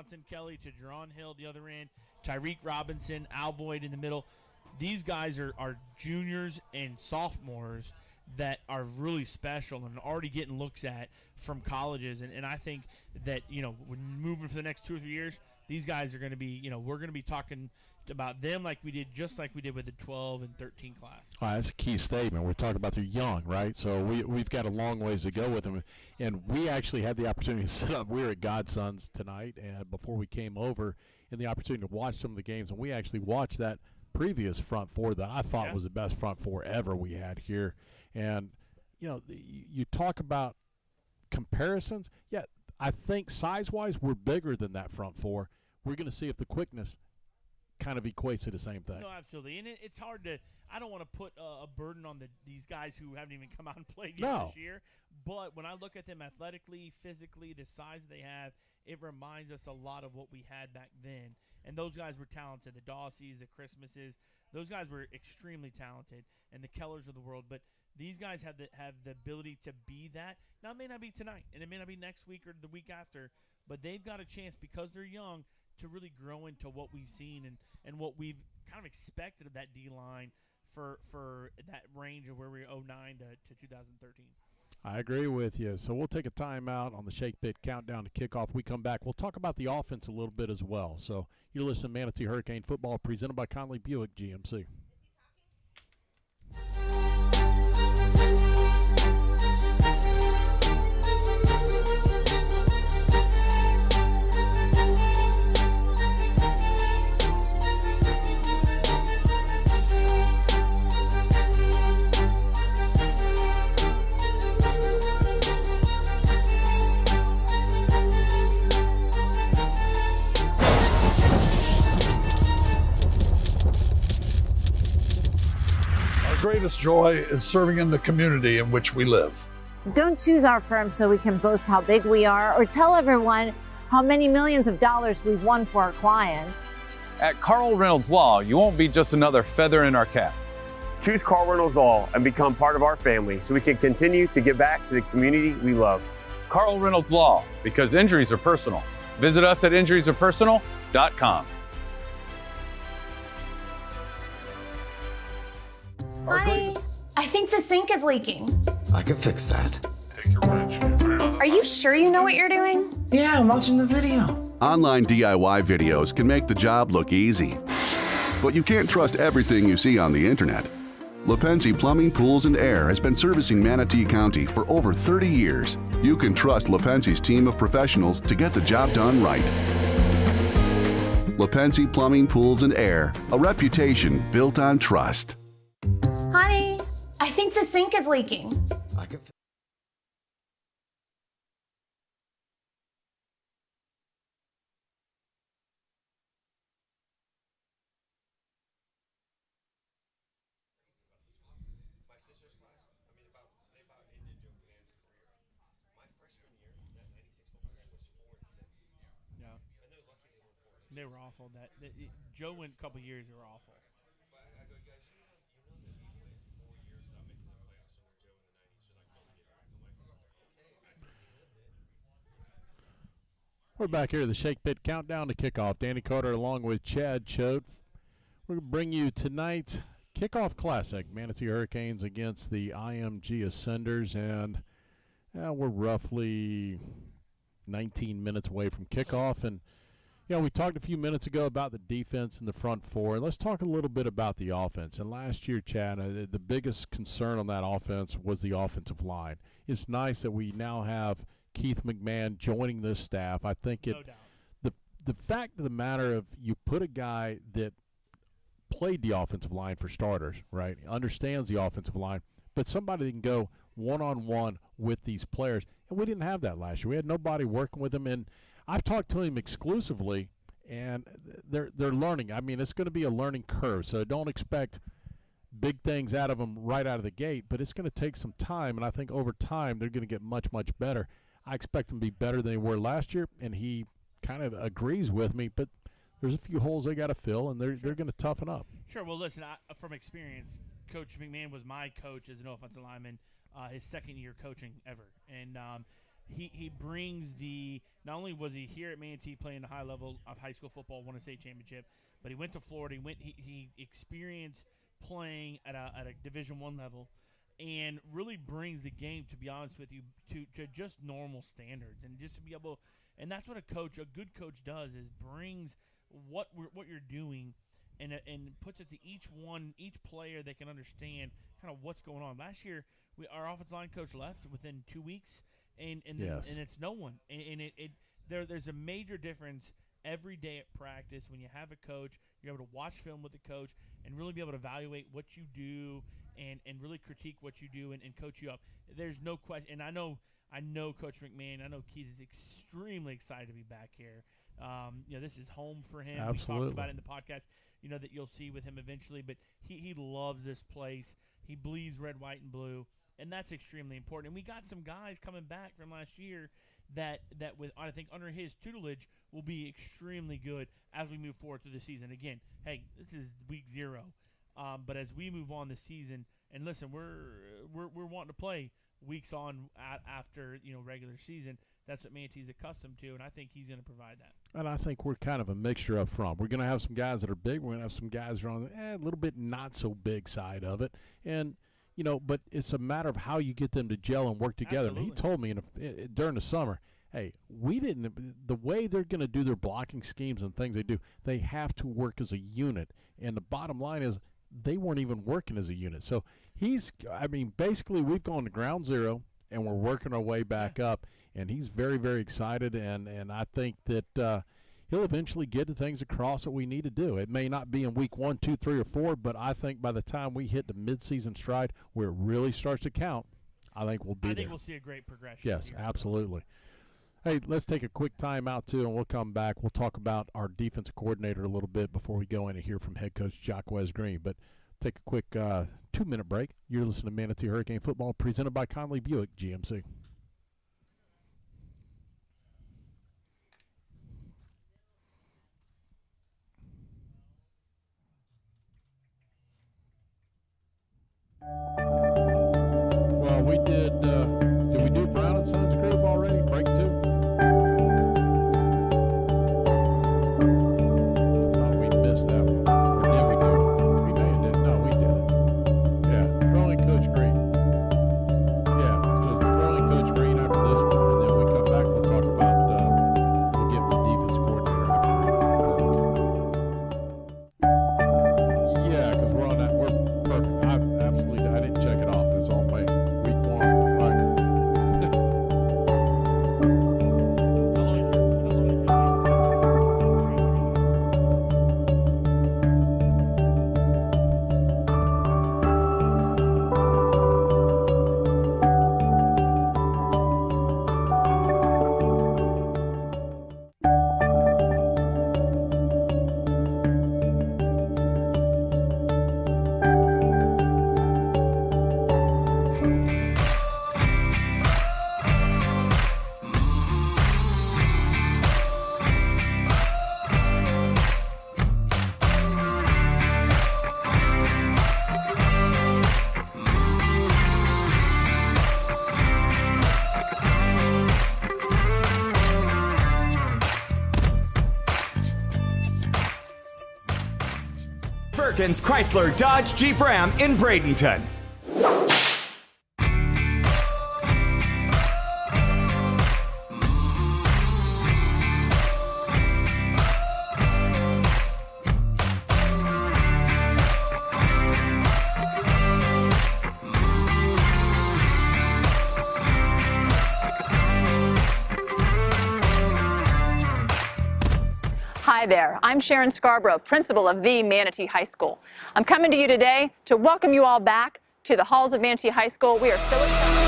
Johnson Kelly to Jerron Hill the other end, Tyreek Robinson, Al Boyd in the middle. These guys are juniors and sophomores that are really special and already getting looks at from colleges. And I think that, when moving for the next 2 or 3 years, these guys are going to be, we're going to be talking about them like we did with the 12 and 13 class. That's a key statement. We're talking about they're young, right? So we've got a long ways to go with them. And we actually had the opportunity to sit up. We were at Godson's tonight and before we came over, and the opportunity to watch some of the games. And we actually watched that previous front four that I thought was the best front four ever we had here. And, you talk about comparisons. Yeah, I think size-wise we're bigger than that front four. We're going to see if the quickness kind of equates to the same thing. No, absolutely. And it's hard to – I don't want to put a burden on these guys who haven't even come out and played yet this year. But when I look at them athletically, physically, the size they have, it reminds us a lot of what we had back then. And those guys were talented. The Dawsies, the Christmases, those guys were extremely talented, and the Kellers of the world. But these guys have the ability to be that. Now, it may not be tonight, and it may not be next week or the week after, but they've got a chance because they're young to really grow into what we've seen and what we've kind of expected of that D-line for that range of where we were 09 to 2013. I agree with you. So we'll take a timeout on the Shake Pit Countdown to Kickoff. We come back, we'll talk about the offense a little bit as well. So you're listening to Manatee Hurricane Football presented by Conley Buick GMC. Greatest joy is serving in the community in which we live. Don't choose our firm so we can boast how big we are or tell everyone how many millions of dollars we've won for our clients. At Carl Reynolds Law, you won't be just another feather in our cap. Choose Carl Reynolds Law and become part of our family so we can continue to give back to the community we love. Carl Reynolds Law, because injuries are personal. Visit us at injuriesarepersonal.com. Honey, I think the sink is leaking. I can fix that. Take your wrench. Are you sure you know what you're doing? Yeah, I'm watching the video. Online DIY videos can make the job look easy. But you can't trust everything you see on the internet. LaPenzie Plumbing, Pools, and Air has been servicing Manatee County for over 30 years. You can trust LaPenzie's team of professionals to get the job done right. LaPenzie Plumbing, Pools, and Air, a reputation built on trust. Honey, I think the sink is leaking. I can. My sister's class, they about ended Joe Command's career. My freshman year, that 96 football team was 4-6. Yeah. And they're lucky they were 4-6. They were awful. Joe went a couple years, they were awful. But I go, guys, you know that we went 4 years without making the playoffs under Joe in the 90s, so like, we did. I'm like, okay, I think we lived it. We're back here at the Shake Pit Countdown to Kickoff. Danny Carter along with Chad Choate. We're going to bring you tonight's Kickoff Classic, Manatee Hurricanes against the IMG Ascenders, and we're roughly 19 minutes away from kickoff. And we talked a few minutes ago about the defense in the front four. Let's talk a little bit about the offense. And last year, Chad, the biggest concern on that offense was the offensive line. It's nice that we now have Keith McMahon joining this staff. I think No doubt. the fact of the matter of you put a guy that played the offensive line for starters, right, understands the offensive line, but somebody that can go one-on-one with these players. And we didn't have that last year. We had nobody working with him. And I've talked to him exclusively, and they're learning. I mean, it's going to be a learning curve, so don't expect big things out of them right out of the gate, but it's going to take some time, and I think over time they're going to get much, much better. I expect them to be better than they were last year, and he kind of agrees with me, but there's a few holes they got to fill, and they're going to toughen up. Sure. Well, listen, from experience, Coach McMahon was my coach as an offensive lineman, his second year coaching ever. And he brings the – not only was he here at Manatee playing the high level of high school football, won a state championship, but he went to Florida. He experienced playing at a Division I level and really brings the game, to be honest with you, to just normal standards. And just to be able – and that's what a good coach does, is brings what you're doing and puts it to each player that can understand kind of what's going on. Last year, our offensive line coach left within 2 weeks, and it's no one. And there's a major difference every day at practice when you have a coach. You're able to watch film with the coach and really be able to evaluate what you do and really critique what you do and coach you up. There's no question. And I know Coach McMahon. I know Keith is extremely excited to be back here. This is home for him. Absolutely. We talked about it in the podcast, that you'll see with him eventually. But he loves this place. He bleeds red, white, and blue, and that's extremely important. And we got some guys coming back from last year that with, I think, under his tutelage will be extremely good as we move forward through the season. Again, hey, this is week 0, but as we move on this season, and listen, we're wanting to play weeks on after regular season. That's what Manatee's accustomed to, and I think he's going to provide that. And I think we're kind of a mixture up front. We're going to have some guys that are big. We're going to have some guys that are on the a little bit not so big side of it. And, but it's a matter of how you get them to gel and work together. Absolutely. And he told me during the summer, hey, the way they're going to do their blocking schemes and things they have to work as a unit. And the bottom line is they weren't even working as a unit. So basically we've gone to ground zero and we're working our way back up. And he's very, very excited, and I think that he'll eventually get the things across that we need to do. It may not be in week 1, 2, 3, or 4, but I think by the time we hit the midseason stride where it really starts to count, I think we'll be there. I think we'll see a great progression. Yes, absolutely. Hey, let's take a quick time out, too, and we'll come back. We'll talk about our defensive coordinator a little bit before we go in and hear from head coach Jock Wes Green. But take a quick 2-minute break. You're listening to Manatee Hurricane Football presented by Conley Buick GMC. Well, we did we do Brown and Sons Group already? Break 2? I thought we missed that one. Or did we do it? We may have did. No, we did it. Yeah, throwing Coach Green. Yeah, so throwing Coach Green after this one, and then we come back, we'll talk about we'll get the defense coordinator after. Yeah, because we're on that. We're perfect. I didn't check it off. It's on my week 1. All right. Perkins Chrysler Dodge Jeep Ram in Bradenton. Hi there, I'm Sharon Scarborough, principal of the Manatee High School. I'm coming to you today to welcome you all back to the halls of Manatee High School. We are so excited.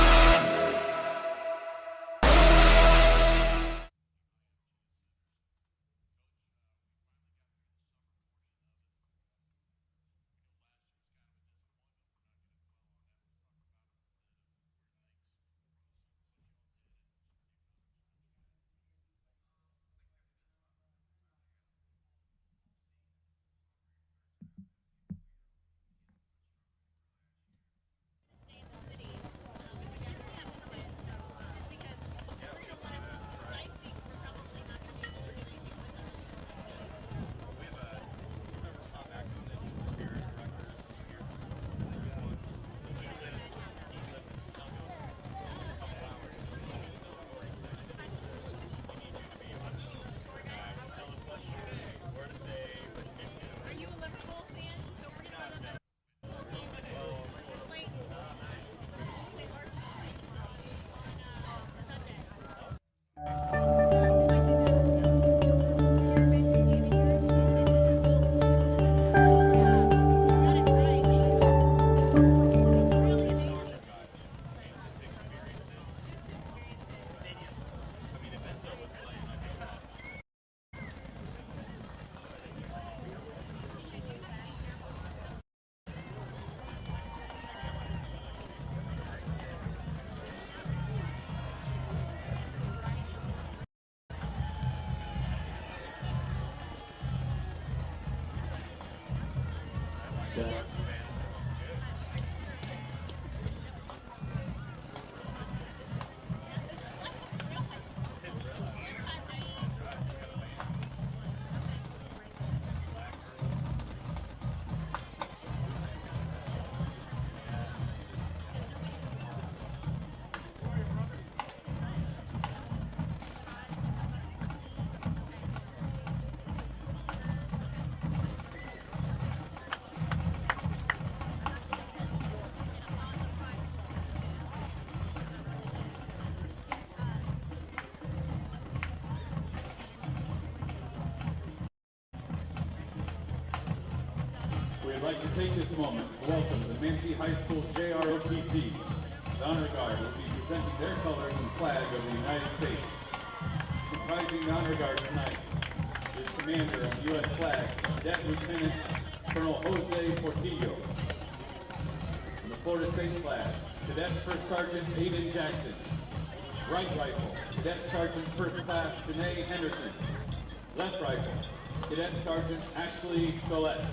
We'd like to take this moment to welcome the Manatee High School JROTC. The Honor Guard will be presenting their colors and flag of the United States. Comprising the Honor Guard tonight is Commander on the U.S. flag, Cadet Lieutenant Colonel Jose Portillo. On the Florida State flag, Cadet First Sergeant Aiden Jackson. Right rifle, Cadet Sergeant First Class Janae Henderson. Left rifle, Cadet Sergeant Ashley Scholette.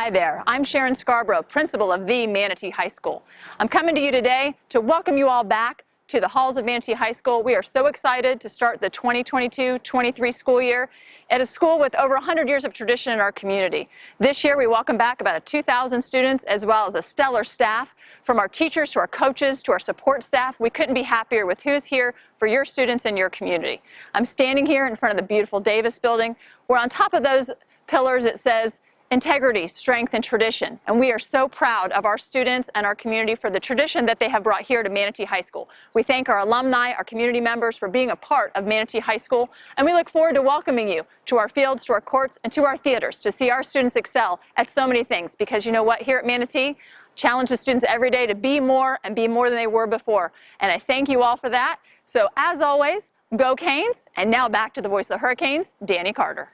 Hi there, I'm Sharon Scarborough, principal of the Manatee High School. I'm coming to you today to welcome you all back to the halls of Manatee High School. We are so excited to start the 2022-23 school year at a school with over 100 years of tradition in our community. This year we welcome back about 2,000 students as well as a stellar staff. From our teachers to our coaches to our support staff, we couldn't be happier with who's here for your students and your community. I'm standing here in front of the beautiful Davis building where on top of those pillars it says integrity, strength, and tradition. And we are so proud of our students and our community for the tradition that they have brought here to Manatee High School. We thank our alumni, our community members for being a part of Manatee High School, and we look forward to welcoming you to our fields, to our courts, and to our theaters to see our students excel at so many things. Because you know what, here at Manatee, challenge the students every day to be more and be more than they were before. And I thank you all for that. So as always, go Canes, and now back to the voice of the Hurricanes, Danny Carter.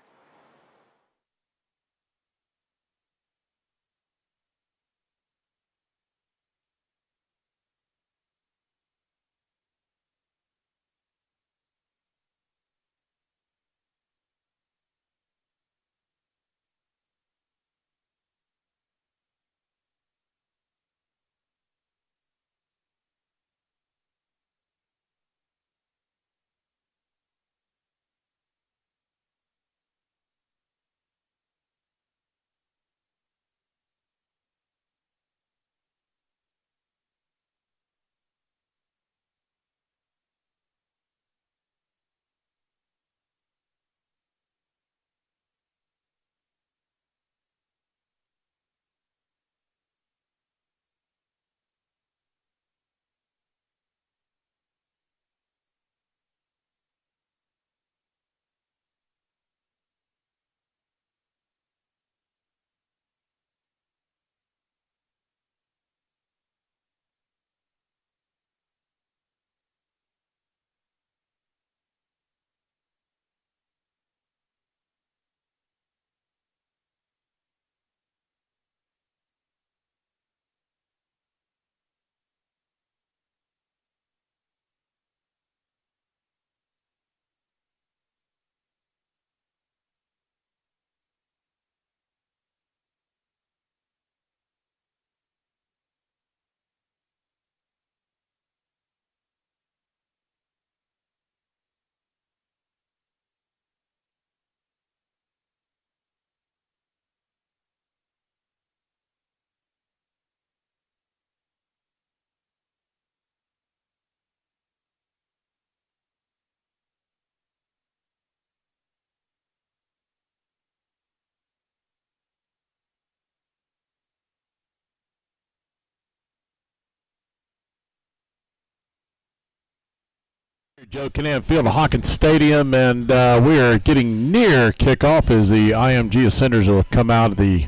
Joe Canam Field of Hawkins Stadium, and we are getting near kickoff as the IMG Ascenders will come out of the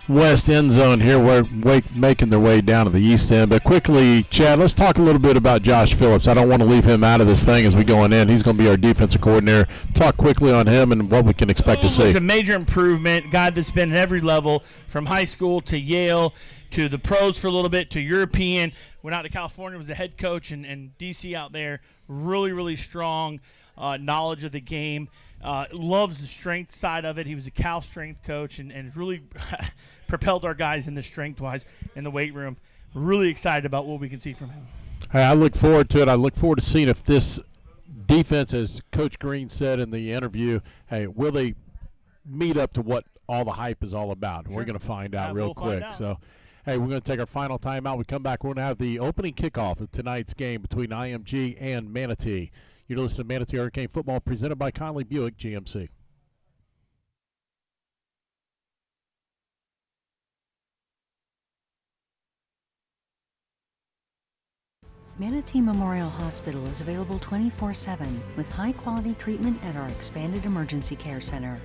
west end zone here. We're making their way down to the east end. But quickly, Chad, let's talk a little bit about Josh Phillips. I don't want to leave him out of this thing as we go in. He's going to be our defensive coordinator. Talk quickly on him and what we can expect to see. It's a major improvement. Guy that's been at every level, from high school to Yale to the pros for a little bit to European. Went out to California, was the head coach, and DC out there. Really, really strong knowledge of the game. Loves the strength side of it. He was a Cal strength coach and really propelled our guys in the strength-wise in the weight room. Really excited about what we can see from him. Hey, I look forward to it. I look forward to seeing if this defense, as Coach Green said in the interview, hey, will they meet up to what all the hype is all about? Sure. We're going to find out real quick. So, hey, we're going to take our final timeout. We come back, we're going to have the opening kickoff of tonight's game between IMG and Manatee. You're listening to Manatee Hurricane Football presented by Conley Buick GMC. Manatee Memorial Hospital is available 24/7 with high-quality treatment at our expanded emergency care center.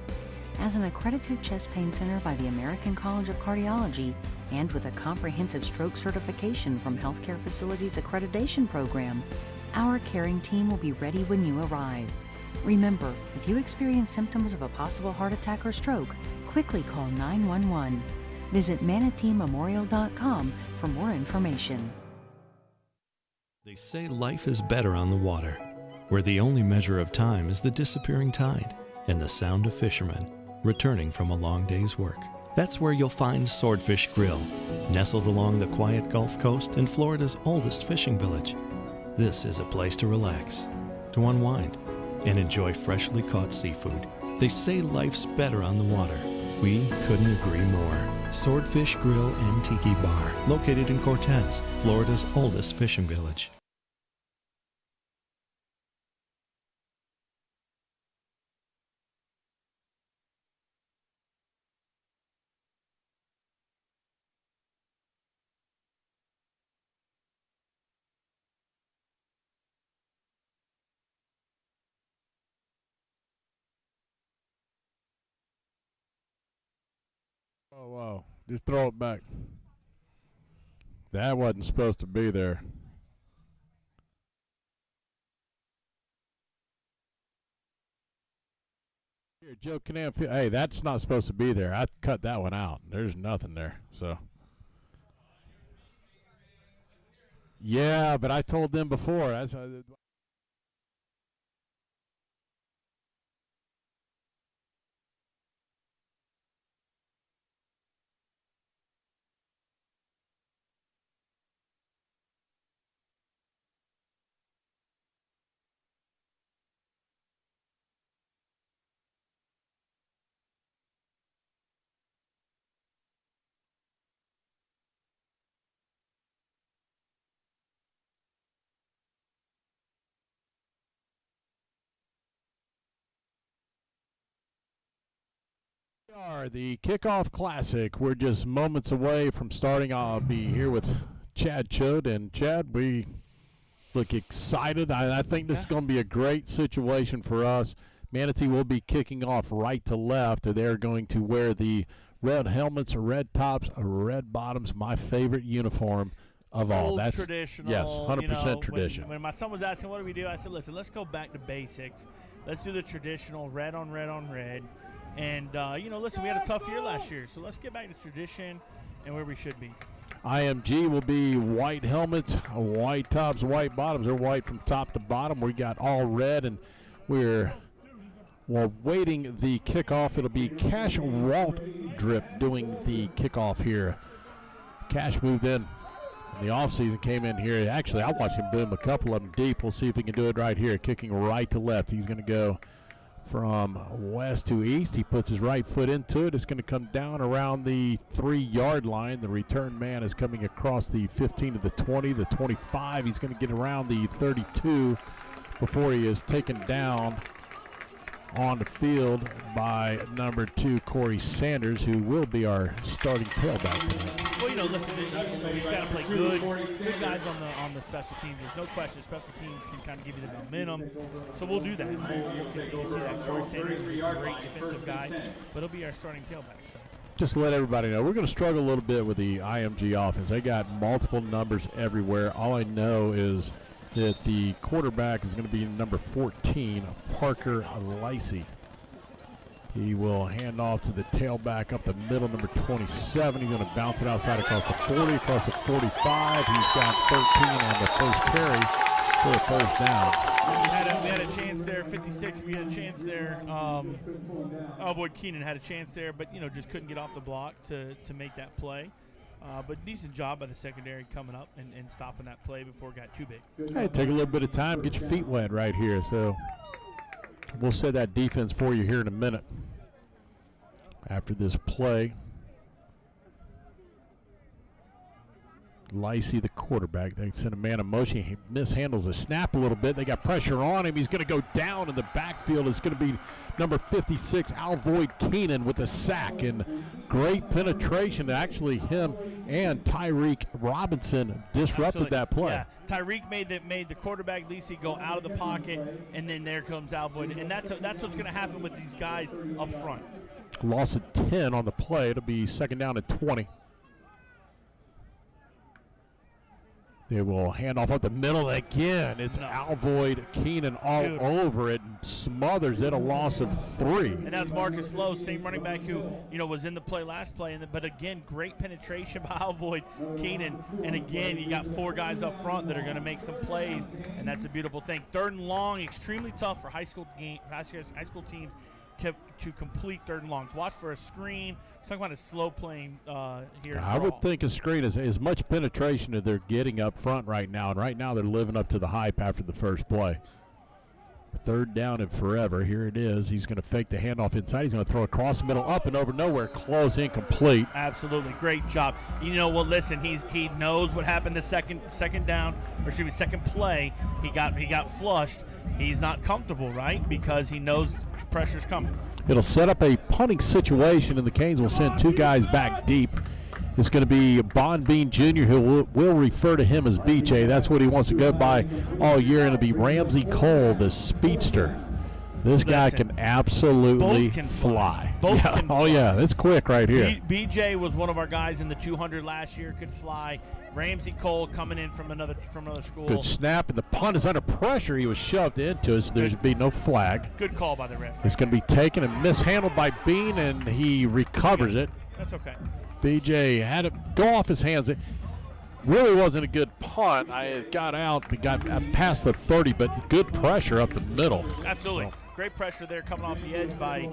As an accredited chest pain center by the American College of Cardiology and with a comprehensive stroke certification from Healthcare Facilities Accreditation Program, our caring team will be ready when you arrive. Remember, if you experience symptoms of a possible heart attack or stroke, quickly call 911. Visit manateememorial.com for more information. They say life is better on the water, where the only measure of time is the disappearing tide and the sound of fishermen returning from a long day's work. That's where you'll find Swordfish Grill, nestled along the quiet Gulf Coast in Florida's oldest fishing village. This is a place to relax, to unwind, and enjoy freshly caught seafood. They say life's better on the water. We couldn't agree more. Swordfish Grill and Tiki Bar, located in Cortez, Florida's oldest fishing village. Oh, wow. Just throw it back. That wasn't supposed to be there. Here, Joe Canam. Hey, that's not supposed to be there. I cut that one out. There's nothing there. So. Yeah, but I told them before. That's the Kickoff Classic. We're just moments away from starting. I'll be here with Chad Chode. And Chad, we look excited. I think this is going to be a great situation for us. Manatee will be kicking off right to left. They're going to wear the red helmets, red tops, red bottoms, my favorite uniform of all. That's traditional. Yes, 100% tradition. When my son was asking, what do we do? I said, listen, let's go back to basics. Let's do the traditional red on red on red. And, listen, we had a tough year last year, so let's get back to tradition and where we should be. IMG will be white helmets, white tops, white bottoms. They're white from top to bottom. We got all red, and we're waiting the kickoff. It'll be Cash Waldrip doing the kickoff here. Cash moved in the offseason, came in here. Actually, I watched him boom a couple of them deep. We'll see if he can do it right here, kicking right to left. He's going to go from west to east. He puts his right foot into it. It's going to come down around the 3-yard line. The return man is coming across the 15 to the 20, the 25. He's going to get around the 32 before he is taken down on the field by number 2, Corey Sanders, who will be our starting tailback tonight. Well, listen, you've got to play good guys on the special teams. There's no question special teams can kind of give you the momentum. So we'll do that. We'll see that. Corey Sanders is a great defensive guy, but he'll be our starting tailback. So. Just to let everybody know, we're going to struggle a little bit with the IMG offense. They got multiple numbers everywhere. All I know is that the quarterback is going to be number 14, Parker Lacey. He will hand off to the tailback up the middle, number 27. He's going to bounce it outside across the 40, across the 45. He's got 13 on the first carry for a first down. We had a chance there, 56. We had a chance there. Alvoid Keenan had a chance there, but just couldn't get off the block to make that play. But decent job by the secondary coming up and stopping that play before it got too big. Hey, take a little bit of time, get your feet wet right here. So we'll set that defense for you here in a minute after this play. Lacey, the quarterback, they send a man in motion. He mishandles the snap a little bit. They got pressure on him. He's going to go down in the backfield. It's going to be number 56, Alvoid Keenan, with a sack and great penetration. Actually, him and Tyreek Robinson disrupted that play. Yeah, Tyreek made the quarterback Lacey go out of the pocket, and then there comes Alvoid, and that's what's going to happen with these guys up front. Loss of 10 on the play. It'll be second down at 20. They will hand off up the middle again. It's Alvoid Keenan all over it, smothers it, a loss of 3. And that's Marcus Lowe, same running back who was in the play last play. But again, great penetration by Alvoid Keenan. And again, you got 4 guys up front that are going to make some plays, and that's a beautiful thing. 3rd and long, extremely tough for high school teams to complete 3rd and longs. Watch for a screen. Talk about a slow playing here. I would think a screen is as much penetration that they're getting up front right now, and right now they're living up to the hype after the first play. 3rd down and forever. Here it is. He's going to fake the handoff inside. He's going to throw across the middle, up and over, nowhere, close, incomplete. Absolutely, great job. Well, listen, he knows what happened the second down, or excuse me, second play. He got flushed. He's not comfortable, right? Because he knows pressure's coming. It'll set up a punting situation, and the Canes will send 2 guys back deep. It's going to be Bon Bean Jr., who will refer to him as BJ. That's what he wants to go by all year, and it'll be Ramsey Cole, the speedster. This guy can absolutely fly. Both can fly. Oh, yeah, it's quick right here. BJ was one of our guys in the 200 last year, could fly. Ramsey Cole coming in from another school. Good snap, and the punt is under pressure. He was shoved into it, so there's be no flag. Good call by the ref. It's going to be taken and mishandled by Bean, and he recovers it. That's okay. BJ had it go off his hands. It really wasn't a good punt. I got past the 30, but good pressure up the middle. Absolutely. Great pressure there coming off the edge by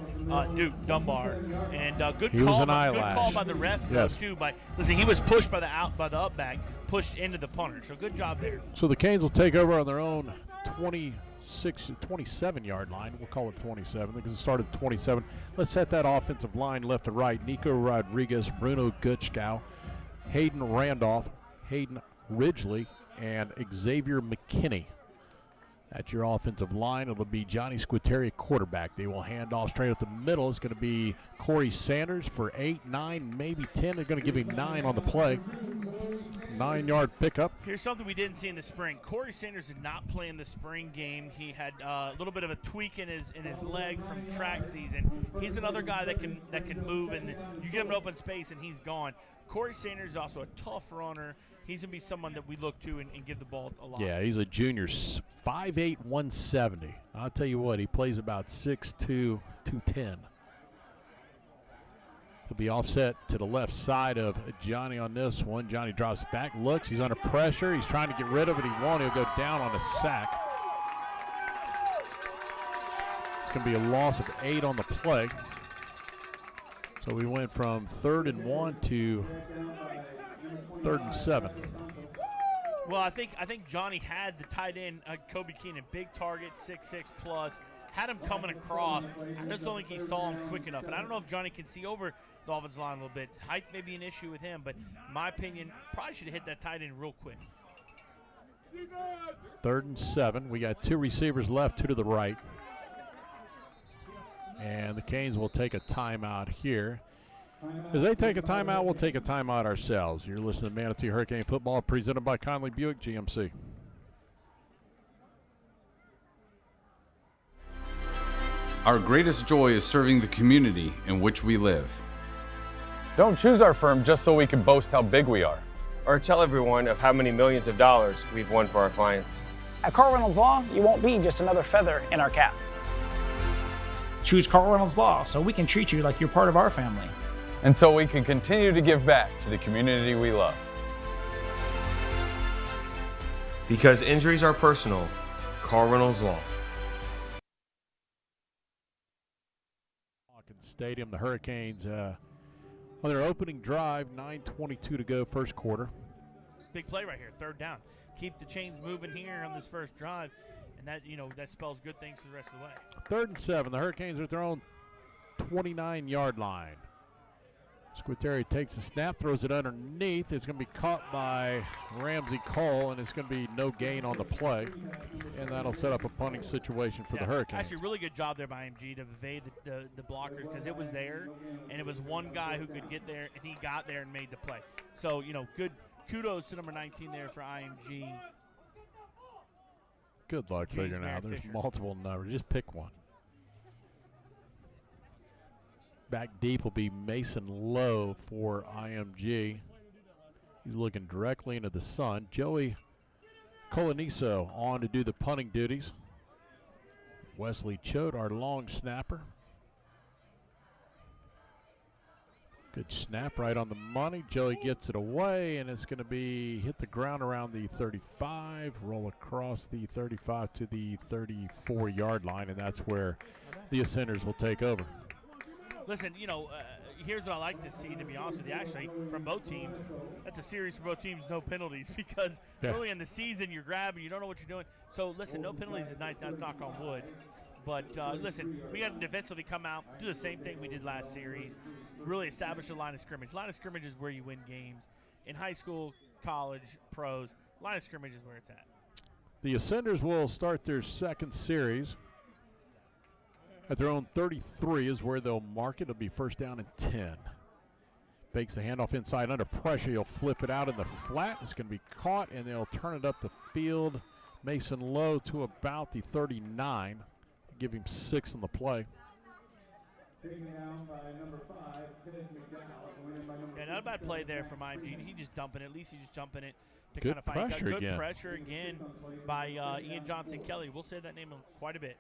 Duke Dunbar, and good he call. Was an good call by the ref too. Listen, he was pushed by the up back, pushed into the punter. So good job there. So the Canes will take over on their own 27-yard line. We'll call it 27 because it started at 27. Let's set that offensive line left to right. Nico Rodriguez, Bruno Gutschkow, Hayden Randolph, Hayden Ridgely, and Xavier McKinney. That's your offensive line. It'll be Johnny Squitieri, quarterback. They will hand off straight up the middle. It's going to be Corey Sanders for 8, 9, maybe 10. They're going to give him 9 on the play. 9-yard pickup. Here's something we didn't see in the spring. Corey Sanders did not play in the spring game. He had a little bit of a tweak in his leg from track season. He's another guy that can move, and you give him an open space and he's gone. Corey Sanders is also a tough runner. He's going to be someone that we look to and give the ball a lot. Yeah, he's a junior, 5'8", 170. I'll tell you what, he plays about 6'2", 210. He'll be offset to the left side of Johnny on this one. Johnny drops back, looks, he's under pressure. He's trying to get rid of it. He won't. He'll go down on a sack. It's going to be a loss of 8 on the play. So we went from 3rd and 1 to 3rd and 7. Well, I think Johnny had the tight end, Kobe Keenan, big target, 6'6 plus, had him coming across. I just don't think he saw him quick enough. And I don't know if Johnny can see over the offensive line a little bit. Height may be an issue with him, but in my opinion, probably should have hit that tight end real quick. 3rd and 7. We got 2 receivers left, 2 to the right. And the Canes will take a timeout here. As they take a timeout, we'll take a timeout ourselves. You're listening to Manatee Hurricane Football presented by Conley Buick GMC. Our greatest joy is serving the community in which we live. Don't choose our firm just so we can boast how big we are, or tell everyone of how many millions of dollars we've won for our clients. At Carl Reynolds Law, you won't be just another feather in our cap. Choose Carl Reynolds Law so we can treat you like you're part of our family. And so we can continue to give back to the community we love. Because injuries are personal, Carl Reynolds Law. Stadium, the Hurricanes on their opening drive, 9:22 to go, first quarter. Big play right here, third down. Keep the chains moving here on this first drive, and that that spells good things for the rest of the way. 3rd and 7. The Hurricanes are at their own 29-yard line. Squitieri takes a snap, throws it underneath. It's going to be caught by Ramsey Cole, and it's going to be no gain on the play. And that'll set up a punting situation for the Hurricanes. Actually, really good job there by IMG to evade the blockers because it was there, and it was one guy who could get there, and he got there and made the play. So, good kudos to number 19 there for IMG. Good luck figuring out. There's multiple numbers. Just pick one. Back deep will be Mason Lowe for IMG. He's looking directly into the sun. Joey Coloniso on to do the punting duties. Wesley Choate, our long snapper. Good snap right on the money. Joey gets it away, and it's going to be hit the ground around the 35, roll across the 35 to the 34-yard line, and that's where the Ascenders will take over. Listen, here's what I like to see, to be honest with you. Actually, from both teams, that's a series for both teams, no penalties, because early in the season you're grabbing, you don't know what you're doing. So, listen, no penalties is nice, not knock on wood. But, listen, we got to defensively come out, do the same thing we did last series, really establish a line of scrimmage. Line of scrimmage is where you win games. In high school, college, pros, line of scrimmage is where it's at. The Ascenders will start their second series. At their own 33 is where they'll mark it. It'll be first down and 10. Fakes the handoff inside under pressure. He'll flip it out in the flat. It's going to be caught, and they'll turn it up the field. Mason Lowe to about the 39. Give him 6 on the play. Yeah, not a bad play there from IMG. He's just dumping it. At least he's just jumping it to good kind of find. Pressure Good again. Pressure again by Ian Johnson Kelly. We'll say that name quite a bit.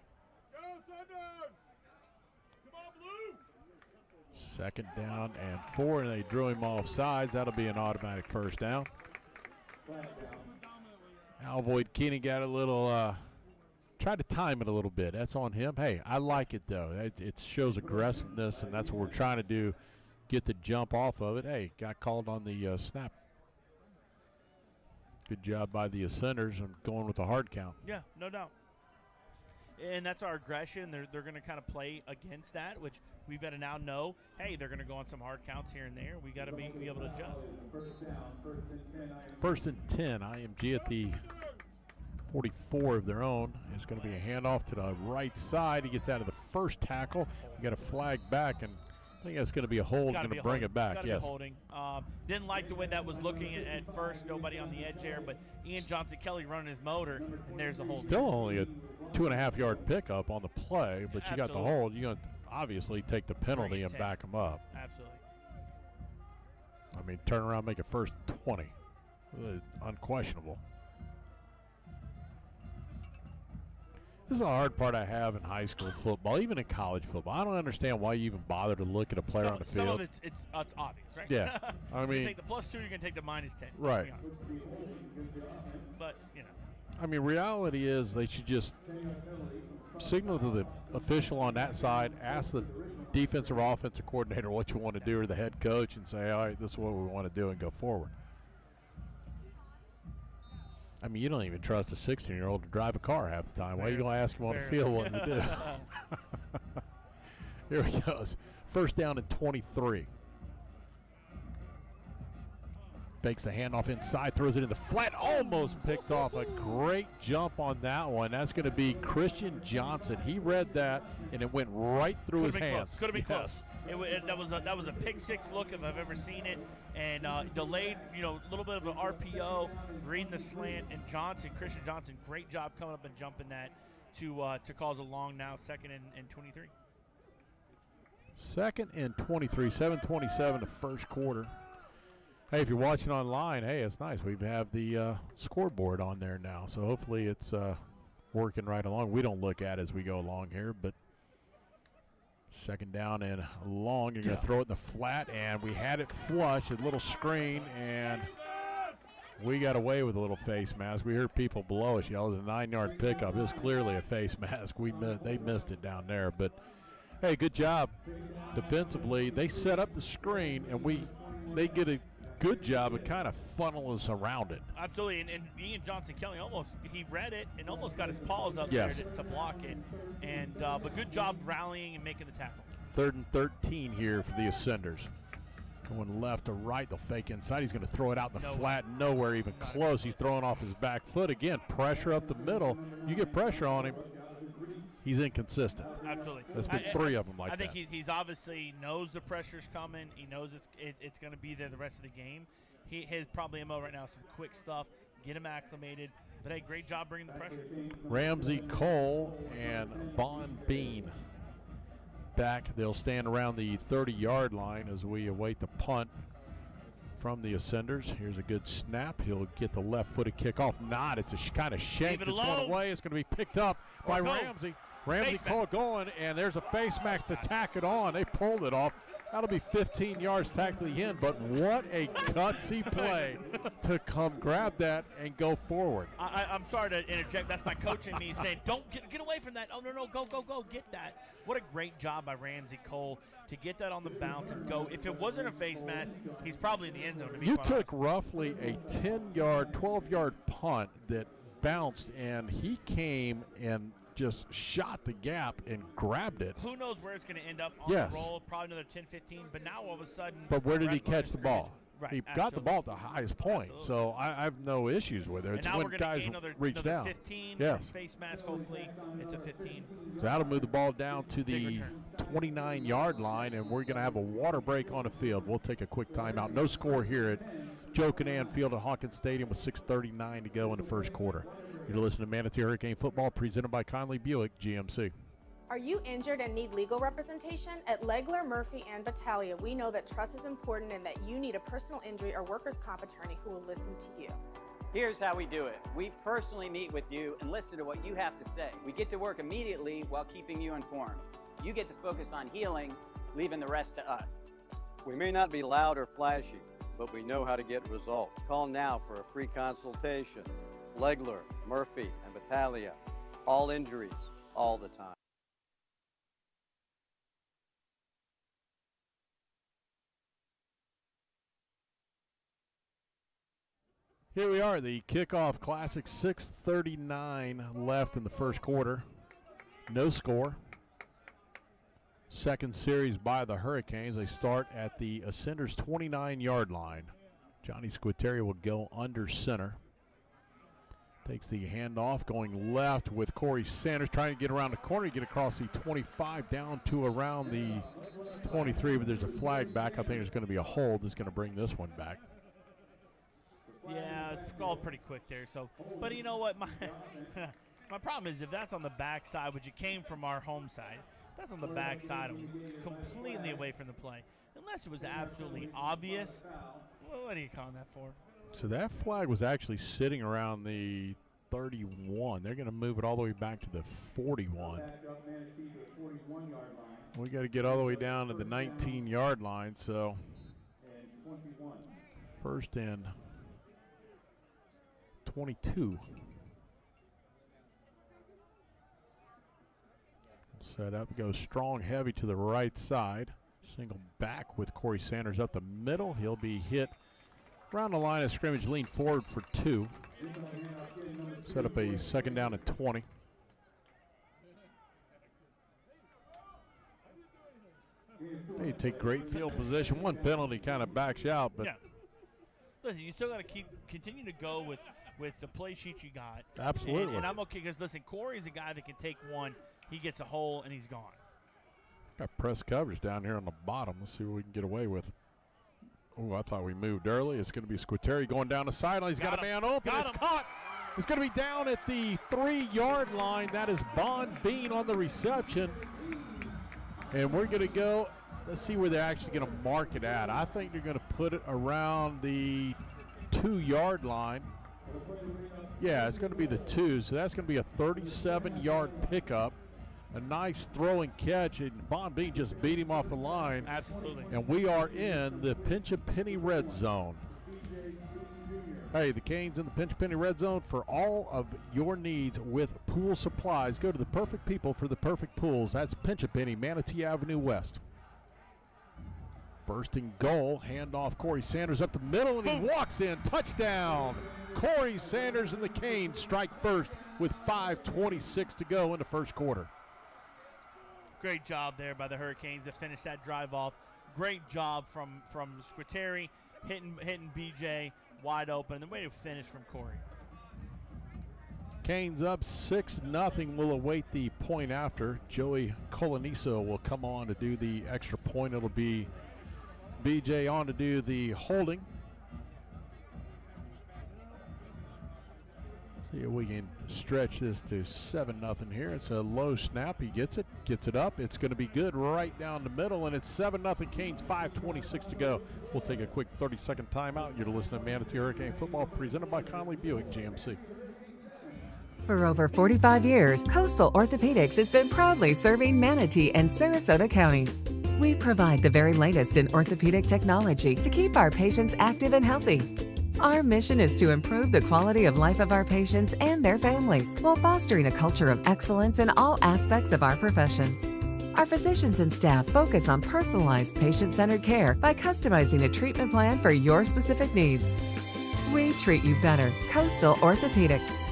Second down and 4, and they drew him off sides. That'll be an automatic first down. Alvoid Keeney got a little, tried to time it a little bit. That's on him. Hey, I like it, though. It shows aggressiveness, and that's what we're trying to do, get the jump off of it. Hey, got called on the snap. Good job by the Ascenders and going with a hard count. Yeah, no doubt. And that's our aggression. They're going to kind of play against that, which we've got to now know, hey, they're going to go on some hard counts here and there. We got to be able to adjust. First and 10, IMG at the 44 of their own. It's going to be a handoff to the right side. He gets out of the first tackle. You got a flag back, and I think that's going to be a hold. Going to bring it back. Yes. Holding. Didn't like the way that was looking at first. Nobody on the edge there, but Ian Johnson Kelly running his motor, and there's the hold. Still only a 2.5-yard pickup on the play, but you got the hold. You're going to obviously take the penalty and back them up. Absolutely. I mean, turn around, make it first and 20. Unquestionable. This is the hard part I have in high school football, even in college football. I don't understand why you even bother to look at a player on the field. Some of it's obvious, right? Yeah. I mean, you take the +2, you're going to take the -10. Right. But, I mean, reality is they should just signal to the official on that side, ask the defensive or offensive coordinator what you want to do, or the head coach, and say, all right, this is what we want to do, and go forward. I mean, you don't even trust a 16-year-old to drive a car half the time. Why are you going to ask him on the field what to do? Here he goes. First down and 23. fakes the handoff inside, throws it in the flat, almost picked off. A great jump on that one. That's going to be Christian Johnson. He read that, and it went right through his hands. Could have been close. That was a pick six look if I've ever seen it, and delayed, a little bit of an RPO, reading the slant, and Christian Johnson, great job coming up and jumping that to cause a long now, 2nd and 23. 2nd and 23, 7:27 the first quarter. Hey, if you're watching online, hey, it's nice. We have the scoreboard on there now, so hopefully it's working right along. We don't look at it as we go along here, but 2nd down and long. You're going to throw it in the flat, and we had it flush, a little screen, and we got away with a little face mask. We heard people below us yell. It was a 9-yard pickup. It was clearly a face mask. They missed it down there, but hey, good job defensively. They set up the screen, and they get a good job of kind of funneling us around it. Absolutely, and Ian Johnson-Kelly he read it and almost got his paws up there to block it. And but good job rallying and making the tackle. 3rd and 13 here for the Ascenders. Going left to right, they'll fake inside. He's going to throw it out in the flat, nowhere even close. He's throwing off his back foot. Again, pressure up the middle. You get pressure on him, he's inconsistent. Absolutely. There's been 3 of them like that. I think he's obviously knows the pressure's coming. He knows it's going to be there the rest of the game. His probably MO right now is some quick stuff, get him acclimated. But hey, great job bringing the pressure. Ramsey Cole and Bon Bean back. They'll stand around the 30-yard line as we await the punt from the Ascenders. Here's a good snap. He'll get the left-footed kickoff. It's a kind of shank that's going away. It's going to be picked up by Ramsey. Ramsey Cole going, and there's a face mask to tack it on. They pulled it off. That'll be 15 yards tacked to the end, but what a gutsy play to come grab that and go forward. I'm sorry to interject. That's my coach in me saying, don't get away from that. Oh, no, go, get that. What a great job by Ramsey Cole to get that on the bounce and go. If it wasn't a face mask, he's probably in the end zone. You took roughly a 10-yard, 12-yard punt that bounced, and he came and just shot the gap and grabbed it. Who knows where it's going to end up on the roll, probably another 10, 15, but now all of a sudden. But where did he catch the ball? Right, he got the ball at the highest point, so I have no issues with it. It's and now when we're guys gain another reach down. 15 face mask, hopefully it's a 15. So that'll move the ball down to the 29-yard line, and we're going to have a water break on the field. We'll take a quick timeout. No score here at Joe Canaan Field at Hawkins Stadium with 6:39 to go in the first quarter. You're listening to Manatee Hurricane Football, presented by Conley Buick GMC. Are you injured and need legal representation? At Legler, Murphy, and Battaglia, we know that trust is important and that you need a personal injury or workers' comp attorney who will listen to you. Here's how we do it. We personally meet with you and listen to what you have to say. We get to work immediately while keeping you informed. You get to focus on healing, leaving the rest to us. We may not be loud or flashy, but we know how to get results. Call now for a free consultation. Legler, Murphy, and Battaglia. All injuries, all the time. Here we are, the kickoff classic, 6:39 left in the first quarter. No score. Second series by the Hurricanes. They start at the Ascenders' 29-yard line. Johnny Squitieri will go under center. Takes the handoff, going left with Corey Sanders, trying to get around the corner, get across the 25 down to around the 23, but there's a flag back. I think there's going to be a hold that's going to bring this one back. Yeah, it's all pretty quick there. So, but you know what? My my problem is if that's on the back side, which it came from our home side, that's on the back side, completely away from the play. Unless it was absolutely obvious. What are you calling that for? So that flag was actually sitting around the 31. They're going to move it all the way back to the 41. We got to get all the way down to the 19-yard line. So first and 22. Set up, goes strong, heavy to the right side. Single back with Corey Sanders up the middle. He'll be hit around the line of scrimmage, lean forward for 2. Set up a second down at 20. They take great field position. One penalty kind of backs you out, but Listen, you still got to continue to go with the play sheet you got. Absolutely. And I'm okay because, listen, Corey's a guy that can take one. He gets a hole, and he's gone. Got press coverage down here on the bottom. Let's see what we can get away with. Oh, I thought we moved early. It's going to be Squitieri going down the sideline. He's got a man open. It's caught. It's going to be down at the 3-yard line. That is Bond Bean on the reception. And we're going to go. Let's see where they're actually going to mark it at. I think they're going to put it around the 2-yard line. Yeah, it's going to be the 2. So that's going to be a 37-yard pickup. A nice throw and catch, and Bond Bean just beat him off the line. Absolutely. And we are in the Pinch a Penny red zone. Hey, the Canes in the Pinch a Penny red zone for all of your needs with pool supplies. Go to the perfect people for the perfect pools. That's Pinch a Penny, Manatee Avenue West. First and goal, handoff Corey Sanders up the middle, and he walks in. Touchdown. Corey Sanders and the Canes strike first with 5:26 to go in the first quarter. Great job there by the Hurricanes to finish that drive off. Great job from Squitieri, hitting BJ wide open. The way to finish from Corey. Canes up 6-0. We'll await the point after. Joey Coloniso will come on to do the extra point. It'll be BJ on to do the holding. See if we can stretch this to 7-0 here. It's a low snap. He gets it up. It's going to be good right down the middle, and it's 7-0 Canes, 5:26 to go. We'll take a quick 30-second timeout. You're listening to Manatee Hurricane Football, presented by Conley Buick GMC. For over 45 years, Coastal Orthopedics has been proudly serving Manatee and Sarasota counties. We provide the very latest in orthopedic technology to keep our patients active and healthy. Our mission is to improve the quality of life of our patients and their families while fostering a culture of excellence in all aspects of our professions. Our physicians and staff focus on personalized patient-centered care by customizing a treatment plan for your specific needs. We treat you better. Coastal Orthopedics.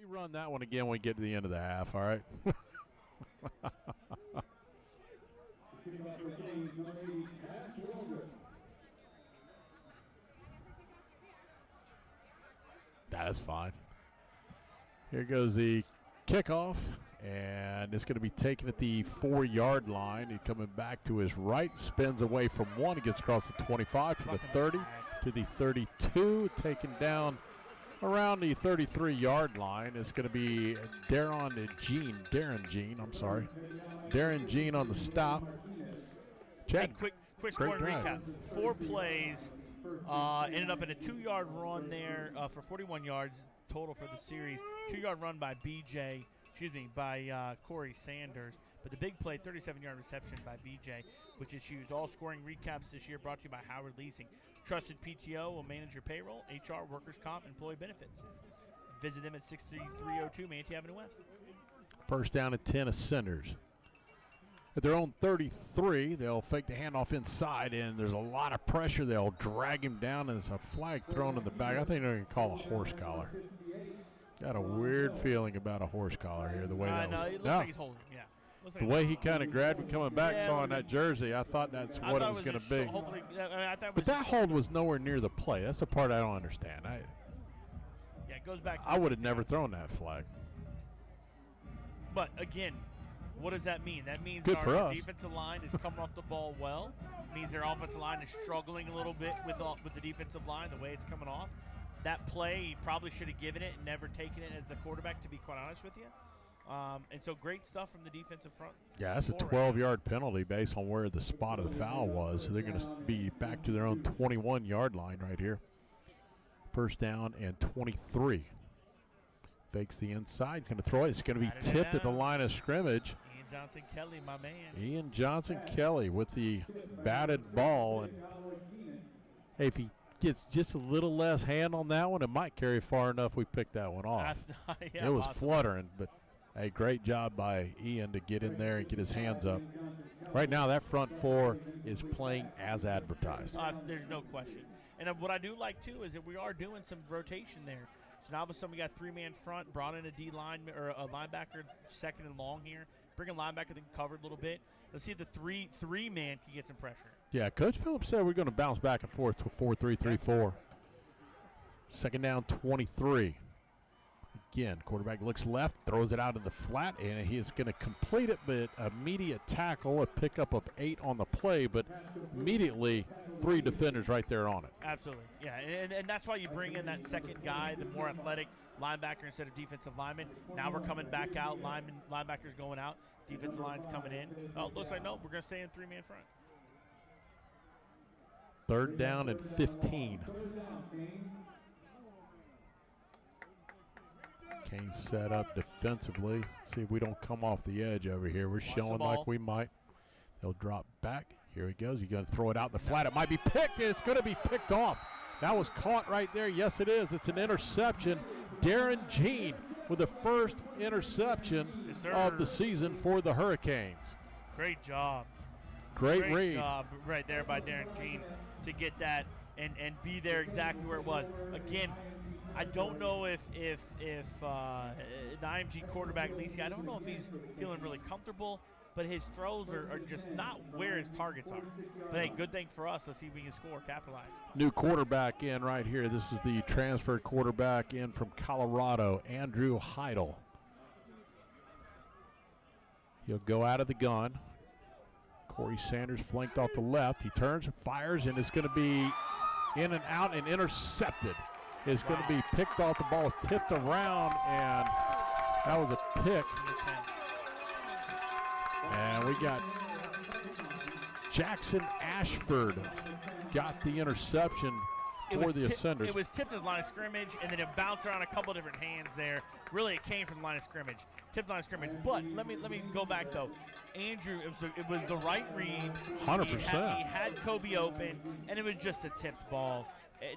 Run that one again when we get to the end of the half, all right? That's fine. Here goes the kickoff, and it's going to be taken at the 4-yard line. He's coming back to his right, spins away from one. He gets across the 25 to the 30 to the 32, taken down around the 33-yard line. It's going to be Darren Jean on the stop. Chad, hey, quick scoring recap. 4 plays, ended up in a 2-yard run there for 41 yards total for the series. 2-yard run by Corey Sanders. But the big play, 37-yard reception by BJ, which is huge. All scoring recaps this year brought to you by Howard Leasing. Trusted PTO will manage your payroll, HR, workers' comp, employee benefits. Visit them at 63302 Manatee Avenue West. First down at 10 of Sanders. At their own 33, they'll fake the handoff inside, and there's a lot of pressure. They'll drag him down, and there's a flag thrown in the back. I think they're going to call a horse collar. Got a weird feeling about a horse collar here, the way that was. It looks like he's holding, yeah. The way he kind of grabbed him coming back, saw in that jersey, I thought that's what it was going to be. But that hold was nowhere near the play. That's the part I don't understand. It goes back to I would have never thrown that flag. But, again, what does that mean? That means Good for our us. defensive line is coming off the ball well. It means their offensive line is struggling a little bit with the defensive line, the way it's coming off. That play, he probably should have given it and never taken it as the quarterback, to be quite honest with you. And so great stuff from the defensive front. Yeah, that's a 12-yard penalty based on where the spot of the foul was. So they're going to be back to their own 21-yard line right here. First down and 23. Fakes the inside. He's going to throw it. It's going to be tipped at the line of scrimmage. Ian Johnson-Kelly, my man. Ian Johnson-Kelly with the batted ball. And hey, if he gets just a little less hand on that one, it might carry far enough we pick that one off. Yeah, it was fluttering, but hey, great job by Ian to get in there and get his hands up. Right now, that front four is playing as advertised. There's no question. And what I do like, too, is that we are doing some rotation there. So now all of a sudden we got three-man front, brought in a D-line or a linebacker second and long here. Bringing linebacker that can cover a little bit. Let's see if the three-man can get some pressure. Yeah, Coach Phillips said we're going to bounce back and forth to 4-3-3-4. Second down, 23. Again, quarterback looks left, throws it out in the flat, and he is going to complete it, but immediate tackle, a pickup of 8 on the play, but immediately 3 defenders right there on it. Absolutely, yeah, and that's why you bring in that second guy, the more athletic linebacker instead of defensive lineman. Now we're coming back out, linebackers going out, defensive line's coming in. Oh, looks like, no, we're going to stay in three-man front. Third down and 15. Kane set up defensively. See if we don't come off the edge over here. We're showing like we might. They'll drop back. Here he goes. He's going to throw it out in the flat. It might be picked. It's going to be picked off. That was caught right there. Yes, it is. It's an interception. Darren Jean with the first interception of the season for the Hurricanes. Great job. Great read. Great job right there by Darren Jean to get that and be there exactly where it was. Again, I don't know if the IMG quarterback, Lisi, I don't know if he's feeling really comfortable, but his throws are just not where his targets are. But, hey, good thing for us. Let's see if we can score, capitalize. New quarterback in right here. This is the transferred quarterback in from Colorado, Andrew Heidel. He'll go out of the gun. Corey Sanders flanked off the left. He turns and fires, and it's going to be in and out and intercepted. Is going to be picked off. The ball is tipped around, and that was a pick. And we got Jackson Ashford got the interception for the Ascenders. It was tipped at the line of scrimmage, and then it bounced around a couple different hands there. Really, it came from the line of scrimmage. Tipped line of scrimmage. But let me go back, though. Andrew, it was the right read. 100%. He had Kobe open, and it was just a tipped ball.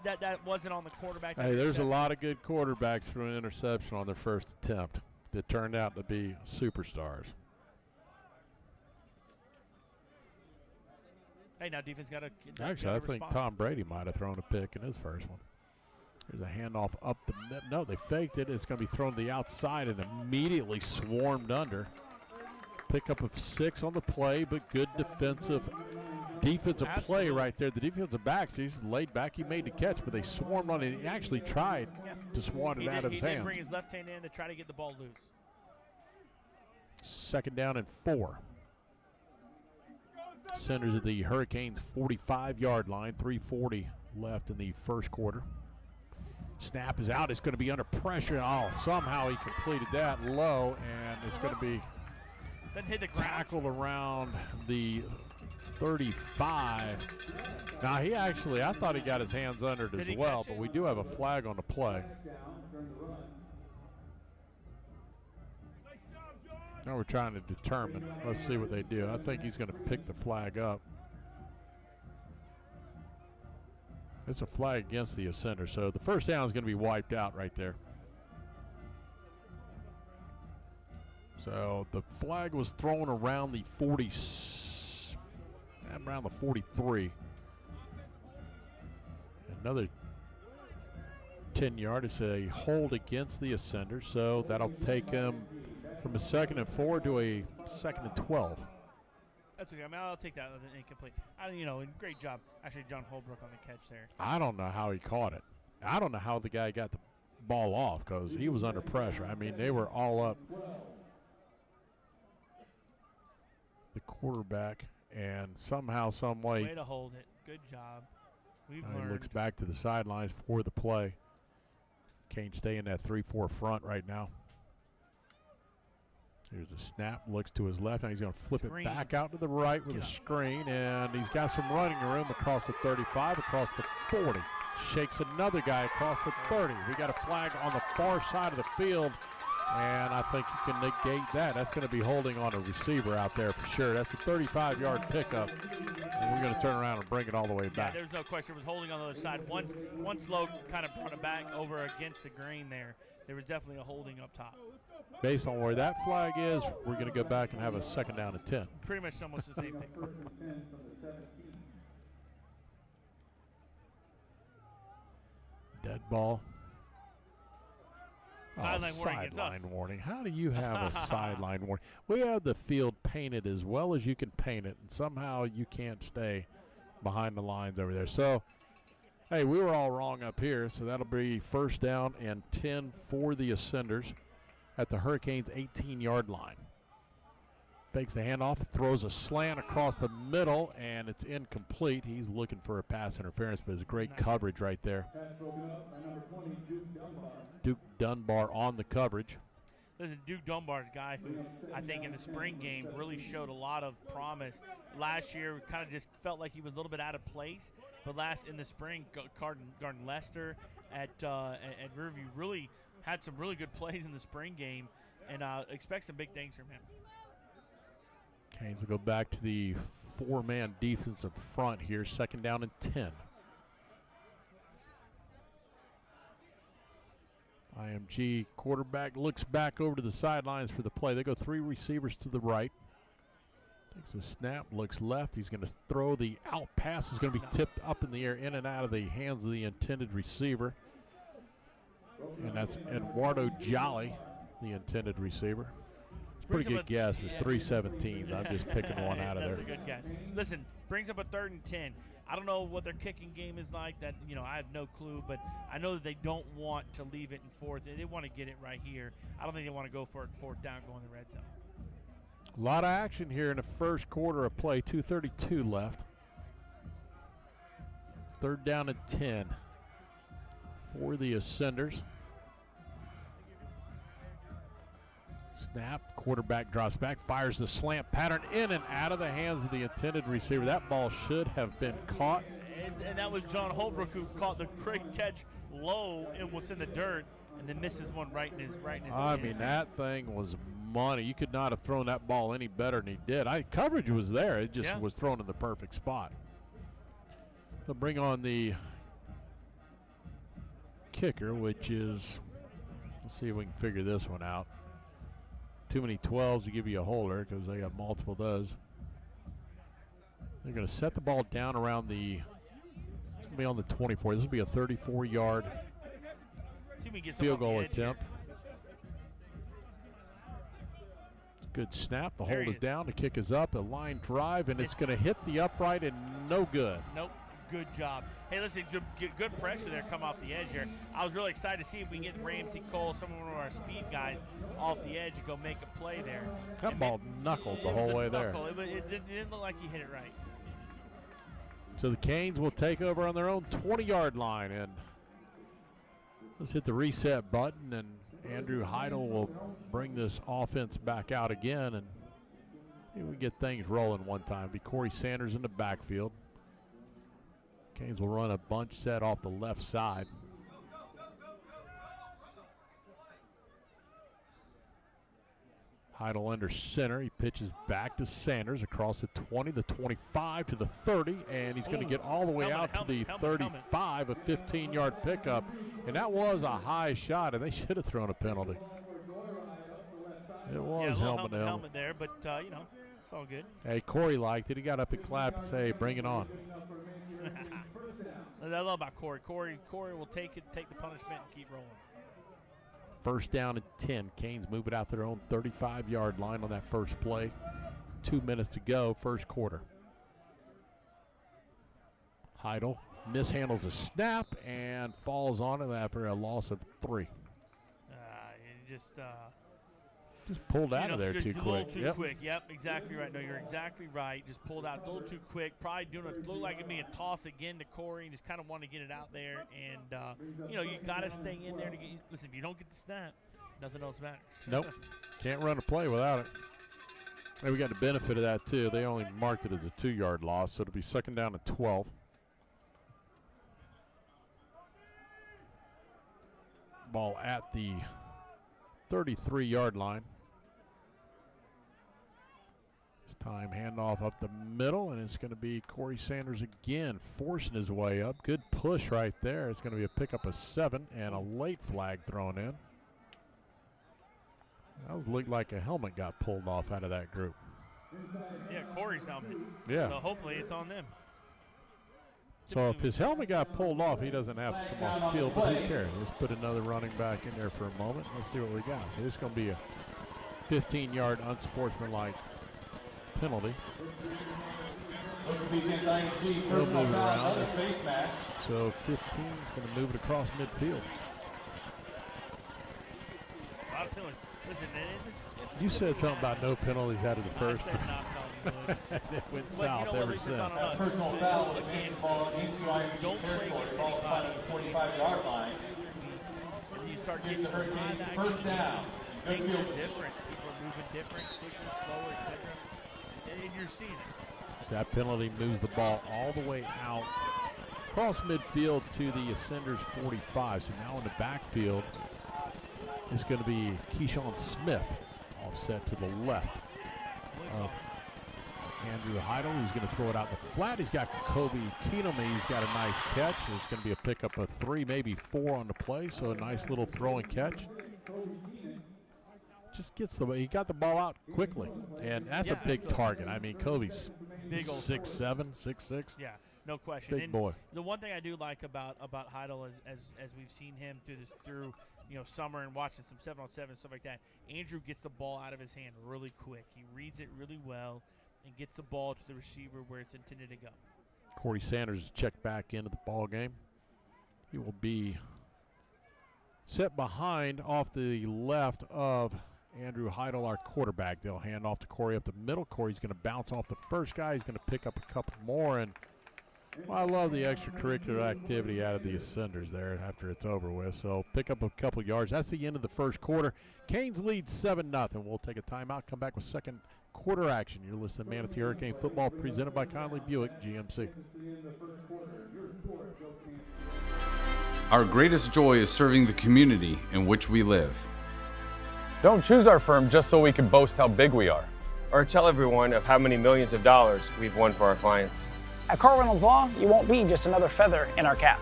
That wasn't on the quarterback. Hey, there's a lot of good quarterbacks for an interception on their first attempt that turned out to be superstars. Hey, now defense got to. Actually, I think Tom Brady might have thrown a pick in his first one. There's a handoff up the middle. No, they faked it. It's going to be thrown to the outside and immediately swarmed under. Pickup of 6 on the play, but good defensive play right there. The defensive backs, he's laid back. He made the catch, but they swarmed on it. He actually tried to swat it out of his hands. He did bring his left hand in to try to get the ball loose. Second down and 4. Centers of the Hurricanes' 45-yard line. 3:40 left in the first quarter. Snap is out. It's going to be under pressure. Oh, somehow he completed that low, and it's going to be tackled around the 35. Now, I thought he got his hands under it as well, but we do have a flag on the play. Now we're trying to determine. Let's see what they do. I think he's going to pick the flag up. It's a flag against the Ascender, so the first down is going to be wiped out right there. So the flag was thrown around the 40, around the 43. Another 10-yard. It's a hold against the Ascender, so that'll take him from a 2nd and 4 to a 2nd and 12. That's okay. I mean, I'll take that as an incomplete. Great job. Actually, John Holbrook on the catch there. I don't know how he caught it. I don't know how the guy got the ball off because he was under pressure. I mean, they were all up. The quarterback, and somehow, some way. Way to hold it. Good job. We've learned. He looks back to the sidelines for the play. Can't stay in that 3-4 front right now. Here's a snap, looks to his left, and he's going to flip it back out to the right with a screen, and he's got some running room across the 35, across the 40. Shakes another guy across the 30. We got a flag on the far side of the field, and I think you can negate that. That's going to be holding on a receiver out there for sure. That's a 35-yard pickup, and we're going to turn around and bring it all the way back. Yeah, there's no question. It was holding on the other side. Once Lowe kind of brought it back over against the green there. there was definitely a holding up top. Based on where that flag is, we're going to go back and have a second down and 10. Pretty much almost the same thing. Dead ball. Sideline warning. How do you have a sideline warning? We have the field painted as well as you can paint it, and somehow you can't stay behind the lines over there. So, hey, we were all wrong up here, so that'll be first down and 10 for the Ascenders at the Hurricanes' 18-yard line. Fakes the handoff, throws a slant across the middle, and it's incomplete. He's looking for a pass interference, but it's great coverage right there. Duke Dunbar on the coverage. Listen, Duke Dunbar's a guy who I think in the spring game really showed a lot of promise. Last year, kind of just felt like he was a little bit out of place, but in the spring, guarding Leicester at Riverview really had some really good plays in the spring game, and expect some big things from him. Canes will go back to the four-man defensive front here, second down and 10. IMG quarterback looks back over to the sidelines for the play. They go three receivers to the right. Takes a snap, looks left. He's going to throw the out pass. Is going to be tipped up in the air, in and out of the hands of the intended receiver. And that's Eduardo Jolly, the intended receiver. Pretty good guess. It's 317. I'm just picking one out of there. That's a good guess. Listen, brings up a 3rd and 10. I don't know what their kicking game is like. That I have no clue, but I know that they don't want to leave it in 4th. They want to get it right here. I don't think they want to go for it 4th down, go in the red zone. A lot of action here in the first quarter of play. 2:32 left. 3rd down and 10 for the Ascenders. Snap, quarterback drops back, fires the slant pattern in and out of the hands of the intended receiver. That ball should have been caught. And that was John Holbrook who caught the great catch low and was in the dirt, and then misses one right in his I mean, that thing was money. You could not have thrown that ball any better than he did. Coverage was there. It just was thrown in the perfect spot. They'll bring on the kicker, which is, let's see if we can figure this one out. Too many 12s to give you a holder because they got multiple does. They're going to set the ball down around it's going to be on the 24. This will be a 34-yard field goal attempt. Good snap. The hold is down. The kick is up. A line drive, and it's going to hit the upright and no good. Nope. Good job. Hey, listen, good pressure there come off the edge here. I was really excited to see if we can get Ramsey Cole, one of our speed guys, off the edge and go make a play there. That ball knuckled the whole way there. It didn't look like he hit it right. So the Canes will take over on their own 20-yard line. And let's hit the reset button, and Andrew Heidel will bring this offense back out again. And we get things rolling one time. Be Corey Sanders in the backfield. Canes will run a bunch set off the left side. Heidel under center. He pitches back to Sanders across the 20, the 25 to the 30, and he's going to get all the way out to the 35, a 15-yard pickup. And that was a high shot, and they should have thrown a penalty. It was helmet there, but, it's all good. Hey, Corey liked it. He got up and clapped and said, hey, bring it on. I love about Corey. Corey will take the punishment and keep rolling. First down and 10. Canes move it out to their own 35-yard line on that first play. 2 minutes to go, first quarter. Heidel mishandles a snap and falls on it after a loss of 3. Just pulled out of there too quick. Too quick. Yep, exactly right. No, you're exactly right. Just pulled out a little too quick. Probably looked like it being a toss again to Corey, and just kind of wanted to get it out there. And you got to stay in there to get. Listen, if you don't get the snap, nothing else matters. Nope, can't run a play without it. And we got the benefit of that too. They only marked it as a 2-yard loss, so it'll be second down and 12. Ball at the 33-yard line. Time handoff up the middle, and it's going to be Corey Sanders again forcing his way up. Good push right there. It's going to be a pickup of 7 and a late flag thrown in. That looked like a helmet got pulled off out of that group. Yeah, Corey's helmet. Yeah. So hopefully it's on them. So if his helmet got pulled off, he doesn't have to come off the field, but who cares? Let's put another running back in there for a moment. Let's see what we got. So this is going to be a 15-yard unsportsmanlike penalty. We'll move it around. So 15 is going to move it across midfield. A lot of penalties. Listen, You said something about no penalties out of the first. It went south ever since. Personal foul against ball into IMG territory, ball spotted at the 45-yard line. And you start getting first down. Things are different. People are moving different, quicker, slower, etc. And you're seeing it. So that penalty moves the ball all the way out across midfield to the Ascenders 45. So now in the backfield, it's going to be Keyshawn Smith, offset to the left. Andrew Heidel, who's going to throw it out the flat. He's got Kobe Keenum. He's got a nice catch. It's going to be a pickup of 3, maybe 4 on the play. So a nice little throw and catch. Just gets he got the ball out quickly, and that's a big target. I mean, Kobe's 6'7", 6'6". Yeah, no question. Big boy. The one thing I do like about Heidel as we've seen him through summer and watching some 7-on-7 stuff like that, Andrew gets the ball out of his hand really quick. He reads it really well and gets the ball to the receiver where it's intended to go. Corey Sanders checked back into the ball game. He will be set behind off the left of Andrew Heidel, our quarterback. They'll hand off to Corey up the middle. Corey's going to bounce off the first guy. He's going to pick up a couple more. And I love the extracurricular activity out of the Ascenders there after it's over with. So pick up a couple yards. That's the end of the first quarter. Canes lead 7-0. We'll take a timeout, come back with second quarter action. You're listening to Manatee Hurricane Football presented by Conley Buick GMC. Our greatest joy is serving the community in which we live. Don't choose our firm just so we can boast how big we are, or tell everyone of how many millions of dollars we've won for our clients. At Carl Reynolds Law, you won't be just another feather in our cap.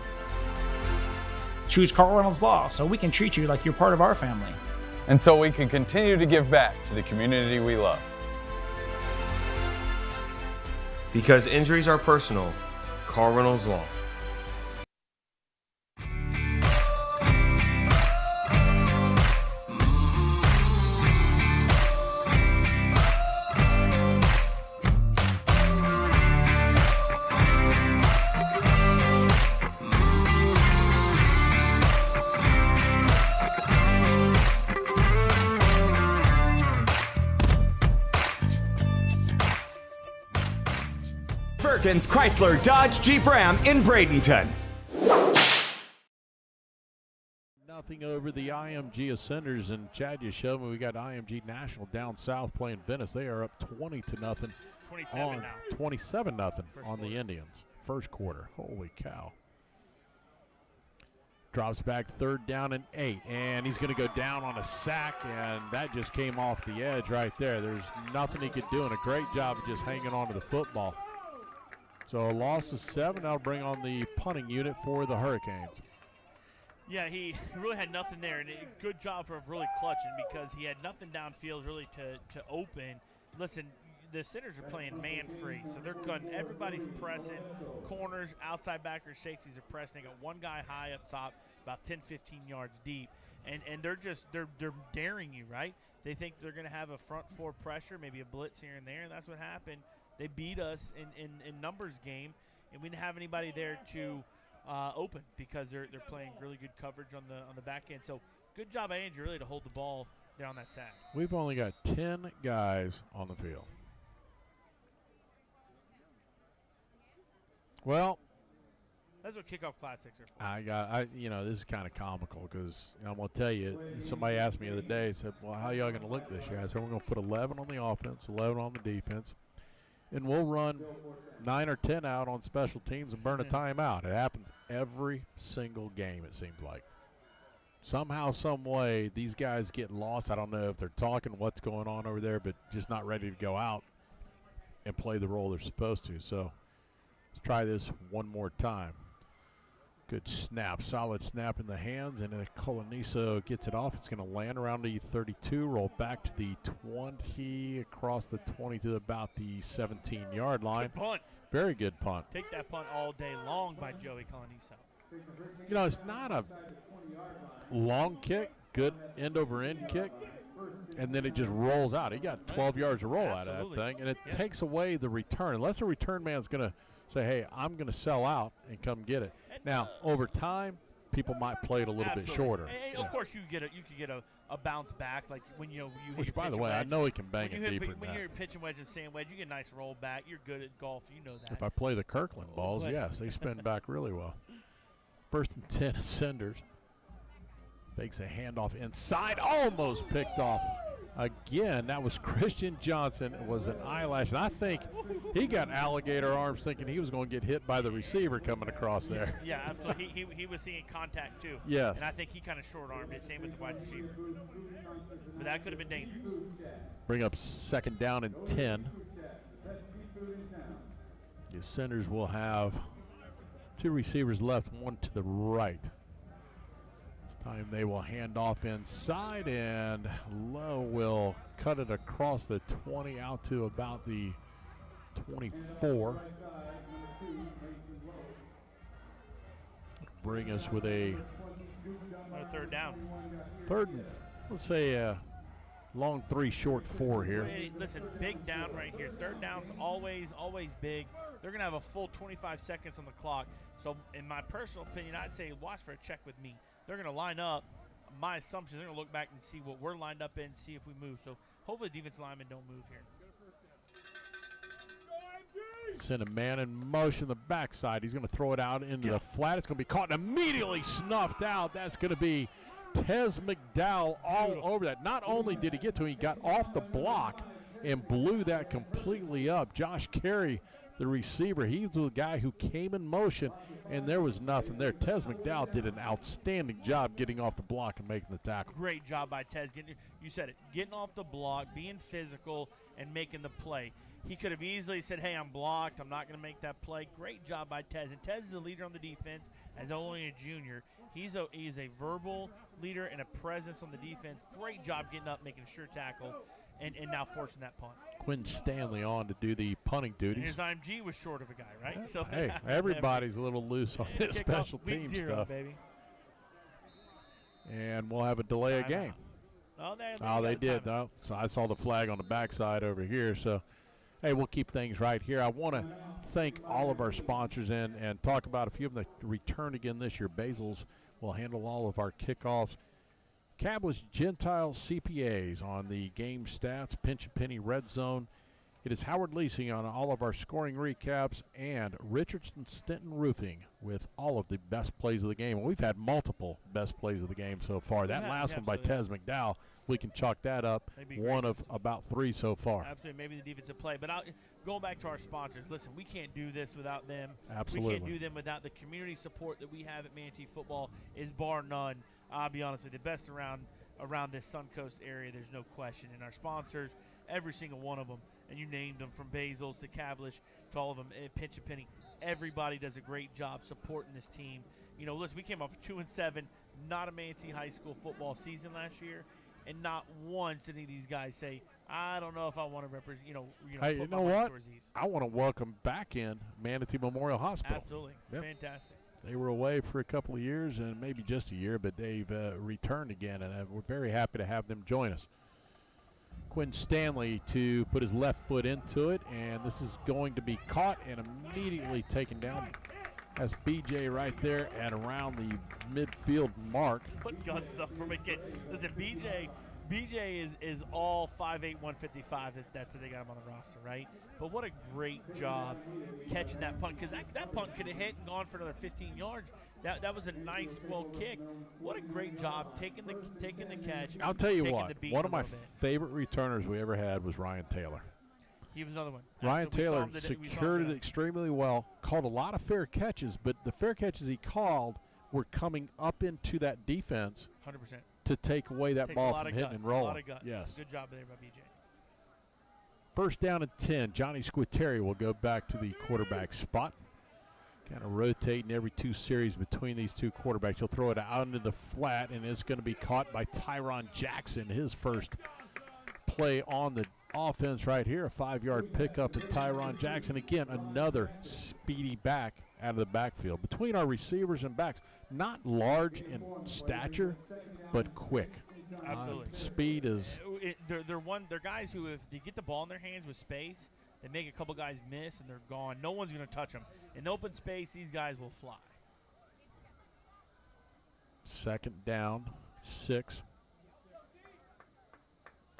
Choose Carl Reynolds Law so we can treat you like you're part of our family. And so we can continue to give back to the community we love. Because injuries are personal, Carl Reynolds Law. Chrysler Dodge Jeep Ram in Bradenton. Nothing over the IMG Ascenders, and Chad, you showed me we got IMG National down south playing Venice. They are up 20-0 on 27-0 on the Indians. First quarter. Holy cow. Drops back, 3rd down and 8, and he's going to go down on a sack, and that just came off the edge right there. There's nothing he could do, and a great job of just hanging on to the football. So a loss of 7. That'll bring on the punting unit for the Hurricanes. Yeah, he really had nothing there, and a good job for really clutching because he had nothing downfield really to open. Listen, the Centers are playing man-free, so they're cutting. Everybody's pressing. Corners, outside backers, safeties are pressing. They got one guy high up top, about 10, 15 yards deep, and they're daring you, right? They think they're going to have a front 4 pressure, maybe a blitz here and there, and that's what happened. They beat us in numbers game, and we didn't have anybody there to open because they're playing really good coverage on the back end. So good job by Andrew really to hold the ball there on that sack. We've only got 10 guys on the field. Well, that's what kickoff classics are for. This is kind of comical because I'm going to tell you, somebody asked me the other day, said, well, how y'all going to look this year? I said, we're going to put 11 on the offense, 11 on the defense. And we'll run 9 or 10 out on special teams and burn a timeout. It happens every single game, it seems like. Somehow, some way, these guys get lost. I don't know if they're talking what's going on over there, but just not ready to go out and play the role they're supposed to. So let's try this one more time. Good snap, solid snap in the hands, and Coloniso gets it off. It's going to land around the 32, roll back to the 20, across the 20 to about the 17-yard line. Good punt. Very good punt. Take that punt all day long by Joey Coloniso. You know, it's not a long kick, good end-over-end kick, and then it just rolls out. He got 12 yards to roll out of that thing, and it takes away the return. Unless the return man's going to say, hey, I'm going to sell out and come get it. Now, over time, people might play it a little bit shorter. And of course, you could get a bounce back, like when you hit Which, your by the pitch way, wedge. I know he can bang it deeper than when that. you're pitching wedge and sand wedge, you get a nice roll back. You're good at golf. You know that. If I play the Kirkland balls, yes, they spin back really well. 1st and 10, Ascenders. Fakes a handoff inside, almost picked off. Again, that was Christian Johnson. It was an eyelash, and I think he got alligator arms thinking he was going to get hit by the receiver coming across there. Yeah, absolutely. He was seeing contact, too. Yes. And I think he kind of short-armed it, same with the wide receiver. But that could have been dangerous. Bring up 2nd down and 10. The Ascenders will have 2 receivers left, one to the right. Time they will hand off inside, and Lowe will cut it across the 20 out to about the 24. Bring us with a 3rd down. Let's say a long 3, short 4 here. Hey, listen, big down right here. 3rd down's always big. They're going to have a full 25 seconds on the clock. So in my personal opinion, I'd say watch for a check with me. They're going to line up. My assumption, they're going to look back and see what we're lined up in, see if we move. So hopefully defensive linemen don't move here. Send a man in motion, the backside. He's going to throw it out into the flat. It's going to be caught and immediately snuffed out. That's going to be Tez McDowell all over that. Not only did he get to him, he got off the block and blew that completely up. Josh Carey, the receiver, he was the guy who came in motion, and there was nothing there. Tez McDowell did an outstanding job getting off the block and making the tackle. Great job by Tez. You said it, getting off the block, being physical, and making the play. He could have easily said, hey, I'm blocked. I'm not going to make that play. Great job by Tez. And Tez is a leader on the defense as only a junior. He's a verbal leader and a presence on the defense. Great job getting up, making a sure tackle, and now forcing that punt. Quinn Stanley on to do the punting duties. And his IMG was short of a guy, right? So hey, everybody's a little loose on this special team stuff. Baby. And we'll have a delay of game. They did, though. So I saw the flag on the backside over here. So, hey, we'll keep things right here. I want to thank all of our sponsors and talk about a few of them that return again this year. Basil's will handle all of our kickoffs. Cablis Gentile CPAs on the game stats, Pinch a Penny Red Zone. It is Howard Leasing on all of our scoring recaps, and Richardson Stinton Roofing with all of the best plays of the game. And we've had multiple best plays of the game so far. That last one by Tez McDowell, we can chalk that up. One of about 3 so far. Absolutely, maybe the defensive play. But going back to our sponsors, listen, we can't do this without them. Absolutely. We can't do them without the community support that we have at Manatee Football is bar none. I'll be honest with you, the best around this Suncoast area, there's no question. And our sponsors, every single one of them, and you named them from Basil's to Cablish to all of them, Pinch a Penny. Everybody does a great job supporting this team. You know, listen, we came off 2-7, not a Manatee High School football season last year, and not once did any of these guys say, I don't know if I want to represent, Hey, you know what? I want to welcome back in Manatee Memorial Hospital. Absolutely. Yep. Fantastic. They were away for a couple of years and maybe just a year, but they've returned again, and we're very happy to have them join us. Quinn Stanley to put his left foot into it, and this is going to be caught and immediately taken down. That's BJ right there at around the midfield mark. What gun stuff from a kid. Listen, BJ is all 5'8", 155. That's what they got him on the roster, right? But what a great job catching that punt, because that punt could have hit and gone for another 15 yards. That was a nice, well kick. What a great job taking the catch. I'll tell you what, one of my favorite returners we ever had was Ryan Taylor. He was another one. Ryan Taylor secured it extremely well, called a lot of fair catches, but the fair catches he called were coming up into that defense 100%. To take away that ball from hitting and rolling. A lot of guts. Yes. Good job there by BJ. 1st down and 10. Johnny Squitieri will go back to the quarterback spot. Kind of rotating every 2 series between these 2 quarterbacks. He'll throw it out into the flat, and it's going to be caught by Tyron Jackson, his first play on the offense right here. A 5-yard pickup at Tyron Jackson. Again, another speedy back out of the backfield. Between our receivers and backs, not large in stature, but quick. Absolutely. Speed is. They're guys who, if they get the ball in their hands with space, they make a couple guys miss and they're gone. No one's going to touch them. In open space, these guys will fly. 2nd down, 6.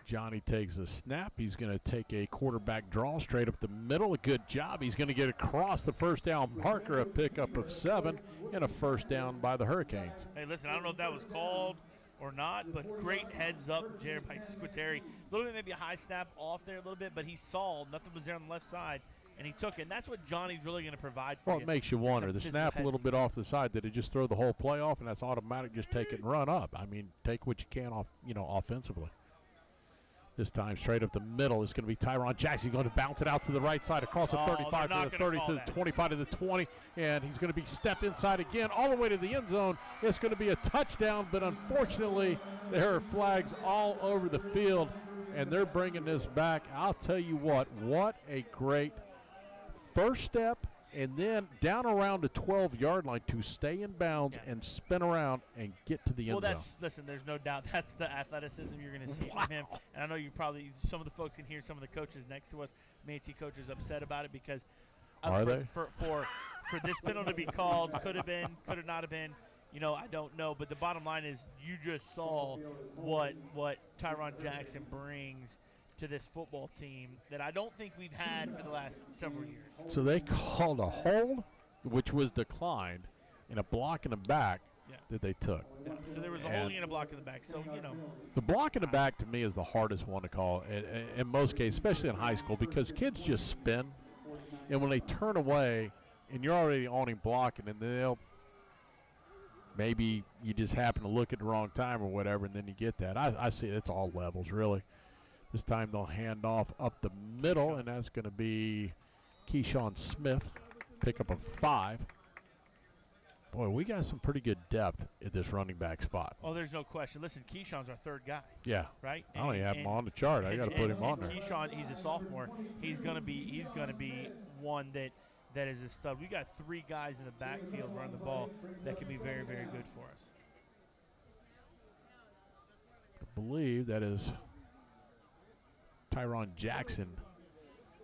Johnny takes a snap. He's going to take a quarterback draw straight up the middle. A good job. He's going to get across the first down marker, a pickup of 7, and a first down by the Hurricanes. Hey, listen, I don't know if that was called or not, but great heads up, Jared Squitieri. A little bit, maybe a high snap off there a little bit, but he saw nothing was there on the left side, and he took it. And that's what Johnny's really going to provide for you. Well, it makes you wonder. The snap a little bit off the side. Did it just throw the whole play off, and that's automatic, just take it and run up? I mean, take what you can off, offensively. This time straight up the middle is going to be Tyron Jackson. He's going to bounce it out to the right side across the 35 to the 30 to the 25 to the 20, and he's going to be stepped inside again all the way to the end zone. It's going to be a touchdown, but unfortunately there are flags all over the field, and they're bringing this back. I'll tell you what a great first step, and then down around the 12-yard line to stay in bounds and spin around and get to the end zone. Listen, there's no doubt that's the athleticism you're going to see from him. And I know you probably, some of the folks can hear some of the coaches next to us, Manatee coaches, upset about it because for this penalty to be called, could have been, could have not have been. I don't know. But the bottom line is you just saw what Tyron Jackson brings to this football team that I don't think we've had for the last several years. So they called a hold, which was declined, and a block in the back that they took. Yeah. So there was a holding and a block in the back. So, The block in the back to me is the hardest one to call in most cases, especially in high school, because kids just spin. And when they turn away and you're already on him blocking, and they'll maybe you just happen to look at the wrong time or whatever, and then you get that. I see it's all levels, really. This time they'll hand off up the middle, and that's going to be Keyshawn Smith, pickup of 5. Boy, we got some pretty good depth at this running back spot. Oh, there's no question. Listen, Keyshawn's our 3rd guy. Yeah. Right? I only have him on the chart. I got to put him on there. Keyshawn, he's a sophomore. He's going to be one that is a stud. We got 3 guys in the backfield running the ball that can be very, very good for us. I believe that is Tyron Jackson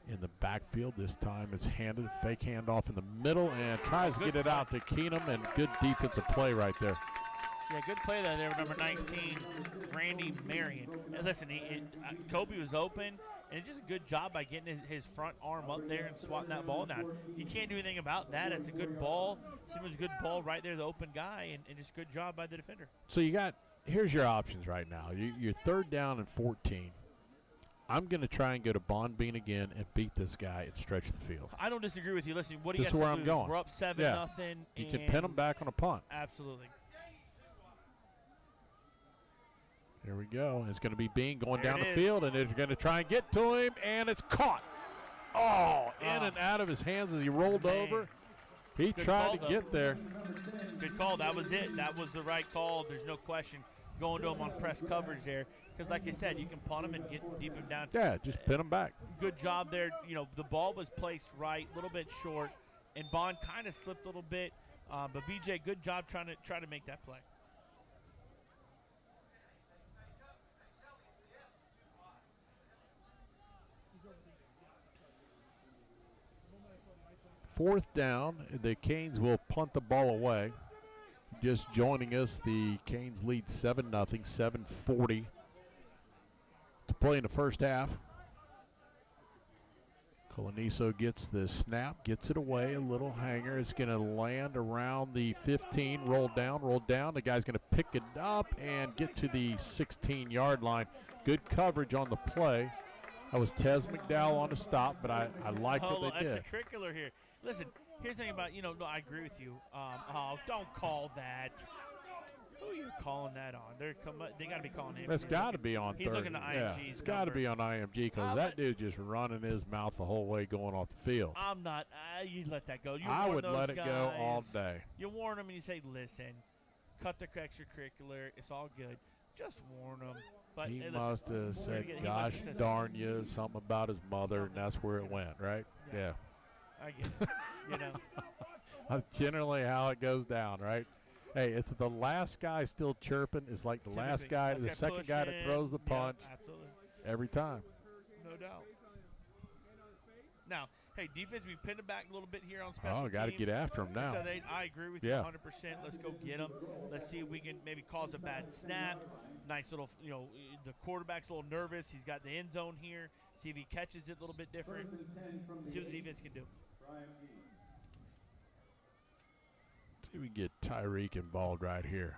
in the backfield. This time it's handed, fake handoff in the middle, and tries to get it out to Keenum, and good defensive play right there. Yeah, good play there with number 19, Randy Marion. And listen, Kobe was open, and it's just a good job by getting his front arm up there and swatting that ball down. You can't do anything about that. It's a good ball. It was a good ball right there, the open guy, and just good job by the defender. So here's your options right now. You're 3rd down and 14. I'm going to try and go to Bonbean again and beat this guy and stretch the field. I don't disagree with you. Listen, what do you got to where lose? I'm going. We're up 7-0. You can pin them back on a punt. Absolutely. Here we go. It's going to be Bean going down the field, and they're going to try and get to him, and it's caught. In and out of his hands as he rolled over. He tried to get there. Good call. That was it. That was the right call. There's no question. Going to him on press coverage there. Because, like I said, you can punt him and get deep him down. Yeah, just pin him back. Good job there. The ball was placed right, a little bit short, and Bond kind of slipped a little bit. But BJ, good job trying to make that play. Fourth down, the Canes will punt the ball away. Just joining us, the Canes lead 7-0, 7:40 to play in the first half. Coloniso gets the snap, gets it away, a little hanger. It's going to land around the 15, roll down. The guy's going to pick it up and get to the 16-yard line. Good coverage on the play. That was Tez McDowell on the stop, but I like what they did. Extracurricular here. Listen, here's the thing about, I agree with you. Don't call that. Who are you calling that on? They got to be calling him. That's got to be on He's looking at IMG's Yeah, it's got to be on IMG because that dude just running his mouth the whole way going off the field. I'm not. You let that go. I would let it go all day. You warn them and you say, listen, cut the extracurricular. It's all good. Just warn them. But He hey, must listen, have said, gosh darn you, something about his mother, and that's where it went, right? Yeah. I get it. You know. That's generally how it goes down, right? Hey, it's the last guy still chirping. It's like the last guy, the second guy that throws the punch. Absolutely. Every time. No doubt. Now, hey, defense, we pinned it back a little bit here on special teams. Got to get after him now. So I agree with you 100%. Let's go get them. Let's see if we can maybe cause a bad snap. Nice little, the quarterback's a little nervous. He's got the end zone here. See if he catches it a little bit different. See what the defense can do. See if we get Tyreek involved right here.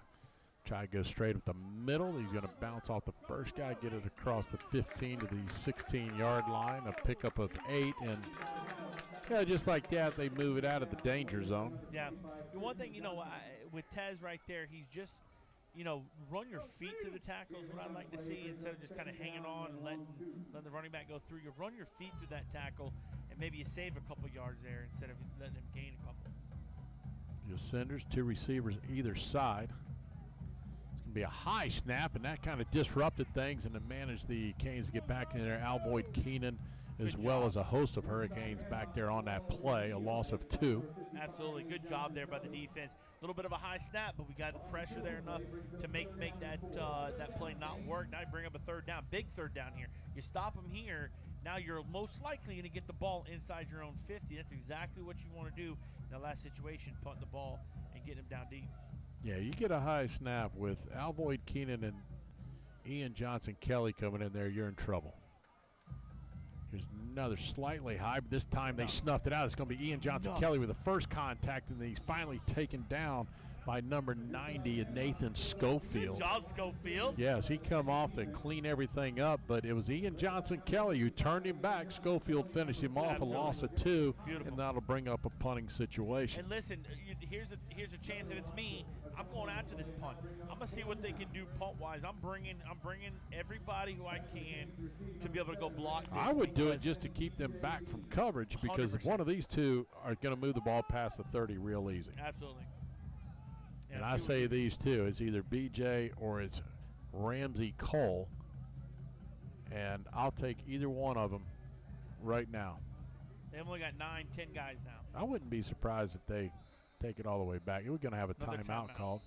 Try to go straight up the middle. He's going to bounce off the first guy, get it across the 15 to the 16-yard line. A pickup of 8, and just like that, they move it out of the danger zone. Yeah. The one thing, with Tez right there, he's just, run your feet to the tackle is what I'd like to see instead of just kind of hanging on and letting the running back go through. You run your feet through that tackle, and maybe you save a couple yards there instead of letting him gain a couple. The Ascenders, 2 receivers either side. It's going to be a high snap, and that kind of disrupted things and to manage the Canes to get back in there. Alvoid Keenan, as well as a host of Hurricanes back there on that play, a loss of 2. Absolutely. Good job there by the defense. A little bit of a high snap, but we got the pressure there enough to make that play not work. Now you bring up a third down, big third down here. You stop them here, now you're most likely going to get the ball inside your own 50. That's exactly what you want to do in the last situation, punt the ball and get him down deep. Yeah, you get a high snap with Alvoid Keenan and Ian Johnson-Kelly coming in there, you're in trouble. Here's another slightly high, but this time they snuffed it out. It's going to be Ian Johnson-Kelly with the first contact, and he's finally taken down by number 90, Nathan Schofield. Good job, Schofield. Yes, he come off to clean everything up, but it was Ian Johnson-Kelly who turned him back. Schofield finished him off, a loss of 2, and that'll bring up a punting situation. And listen, here's a chance if it's me. I'm going after this punt. I'm gonna see what they can do punt-wise. I'm bringing everybody who I can to be able to go block this. I would do it just to keep them back from coverage because 100%. One of these two are going to move the ball past the 30 real easy. Absolutely. Yeah, and I say these two. It's either BJ or it's Ramsey Cole, and I'll take either one of them right now. They've only got 9-10 guys now. I wouldn't be surprised if they take it all the way back. We're going to have a timeout called.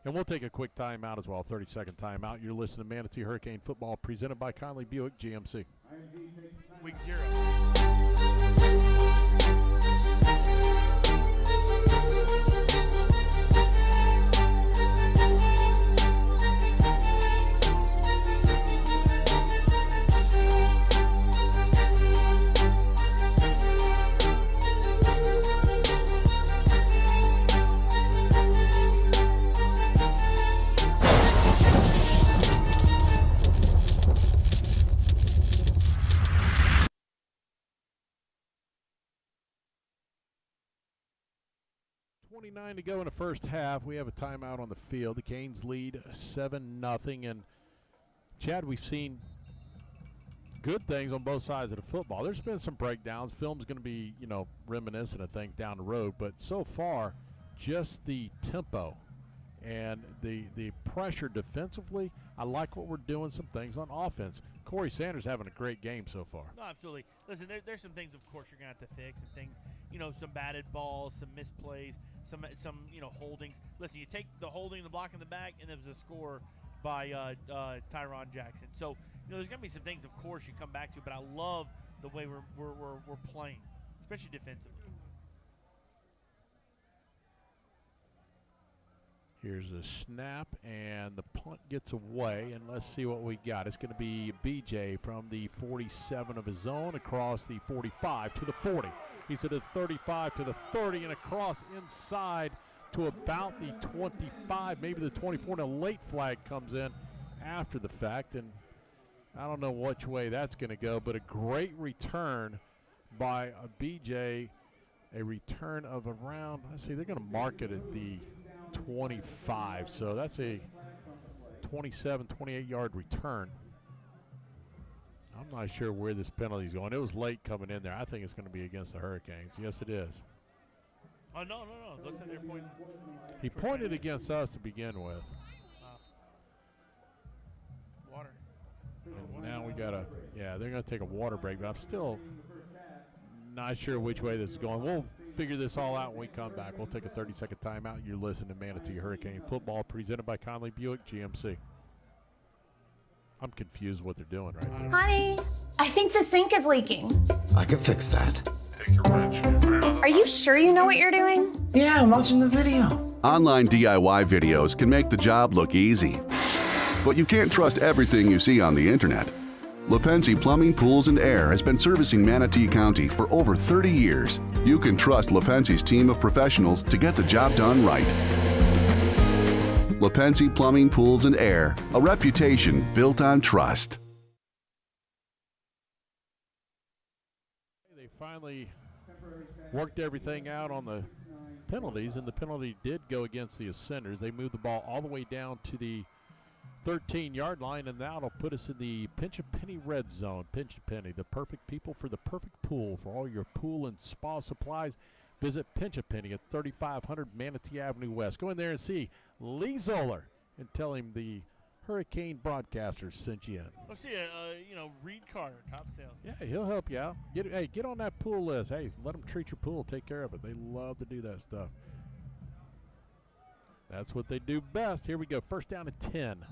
And we'll take a quick timeout as well, 30-second timeout. You're listening to Manatee Hurricane Football presented by Conley Buick GMC. Week 0. .29 to go in the first half. We have a timeout on the field. The Canes lead 7-0. And, Chad, we've seen good things on both sides of the football. There's been some breakdowns. Film's going to be, reminiscent of things down the road. But so far, just the tempo and the pressure defensively, I like what we're doing, some things on offense. Corey Sanders having a great game so far. No, absolutely. Listen, there's some things, of course, you're going to have to fix, and things, some batted balls, some misplays, some holdings. Listen, you take the holding, the block in the back, and there was a score by Tyron Jackson. So, there's going to be some things, of course, you come back to, but I love the way we're playing, especially defensively. Here's a snap, and the punt gets away, and let's see what we got. It's going to be BJ from the 47 of his own across the 45 to the 40. He's at the 35 to the 30 and across inside to about the 25, maybe the 24, and a late flag comes in after the fact, and I don't know which way that's going to go, but a great return by a BJ, a return of around, let's see, they're going to mark it at the 25. So that's a 27, 28-yard return. I'm not sure where this penalty is going. It was late coming in there. I think it's going to be against the Hurricanes. Yes, it is. Oh, no. It looks like they're pointing. He pointed against us to begin with. Water. And now we got to, they're going to take a water break, but I'm still not sure which way this is going. We'll figure this all out when we come back. We'll take a 30-second timeout. You're listening to Manatee Hurricane Football, presented by Conley Buick GMC. I'm confused what they're doing right now. Honey, I think the sink is leaking. I can fix that. Are you sure you know what you're doing? Yeah, I'm watching the video. Online DIY videos can make the job look easy. But you can't trust everything you see on the internet. Lepensi Plumbing, Pools, and Air has been servicing Manatee County for over 30 years. You can trust Lepensi's team of professionals to get the job done right. Lepensi Plumbing, Pools, and Air, a reputation built on trust. They finally worked everything out on the penalties, and the penalty did go against the Ascenders. They moved the ball all the way down to the 13-yard line, and that'll put us in the Pinch a Penny red zone. Pinch a Penny, the perfect people for the perfect pool. For all your pool and spa supplies, visit Pinch a Penny at 3500 Manatee Avenue West. Go in there and see Lee Zoller and tell him the Hurricane broadcasters sent you in. Let's see, Reed Carter, top sales. Yeah, he'll help you out. Get on that pool list. Hey, let them treat your pool. Take care of it. They love to do that stuff. That's what they do best. Here we go. First down at 10.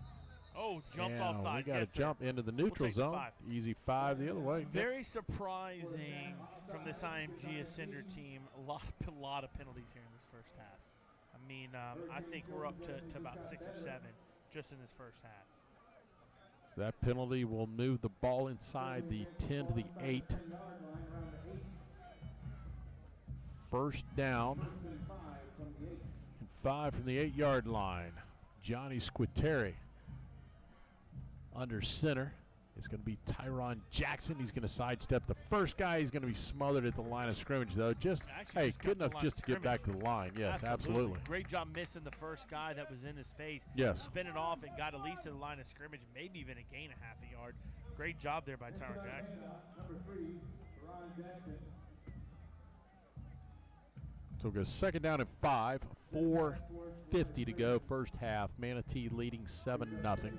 Oh, jumped offside. We got to jump into the neutral zone. Easy 5 the other way. Very surprising from this IMG Ascender team. A lot of penalties here in this first half. I mean, I think we're up to about 6 or 7 just in this first half. That penalty will move the ball inside the 10 to the 8. First down and 5 from the 8-yard line. Johnny Squitieri under center. It's going to be Tyron Jackson. He's going to sidestep the first guy. He's going to be smothered at the line of scrimmage, though. Good enough just to get back to the line. Yes, absolutely. Great job missing the first guy that was in his face. Yes. Spin it off and got at least to the line of scrimmage, maybe even a gain of half a yard. Great job there by Tyron Jackson. So we'll go second down and 5. 4:50 to go first half. Manatee leading 7-0.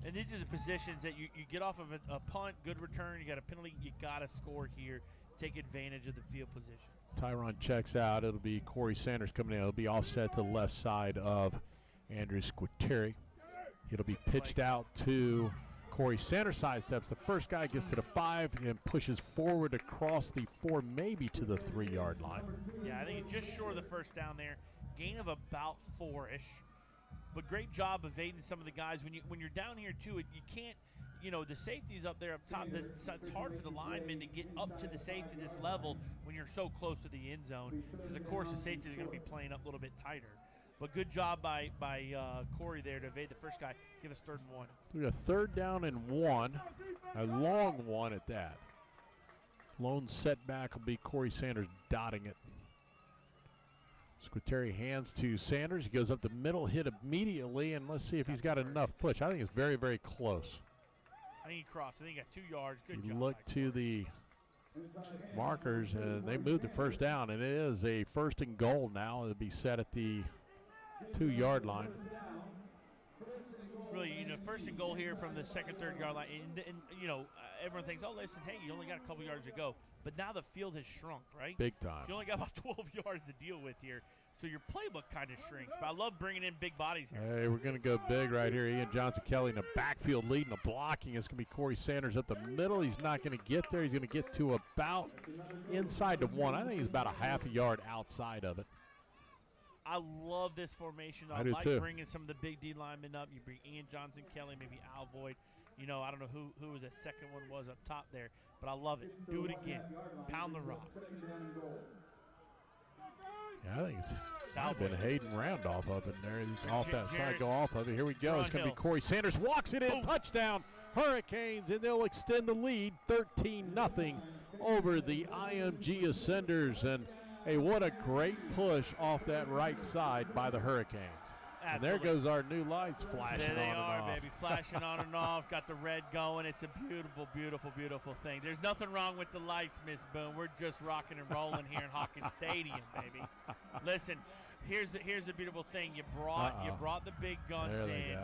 And these are the positions that you get off of a punt, good return, you got a penalty, you got to score here. Take advantage of the field position. Tyron checks out. It'll be Corey Sanders coming in. It'll be offset to the left side of Andrew Squitieri. It'll be pitched out to Corey Sanders. Sidesteps the first guy, gets to the 5 and pushes forward across the 4, maybe to the 3-yard line. Yeah, I think just short of the first down there. Gain of about 4-ish. But great job evading some of the guys. When you're down here, too, you can't, the safety's up there up top. It's hard for the linemen to get up to the safety this level when you're so close to the end zone. Because, of course, the safeties are going to be playing up a little bit tighter. But good job by Corey there to evade the first guy. Give us 3rd and 1. We got 3rd down and 1. A long one at that. Lone setback will be Corey Sanders dotting it. Squitieri hands to Sanders. He goes up the middle, hit immediately, and let's see if he's got enough push. I think it's very, very close. I think he crossed. I think he got 2 yards. Good job. You look to the markers, and they moved the first down, and it is a 1st and goal now. It'll be set at the 2-yard line. Really, 1st and goal here from the 2nd, 3rd yard line. And everyone thinks, oh, listen, hey, you only got a couple yards to go. But now the field has shrunk, right? Big time. So you only got about 12 yards to deal with here. So your playbook kind of shrinks. But I love bringing in big bodies here. Hey, we're going to go big right here. Ian Johnson-Kelly in the backfield leading the blocking. It's going to be Corey Sanders up the middle. He's not going to get there. He's going to get to about inside the 1. I think he's about a half a yard outside of it. I love this formation. I do like too. Bringing some of the big D linemen up. You bring Ian Johnson-Kelly, maybe Al Boyd. I don't know who the second one was up top there, but I love it. Do it again. Pound the rock. Yeah, I think it's been Hayden Randolph up in there. He's off that side, go off of it. Here we go. It's going to be Corey Sanders. Walks it in. Touchdown. Hurricanes, and they'll extend the lead 13-0 over the IMG Ascenders. And Hey, what a great push off that right side by the Hurricanes. And there goes our new lights flashing on and off. There they are, baby, flashing on and off. Got the red going. It's a beautiful, beautiful, beautiful thing. There's nothing wrong with the lights, Miss Boone. We're just rocking and rolling here in Hawkins Stadium, baby. Listen, here's the beautiful thing. You brought the big guns in.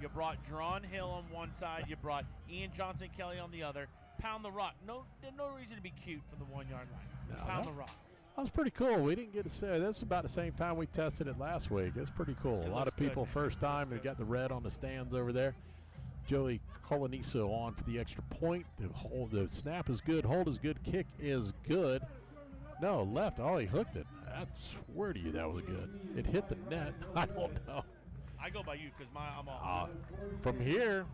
You brought Dron Hill on one side. You brought Ian Johnson Kelly on the other. Pound the rock. There's no reason to be cute from the 1 yard line. Pound the rock. That was pretty cool. We didn't get to say that's about the same time we tested it last week. It's pretty cool. A lot of people first time. They got the red on the stands over there. Joey Coloniso on for the extra point. The snap is good. Hold is good. Kick is good. No, left. Oh, he hooked it. I swear to you that was good. It hit the net. I don't know. I go by you because I'm off. From here,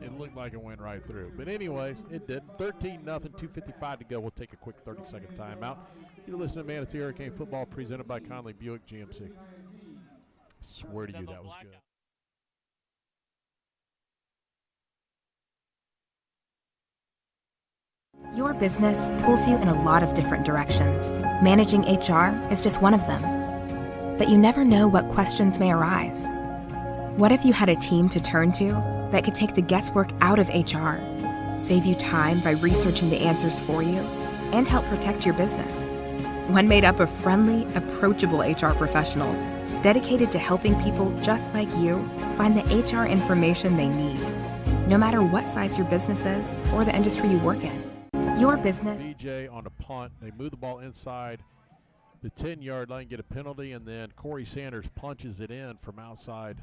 it looked like it went right through. But anyways, it didn't. 13-0, 2:55 to go. We'll take a quick 30-second timeout. You're listening to Manatee Hurricane Football presented by Conley Buick GMC. I swear to you that was good. Your business pulls you in a lot of different directions. Managing HR is just one of them. But you never know what questions may arise. What if you had a team to turn to that could take the guesswork out of HR, save you time by researching the answers for you, and help protect your business? One made up of friendly, approachable HR professionals dedicated to helping people just like you find the HR information they need, no matter what size your business is or the industry you work in. Your business. DJ on a punt. They move the ball inside the 10-yard line, get a penalty, and then Corey Sanders punches it in from outside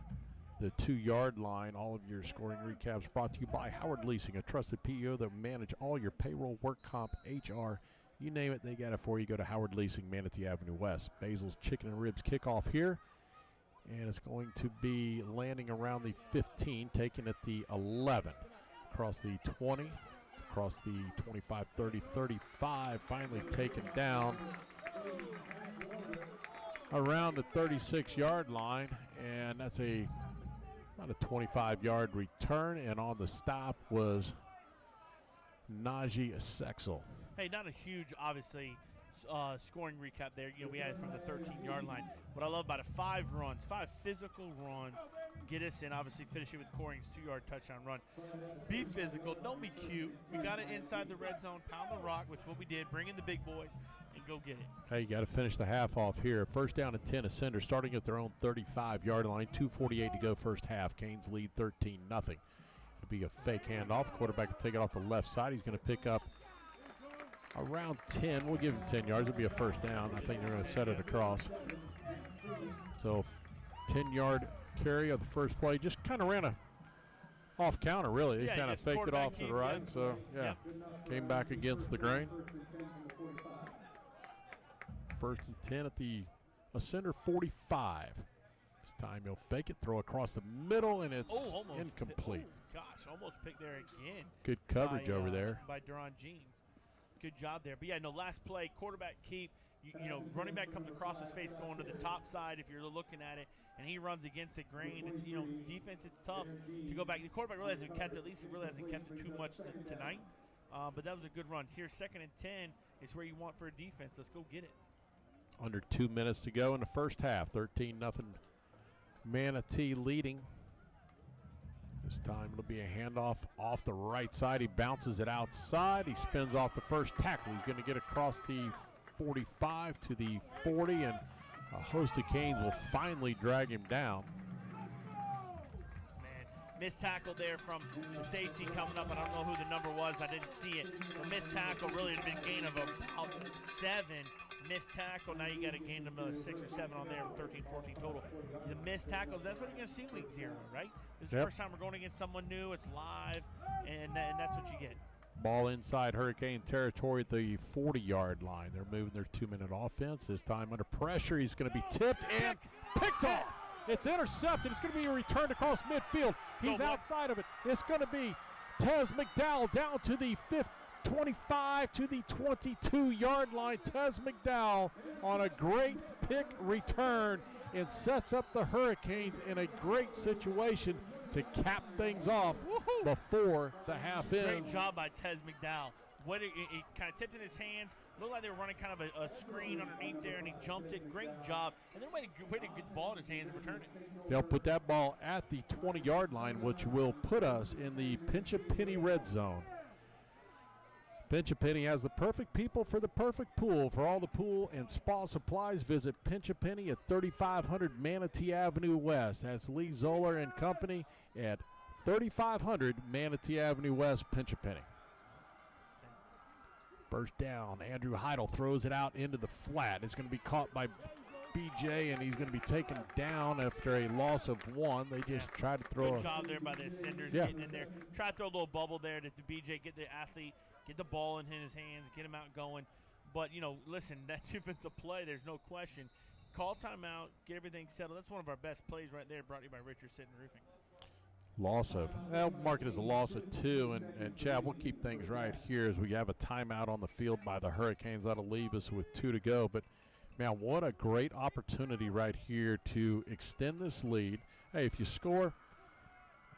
the 2-yard line. All of your scoring recaps brought to you by Howard Leasing, a trusted PEO that will manage all your payroll, work comp, HR, you name it, they got it for you. Go to Howard Leasing, Manatee Avenue West. Basil's Chicken and Ribs kickoff here, and it's going to be landing around the 15, taken at the 11, across the 20, across the 25, 30, 35, finally taken down around the 36-yard line, and that's about a 25-yard return, and on the stop was Najee Sexel. Hey, not a huge, obviously, scoring recap there. You know, we had it from the 13-yard line. What I love about it, 5 physical runs, get us in, obviously finish it with Corey's 2-yard touchdown run. Be physical, don't be cute. We got it inside the red zone, pound the rock, which is what we did, bring in the big boys, and go get it. Hey, you got to finish the half off here. First down and 10, Ascender starting at their own 35-yard line, 2:48 to go first half. Canes lead 13-0. It'll be a fake handoff. Quarterback will take it off the left side. He's going to pick up around 10. We'll give him 10 yards. It'll be a first down. I think they're going to set it across. So 10-yard carry of the first play. Just kind of ran a off counter, really. He kind of faked it off to the right. So, yeah, came back against the grain. First and 10 at the Ascender 45. This time he'll fake it, throw across the middle, and it's incomplete. Gosh, almost picked there again. Good coverage over there by Duron Jean. Good job there. But, yeah, no, last play, quarterback keep. You know, running back comes across his face going to the top side if you're looking at it, and he runs against the grain. It's, you know, defense, it's tough to go back. The quarterback really hasn't kept it. At least he really hasn't kept it too much tonight. But that was a good run. Here, 2nd and 10 is where you want for a defense. Let's go get it. Under 2 minutes to go in the first half. 13-0 Manatee leading. This time it'll be a handoff off the right side. He bounces it outside. He spins off the first tackle. He's going to get across the 45 to the 40, and a host of Canes will finally drag him down. Missed tackle there from the safety coming up. I don't know who the number was. I didn't see it. The missed tackle really would have been gain of about 7. Missed tackle. Now you got to gain another 6 or 7 on there, 13, 14 total. The missed tackles, that's what you're going to see week 0, right? This is the first time we're going against someone new. It's live, and that's what you get. Ball inside Hurricane territory at the 40-yard line. They're moving their 2-minute offense. This time under pressure, he's going to be tipped and picked off. It's intercepted. It's going to be returned across midfield. He's outside of it. It's going to be Tez McDowell down to the 25 to the 22-yard line. Tez McDowell on a great pick return and sets up the Hurricanes in a great situation to cap things off before the half end. Great job by Tez McDowell. It kind of tipped in his hands. Looked like they were running kind of a screen underneath there, and he jumped it. Great job. And then way to get the ball in his hands and return it. They'll put that ball at the 20-yard line, which will put us in the Pinch a Penny red zone. Pinch a Penny has the perfect people for the perfect pool. For all the pool and spa supplies, visit Pinch a Penny at 3500 Manatee Avenue West. That's Lee Zoller and Company at 3500 Manatee Avenue West, Pinch a Penny. First down, Andrew Heidel throws it out into the flat. It's going to be caught by BJ, and he's going to be taken down after a loss of 1. They just tried to throw Good job there by the Cinders getting in there. Try to throw a little bubble there to BJ, get the athlete, get the ball in his hands, get him out going. But, listen, that defensive play, there's no question. Call timeout, get everything settled. That's one of our best plays right there, brought to you by Richard Sitton Roofing. Loss of, well, mark it as a loss of 2, and Chad, we'll keep things right here as we have a timeout on the field by the Hurricanes. That'll leave us with 2 to go. But, man, what a great opportunity right here to extend this lead. Hey, if you score,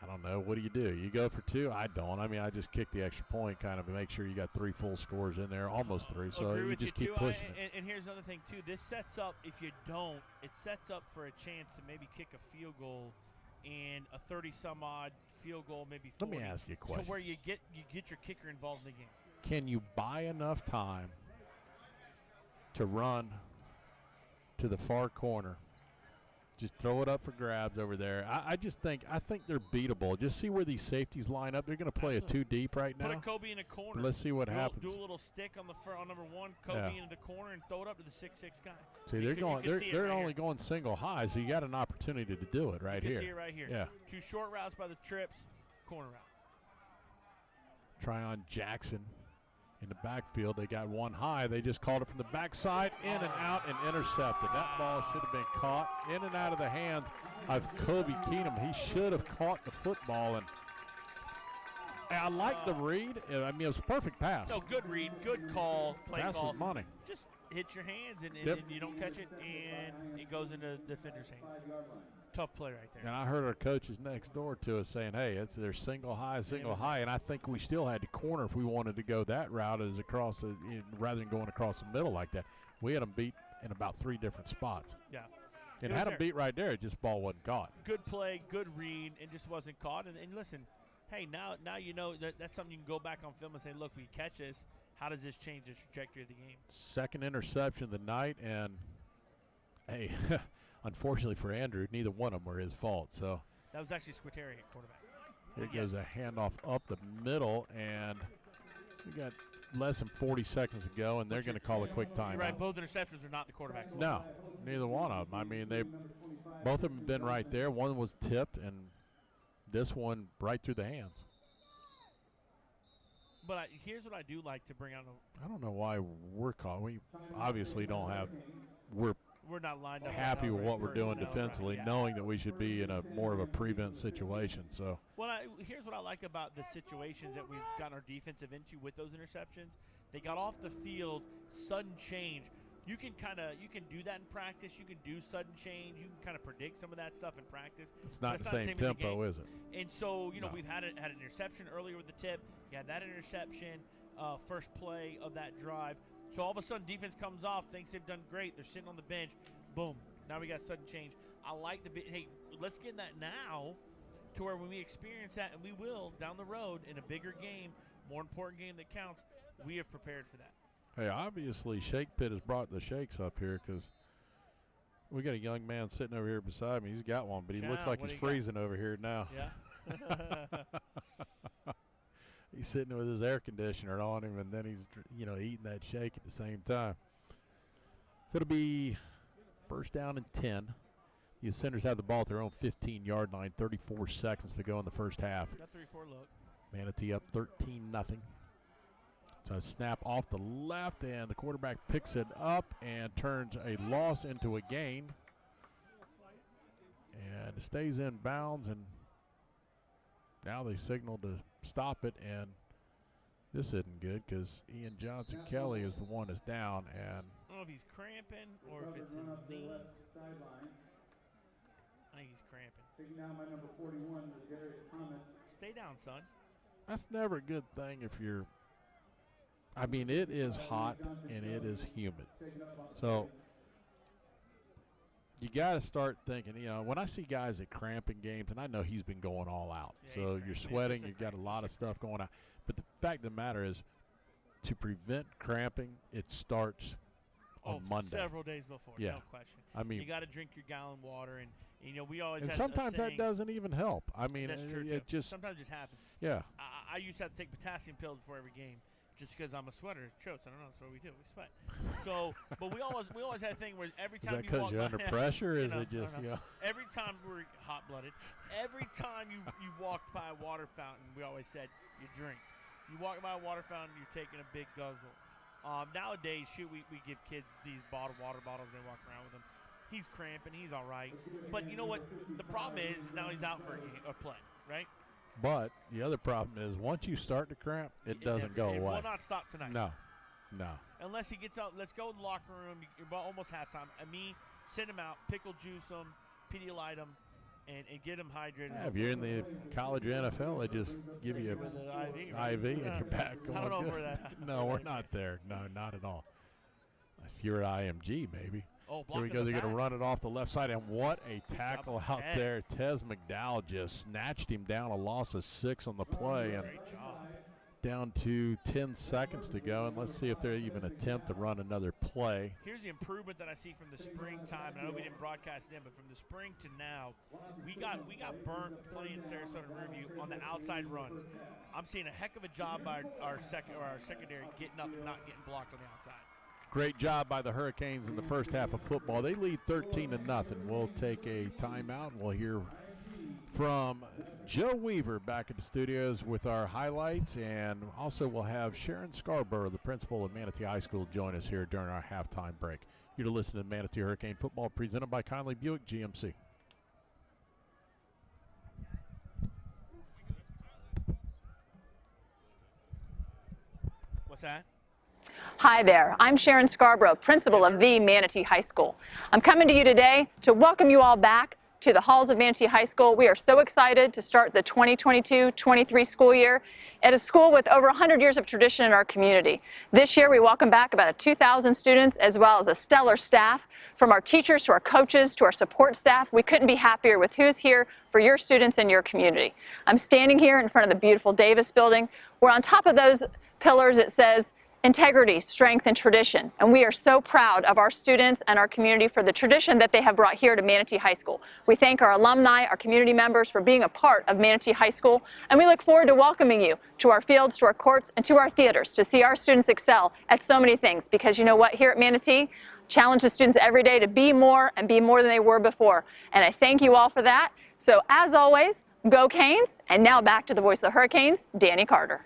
I don't know, what do? You go for 2? I don't. I mean, I just kick the extra point kind of to make sure you got 3 full scores in there, almost 3. So you just keep pushing it. And here's another thing, too. This sets up, if you don't, it sets up for a chance to maybe kick a field goal and a 30-some-odd field goal, maybe 40. Let me ask you a question. So where you get your kicker involved in the game. Can you buy enough time to run to the far corner? Just throw it up for grabs over there. I think they're beatable. Just see where these safeties line up. They're going to play a 2 deep right now. Put a Kobe in the corner. Let's see what happens. Do a little stick on number 1, Kobe into the corner, and throw it up to the 6'6" guy. See, they're only going single high, so you got an opportunity to do it right here. You can see it right here. Yeah. 2 short routes by the trips, corner route. Try on Jackson in the backfield. They got 1 high. They just called it from the backside, in and out, and intercepted. That ball should have been caught in and out of the hands of Kobe Keenum. He should have caught the football, and I like the read. I mean, it was a perfect pass. No, good read, good call, play pass call. Was money. Just hit your hands, and you don't catch it, and it goes into the defender's hands. Tough play right there. And I heard our coaches next door to us saying, hey, they're single high, and I think we still had to corner if we wanted to go that route as rather than going across the middle like that. We had them beat in about 3 different spots. Yeah. And had them beat right there, just ball wasn't caught. Good play, good read, and just wasn't caught. And listen, hey, now you know that's something you can go back on film and say, look, we catch this. How does this change the trajectory of the game? Second interception of the night, and, hey, unfortunately for Andrew, neither one of them were his fault. So that was actually Squitieri at quarterback. Here goes a handoff up the middle, and we got less than 40 seconds to go, and they're going to call a quick timeout. Right, both interceptions are not the quarterback's fault. No, neither one of them. I mean, both of them have been right there. One was tipped, and this one right through the hands. But here's what I do like to bring out. I don't know why we're caught. We obviously don't have. We're not lined up. Happy with what we're doing defensively, knowing that we should be in a more of a prevent situation. So. Well, here's what I like about the situations that we've gotten our defensive into with those interceptions. They got off the field, sudden change. You can do that in practice. You can do sudden change. You can kind of predict some of that stuff in practice. It's not the same tempo, is it? And so we've had an interception earlier with the tip. You had that interception, first play of that drive. So all of a sudden defense comes off, thinks they've done great. They're sitting on the bench. Boom. Now we got sudden change. I like hey, let's get that now to where when we experience that, and we will down the road in a bigger game, more important game that counts, we are prepared for that. Hey, obviously Shake Pit has brought the shakes up here because we got a young man sitting over here beside me. He's got one, but he looks like he's freezing over here now. Yeah. He's sitting with his air conditioner on him, and then he's eating that shake at the same time. So it'll be first down and 10. The Ascenders have the ball at their own 15-yard line. 34 seconds to go in the first half. Got 3-4 look. Manatee up 13-0. So snap off the left, and the quarterback picks it up and turns a loss into a gain. And it stays in bounds, and now they signal to stop it, and this isn't good because Ian Johnson Kelly is the one that's down. And I don't know if he's cramping or if it's his knee. I think he's cramping. Taking down by number 41, Darius Thomas. Stay down, son. That's never a good thing if you're I mean, it is hot and it is humid. So you got to start thinking, you know, when I see guys that cramp in games, and I know he's been going all out. Yeah, so you're sweating, you've got a lot of stuff going on. But the fact of the matter is, to prevent cramping, it starts on Monday. Several days before, yeah. no question. I mean, you got to drink your gallon water, and you know we always. And had sometimes a saying, that doesn't even help. I mean, that's true it just sometimes it just happens. Yeah. I used to have to take potassium pills before every game, just because I'm a sweater. Chotes, I don't know. That's what we do. We sweat. So, but we always had a thing where every time is that you walk you're by, under pressure? Is you know, it just you know? Every time we're hot-blooded, every time you walked by a water fountain, we always said you drink. You walk by a water fountain, you're taking a big guzzle. Nowadays, we give kids these water bottles. They walk around with them. He's cramping. He's all right. But you know what? The problem is now he's out for a play, right? But the other problem is once you start to cramp, it doesn't go away. It will not stop tonight. No. Unless he gets out. Let's go in the locker room. You're about almost halftime. And me, send him out, pickle juice him, Pedialyte him, and get him hydrated. Yeah, if you're in the college or NFL, they just give you with an IV, IV and you're back. I don't know if we're that. No, we're not there. No, not at all. If you're at IMG, maybe. Oh, here we go. They're going to run it off the left side, and what a tackle out there. Tez McDowell just snatched him down, a loss of 6 on the play. And great job. Down to 10 seconds to go, and let's see if they even attempt to run another play. Here's the improvement that I see from the springtime, and I know we didn't broadcast then, but from the spring to now, we got burnt playing Sarasota and Riverview on the outside runs. I'm seeing a heck of a job by our secondary getting up and not getting blocked on the outside. Great job by the Hurricanes in the first half of football. They lead 13-0. We'll take a timeout, and we'll hear from Joe Weaver back at the studios with our highlights, and also we'll have Sharon Scarborough, the principal of Manatee High School, join us here during our halftime break. You're to listen to Manatee Hurricane Football presented by Conley Buick GMC. What's that? Hi there, I'm Sharon Scarborough, principal of the Manatee High School. I'm coming to you today to welcome you all back to the halls of Manatee High School. We are so excited to start the 2022-23 school year at a school with over 100 years of tradition in our community. This year we welcome back about 2,000 students as well as a stellar staff. From our teachers to our coaches to our support staff, we couldn't be happier with who's here for your students and your community. I'm standing here in front of the beautiful Davis building, where on top of those pillars it says integrity, strength, and tradition. And we are so proud of our students and our community for the tradition that they have brought here to Manatee High School. We thank our alumni, our community members for being a part of Manatee High School, and we look forward to welcoming you to our fields, to our courts, and to our theaters to see our students excel at so many things. Because you know what, here at Manatee, challenge the students every day to be more and be more than they were before. And I thank you all for that. So as always, go Canes, and now back to the voice of the Hurricanes, Danny Carter.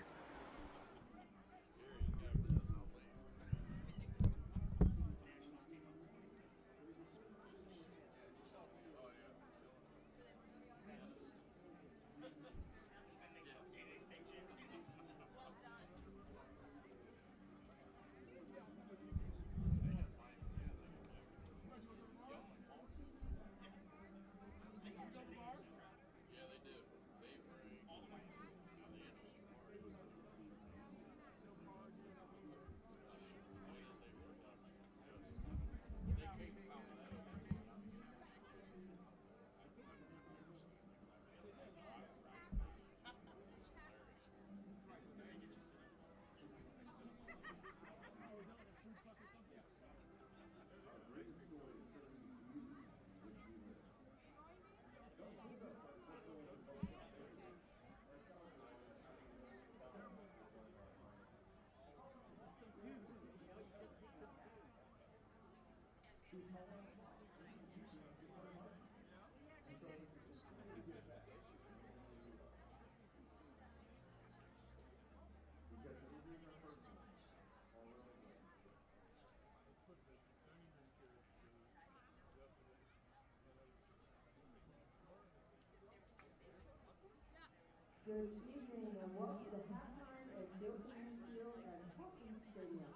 Good evening and welcome to halftime at Gilpin Field at Fourteenth Stadium.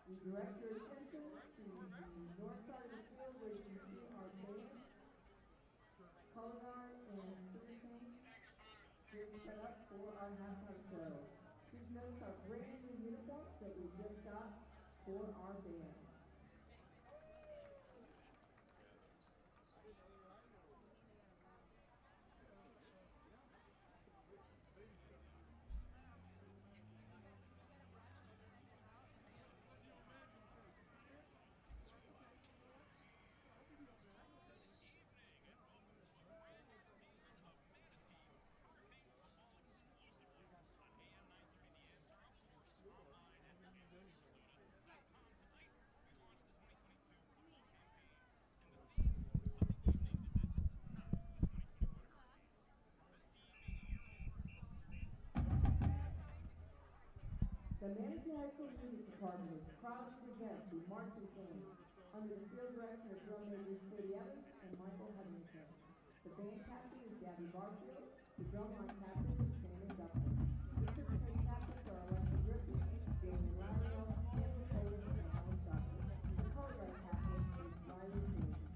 We direct your attention to the north side of the field where you can see our band, color guard, and citizen getting set up for our halftime show. Please note how great for our band. The Manatee High School Music Department is proud to present the marching band under the field direction of drum majors Eleventh and Michael Hutchinson. The band captain is Gabby Barfield. The drumline captain is Shannon Duffin. Participant captains are Alexa Griffin, Damon Lavino, Andrew Polis, and Alan Duffin. The color guard captain is Riley James.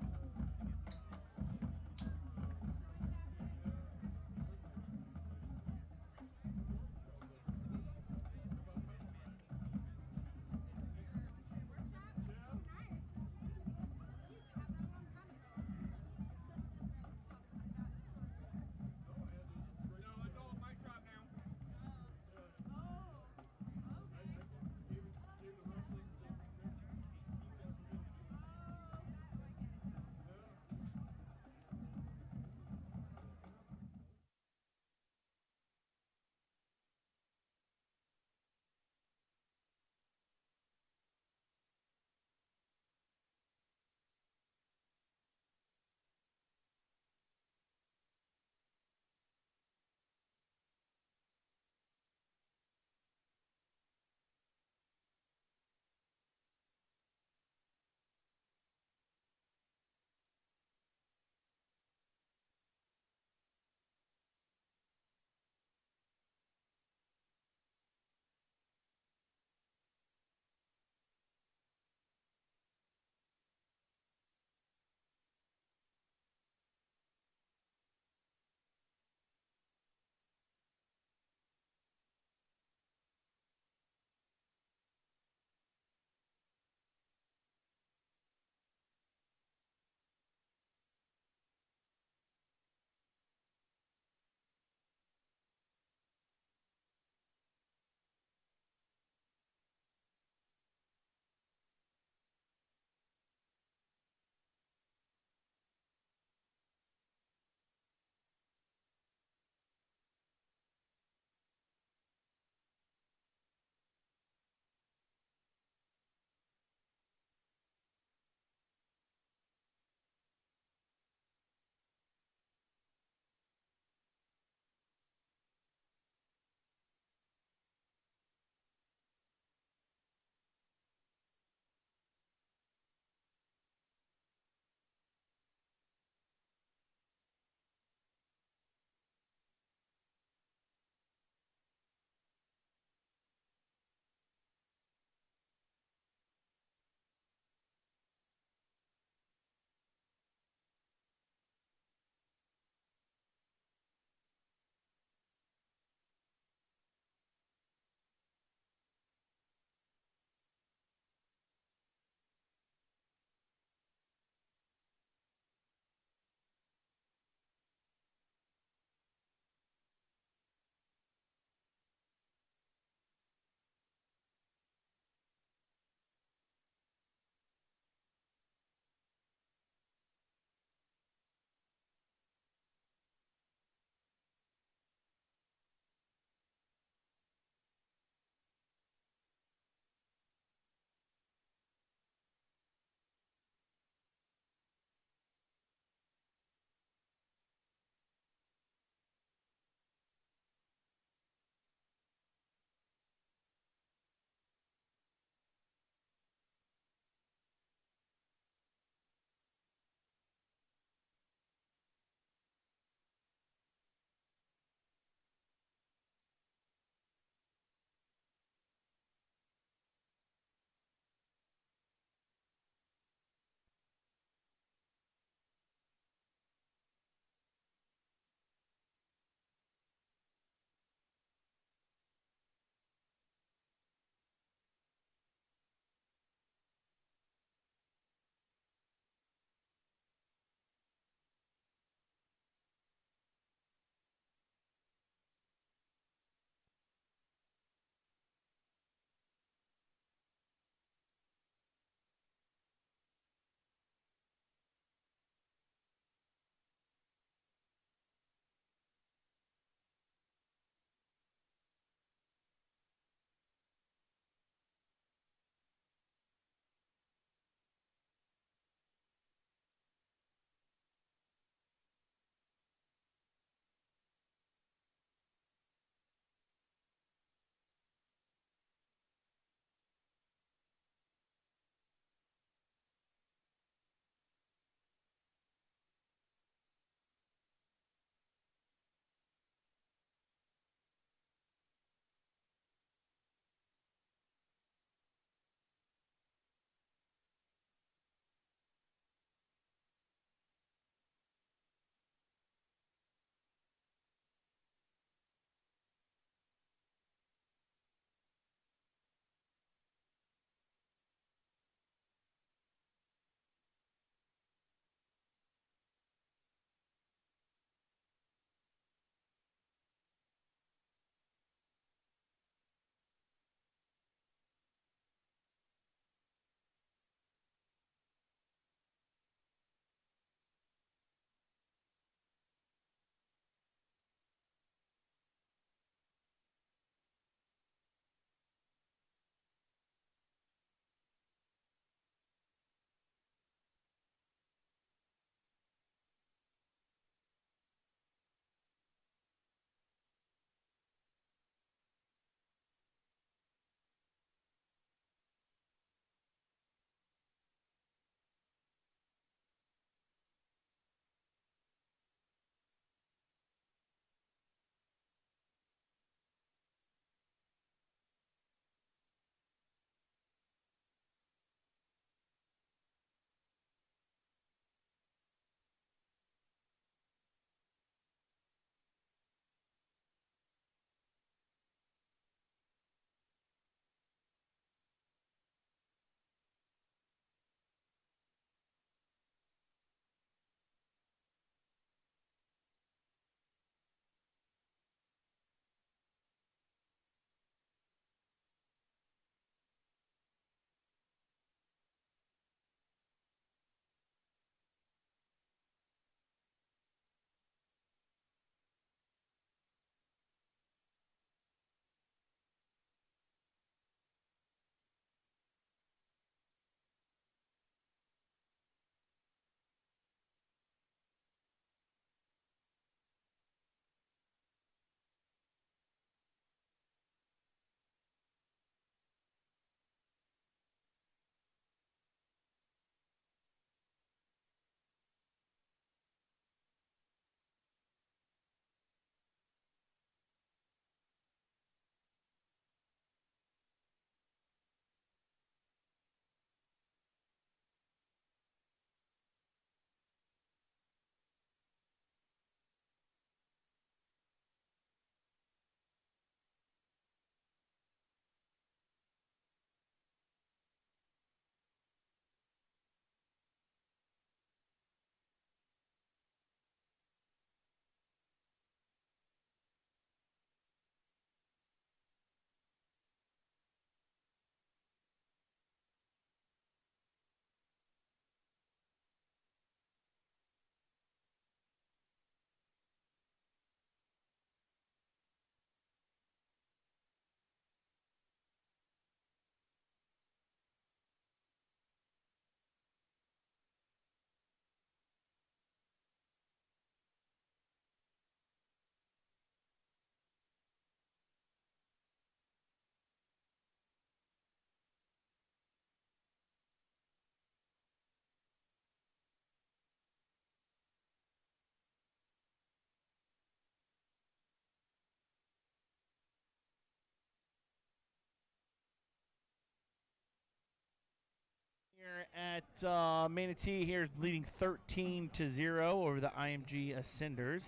Manatee here leading 13-0 over the IMG Ascenders.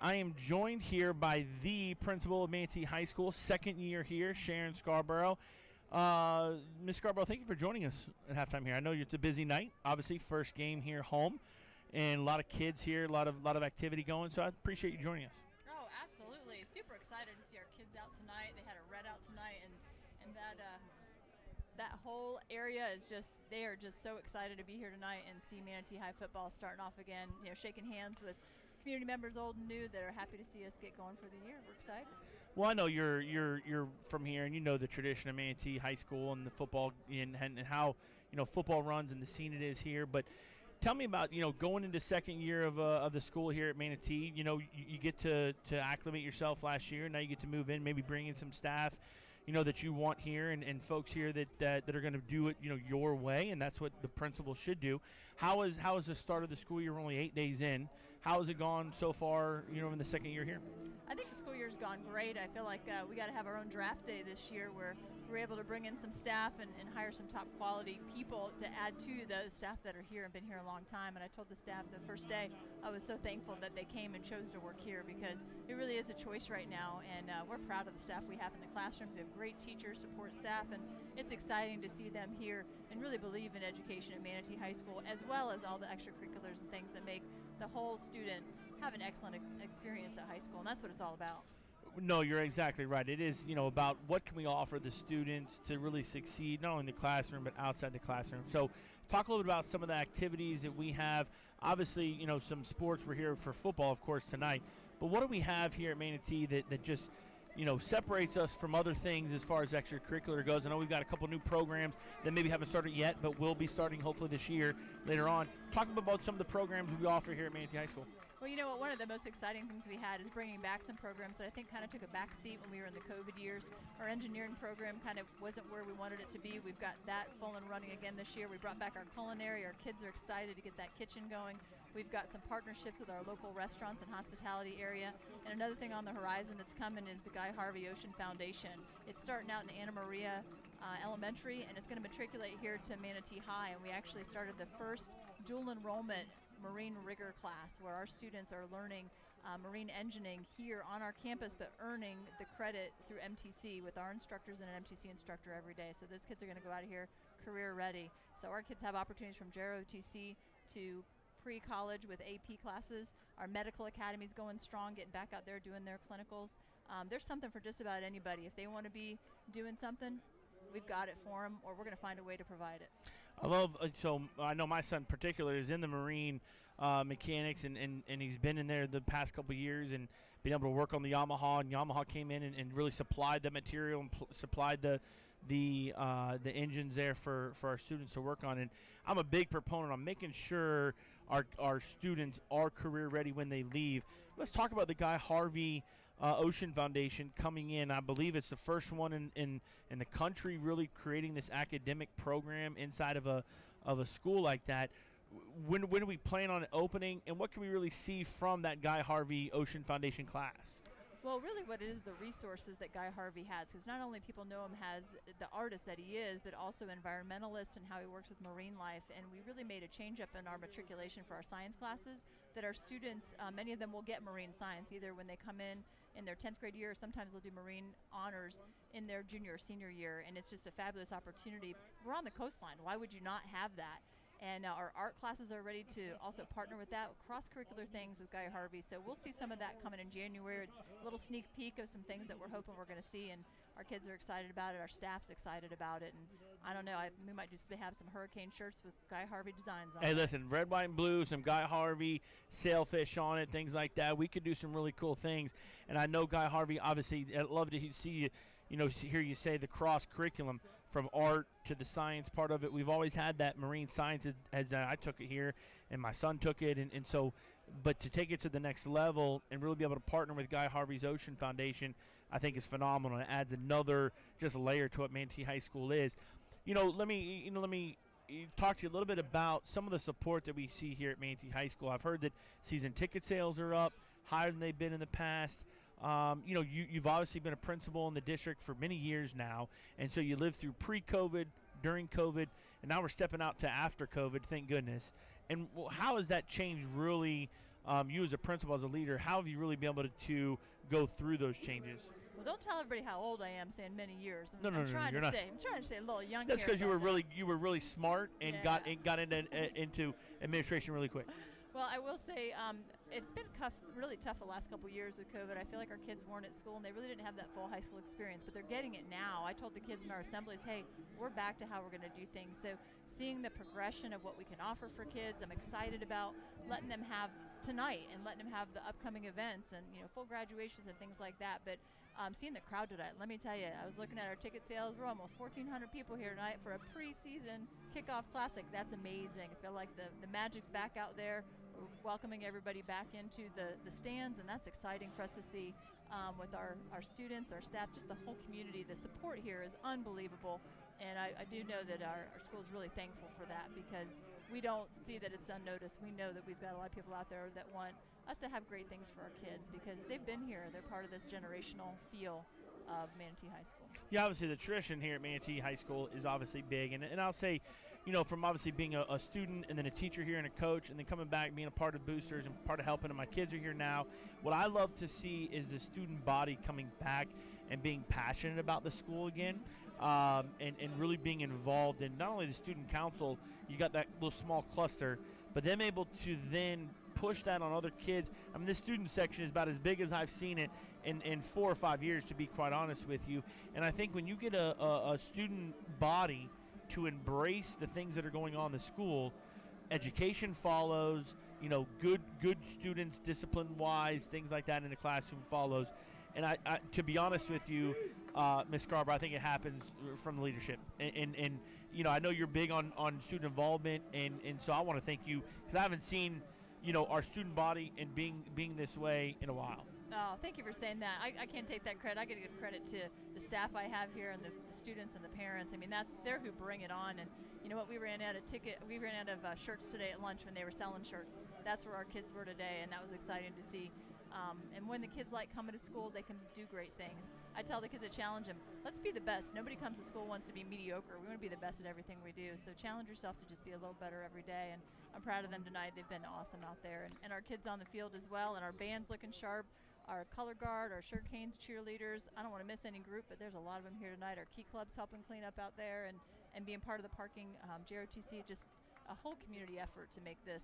I am joined here by the principal of Manatee High School, second year here, Sharon Scarborough. Ms. Scarborough, thank you for joining us at halftime here. I know it's a busy night, obviously, first game here home, and a lot of kids here, a lot of activity going, so I appreciate you joining us. Oh, absolutely. Super excited to see our kids out tonight. They had a red out tonight, and that whole area is just, they are just so excited to be here tonight and see Manatee High football starting off again, shaking hands with community members old and new that are happy to see us get going for the year. We're excited. Well, I know you're from here, and you know the tradition of Manatee High School and the football and how football runs and the scene it is here. But tell me about going into second year of the school here at Manatee. You get to acclimate yourself last year. Now you get to move in, maybe bring in some staff, that you want here, and folks here that are going to do it your way, and that's what the principal should do. How is the start of the school year? We're only 8 days in. How has it gone so far, in the second year here? I think the school year's gone great. I feel like we got to have our own draft day this year where we're able to bring in some staff and hire some top quality people to add to the staff that are here and been here a long time. And I told the staff the first day I was so thankful that they came and chose to work here, because it really is a choice right now. And we're proud of the staff we have in the classrooms. We have great teachers, support staff, and it's exciting to see them here and really believe in education at Manatee High School, as well as all the extracurriculars and things that make the whole student have an excellent experience at high school, and that's what it's all about. No, you're exactly right. It is, about what can we offer the students to really succeed, not only in the classroom, but outside the classroom. So talk a little bit about some of the activities that we have. Obviously, some sports. We're here for football, of course, tonight. But what do we have here at Manatee that just, separates us from other things as far as extracurricular goes? I know we've got a couple new programs that maybe haven't started yet, but will be starting hopefully this year later on. Talk about some of the programs we offer here at Manatee High School. Well, one of the most exciting things we had is bringing back some programs that I think kind of took a back seat when we were in the COVID years. Our engineering program kind of wasn't where we wanted it to be. We've got that full and running again this year. We brought back our culinary. Our kids are excited to get that kitchen going. We've got some partnerships with our local restaurants and hospitality area. And another thing on the horizon that's coming is the Guy Harvey Ocean Foundation. It's starting out in Anna Maria Elementary, and it's going to matriculate here to Manatee High. And we actually started the first dual enrollment marine rigger class, where our students are learning marine engineering here on our campus, but earning the credit through MTC with our instructors and an MTC instructor every day. So those kids are going to go out of here career ready. So our kids have opportunities from JROTC to pre-college with AP classes. Our medical academy's going strong, getting back out there doing their clinicals. There's something for just about anybody. If they want to be doing something, we've got it for them, or we're going to find a way to provide it. I love, so I know my son in particular is in the marine mechanics, and he's been in there the past couple of years and been able to work on the Yamaha, and Yamaha came in and really supplied the material and supplied the engines there for our students to work on. And I'm a big proponent on making sure our students are career ready when they leave. Let's talk about the Guy Harvey Ocean Foundation coming in. I believe it's the first one in the country really creating this academic program inside of a school like that. When do we plan on it opening, and what can we really see from that Guy Harvey Ocean Foundation class? Well, really what it is, the resources that Guy Harvey has, because not only people know him as the artist that he is, but also environmentalist and how he works with marine life. And we really made a change up in our matriculation for our science classes, that our students, many of them will get marine science, either when they come in their 10th grade year, or sometimes they'll do marine honors in their junior or senior year. And it's just a fabulous opportunity. We're on the coastline. Why would you not have that? And our art classes are ready to also partner with that, cross-curricular things with Guy Harvey. So we'll see some of that coming in January. It's a little sneak peek of some things that we're hoping we're going to see, and our kids are excited about it. Our staff's excited about it. And I don't know, we might just have some hurricane shirts with Guy Harvey designs on it. Hey, listen, red, white, and blue, some Guy Harvey sailfish on it, things like that. We could do some really cool things. And I know Guy Harvey, obviously, I'd love to see you, hear you say the cross-curriculum from art to the science part of it. We've always had that marine science as I took it here, and my son took it, and so, but to take it to the next level and really be able to partner with Guy Harvey's Ocean Foundation, I think is phenomenal. It adds another just layer to what Manatee High School is. Let me talk to you a little bit about some of the support that we see here at Manatee High School. I've heard that season ticket sales are up higher than they've been in the past. You've obviously been a principal in the district for many years now, and so you lived through pre-COVID, during COVID, and now we're stepping out to after COVID, thank goodness. And how has that changed really, you as a principal, as a leader, how have you really been able to go through those changes? Well, don't tell everybody how old I am, saying many years. No, I'm trying to stay a little young. That's because you were really smart and Yeah. got into administration really quick. Well, I will say it's been really tough the last couple years with COVID. I feel like our kids weren't at school and they really didn't have that full high school experience, but they're getting it now. I told the kids in our assemblies, hey, we're back to how we're going to do things. So seeing the progression of what we can offer for kids, I'm excited about letting them have tonight and letting them have the upcoming events and full graduations and things like that. But seeing the crowd tonight, let me tell you, I was looking at our ticket sales. We're almost 1,400 people here tonight for a preseason kickoff classic. That's amazing. I feel like the magic's back out there. We're welcoming everybody back into the stands, and that's exciting for us to see with our students, our staff, just the whole community. The support here is unbelievable, and I do know that our school is really thankful for that, because we don't see that it's unnoticed. We know that we've got a lot of people out there that want us to have great things for our kids because they've been here. They're part of this generational feel of Manatee High School. Yeah, obviously the tradition here at Manatee High School is obviously big, and I'll say, from obviously being a student and then a teacher here and a coach, and then coming back, being a part of boosters and part of helping, and my kids are here now. What I love to see is the student body coming back and being passionate about the school again, and really being involved in not only the student council, you got that little small cluster, but them able to then push that on other kids. I mean, this student section is about as big as I've seen it in 4 or 5 years, to be quite honest with you. And I think when you get a student body to embrace the things that are going on in the school, education follows, good students, discipline-wise, things like that in the classroom follows. And I to be honest with you, Ms. Scarborough, I think it happens from the leadership. And I know you're big on student involvement, and so I want to thank you, because I haven't seen our student body and being this way in a while. Oh, thank you for saying that. I can't take that credit. I got to give credit to the staff I have here and the students and the parents. I mean, they're who bring it on. And you know what? We ran out of shirts today at lunch when they were selling shirts. That's where our kids were today, and that was exciting to see. And when the kids like coming to school, they can do great things. I tell the kids, I challenge them, let's be the best. Nobody comes to school wants to be mediocre. We want to be the best at everything we do. So challenge yourself to just be a little better every day. And I'm proud of them tonight. They've been awesome out there. And our kids on the field as well. And our band's looking sharp. Our color guard, our sugarcanes, cheerleaders. I don't want to miss any group, but there's a lot of them here tonight. Our key club's helping clean up out there and being part of the parking, JROTC, just a whole community effort to make this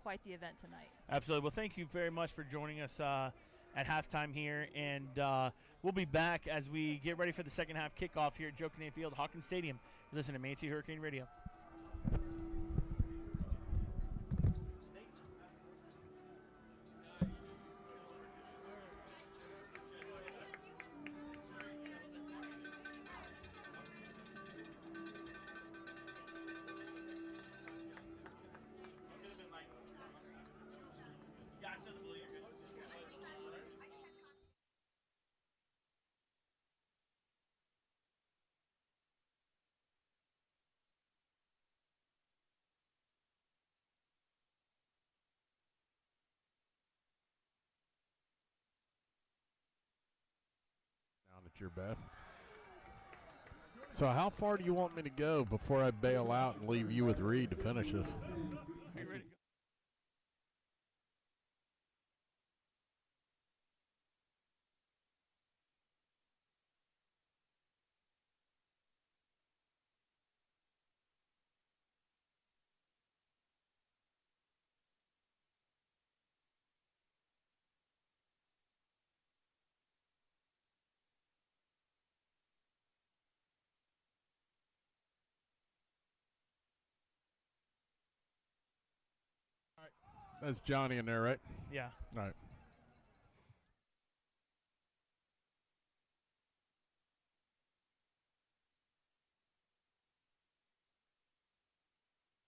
quite the event tonight. Absolutely. Well, thank you very much for joining us at halftime here, and we'll be back as we get ready for the second half kickoff here at Joe Kinane Field, Hawkins Stadium. Listen to Manatee Hurricane Radio. At your bed. So how far do you want me to go before I bail out and leave you with Reed to finish this? Are you ready to go? That's Johnny in there, right? Yeah. All right.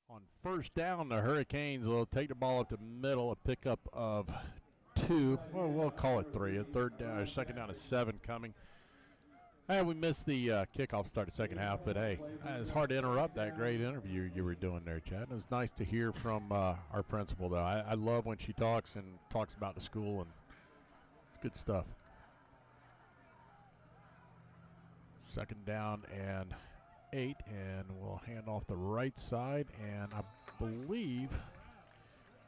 On first down, the Hurricanes will take the ball up the middle, a pickup of 2. Well, we'll call it 3. A third down, or second down, 7 coming. Hey, we missed the kickoff start of the second half, but hey, it's hard to interrupt that great interview you were doing there, Chad. It was nice to hear from our principal, though. I love when she talks about the school, and it's good stuff. Second down and 8, and we'll hand off the right side, and I believe,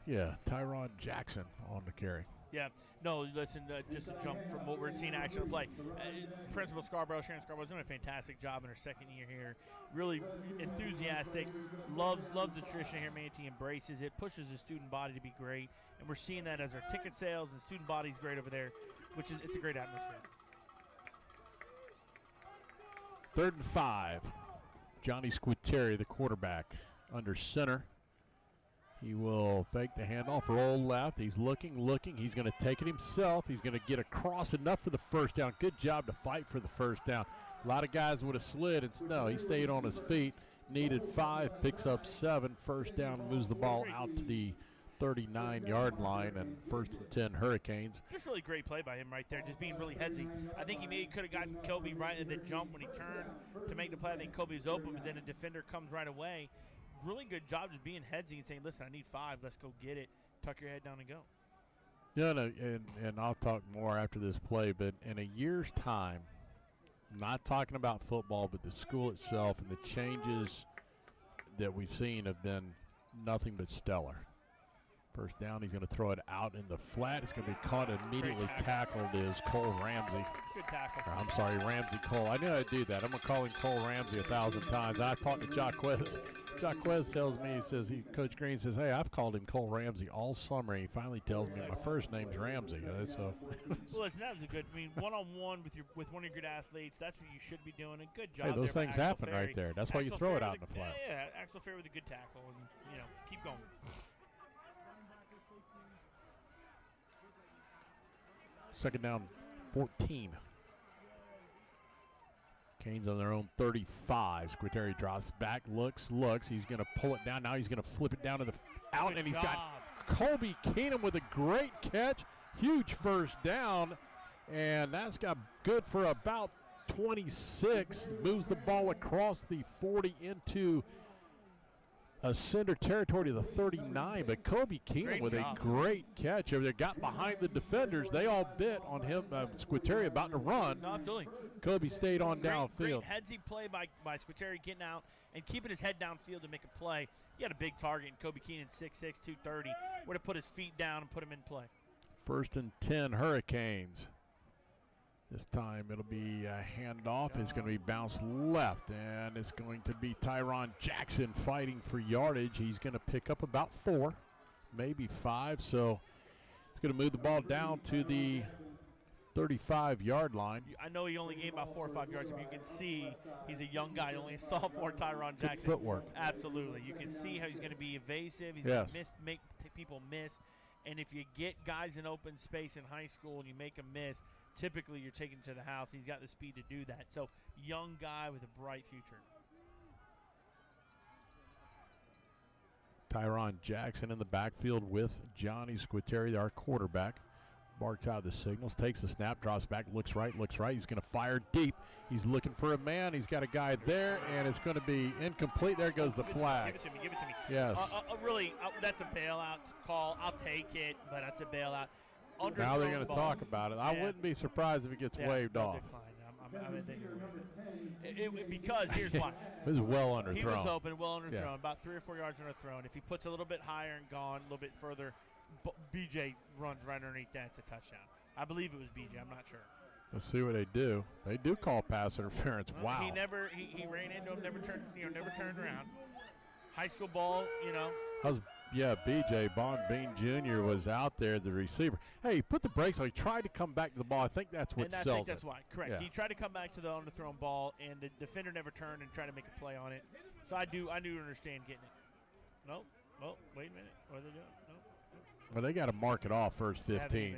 Tyron Jackson on the carry. Yeah, no, listen, just to jump from what we're seeing actually play. Principal Sharon Scarborough's doing a fantastic job in her second year here. Really enthusiastic, loves the tradition here. Manatee embraces it, pushes the student body to be great, and we're seeing that as our ticket sales and student body's great over there, it's a great atmosphere. 3rd and 5. Johnny Squitieri, the quarterback, under center. He will fake the handoff, roll left. He's looking. He's going to take it himself. He's going to get across enough for the first down. Good job to fight for the first down. A lot of guys would have slid. No, he stayed on his feet. Needed 5, picks up 7. First down, moves the ball out to the 39-yard line, and 1st and 10 Hurricanes. Just really great play by him right there, just being really headsy. I think he maybe could have gotten Kobe right at the jump when he turned to make the play. I think Kobe was open, but then a defender comes right away. Really good job just being headsy and saying, listen, I need 5. Let's go get it. Tuck your head down and go. Yeah, no, and I'll talk more after this play, but in a year's time, not talking about football, but the school itself and the changes that we've seen have been nothing but stellar. First down, he's going to throw it out in the flat. It's going to be caught immediately. Tackled is Cole Ramsey. Good tackle. I'm sorry, Ramsey Cole. I knew I'd do that. I'm going to call him Cole Ramsey 1,000 times. I talked to Jacquez. Jacquez tells me, Coach Green says, hey, I've called him Cole Ramsey all summer. He finally tells me my first name's Ramsey. So. Well, listen, that was a good, one-on-one with one of your good athletes. That's what you should be doing. A good job. Hey, those things happen Ferry. right there. That's why you throw it out in the flat. Yeah, Axel Ferry with a good tackle, and, keep going. Second down, 14. Canes on their own 35. Squitieri drops back, looks. He's going to pull it down. Now he's going to flip it down to the out, and he's got Colby Keenum with a great catch. Huge first down, and that's got good for about 26. Moves the ball across the 40 into Ascender territory to the 39, but Kobe Keenum with a great catch over there. Got behind the defenders. They all bit on him. Squitieri about to run. No, absolutely. Kobe stayed on downfield. Great headsy play by Squitieri getting out and keeping his head downfield to make a play. He had a big target, and Kobe Keenan, 6'6", 230, would have put his feet down and put him in play. 1st and 10 Hurricanes. This time it'll be a handoff. It's going to be bounced left, and it's going to be Tyron Jackson fighting for yardage. He's going to pick up about 4, maybe 5. So he's going to move the ball down to the 35-yard line. I know he only gained about 4 or 5 yards, but you can see he's a young guy, only a sophomore. Tyron Jackson. Good footwork. Absolutely. You can see how he's going to be evasive. He's going to make people miss. And if you get guys in open space in high school and you make them miss, typically you're taken to the house. He's got the speed to do that. So, young guy with a bright future. Tyron Jackson in the backfield with Johnny Squitieri, our quarterback. Barks out the signals, takes the snap, drops back, looks right. He's going to fire deep. He's looking for a man. He's got a guy there, and it's going to be incomplete. There goes the flag. Give it to me. Yes. Really, that's a bailout call. I'll take it, but that's a bailout. Now they're going to talk about it. I wouldn't be surprised if it gets waved off. Because here's why. This is well underthrown. He was open, well underthrown, Yeah. about 3 or 4 yards underthrown. If he puts a little bit higher and gone, a little bit further, BJ runs right underneath that. It's a touchdown. I believe it was BJ. I'm not sure. Let's see what they do. They do call pass interference. Wow. He ran into him, never turned around. High school ball, BJ Bond Bean Jr. was out there, the receiver. Hey, he put the brakes on. He tried to come back to the ball. I think that's what sells it. I think that's why. Correct. Yeah. He tried to come back to the underthrown ball, and the defender never turned and tried to make a play on it. So I do understand getting it. Nope. Well, wait a minute. What are they doing? Nope. Well, they got to mark it off first 15.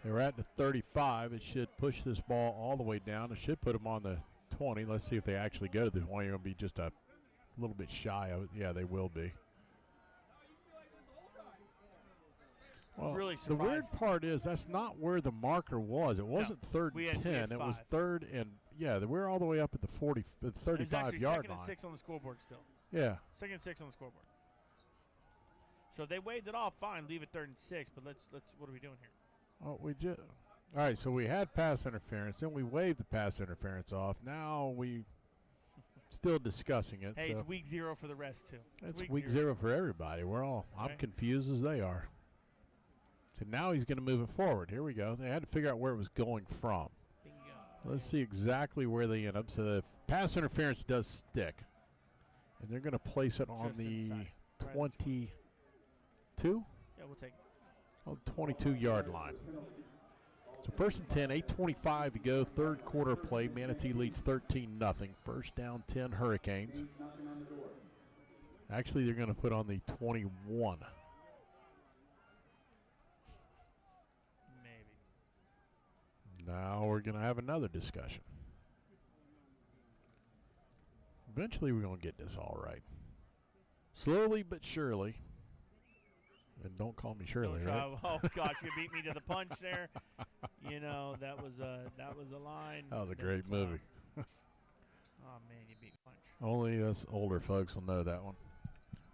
They were at the 35. It should push this ball all the way down. It should put them on the 20. Let's see if they actually go to the 20. You're going to be just a little bit shy of it. Yeah, they will be. Well, really the weird part is that's not where the marker was. It wasn't 3rd and 10. It was 3rd and, we're all the way up at the 35-yard line. 2nd and 6 on the scoreboard still. Yeah. 2nd and 6 on the scoreboard. So if they waved it off, fine, leave it 3rd and 6, but let's what are we doing here? Oh, all right, so we had pass interference, then we waved the pass interference off. Now we Still discussing it. Hey, so it's week 0 for the rest, too. It's week 0 for everybody. I'm confused as they are. So now he's going to move it forward. Here we go. They had to figure out where it was going from. Let's see exactly where they end up. So the pass interference does stick. And they're going to place it on the 22? Yeah, we'll take it. On the 22-yard line. So 1st and 10, 8:25 to go, third quarter play. Manatee leads 13-0. First down, 10 Hurricanes. Actually, they're going to put on the 21. Now we're going to have another discussion. Eventually we're going to get this all right. Slowly but surely. And don't call me Shirley, right? Oh gosh, you beat me to the punch there. You know, that was a line. That was a great movie. Oh man, you beat punch. Only us older folks will know that one.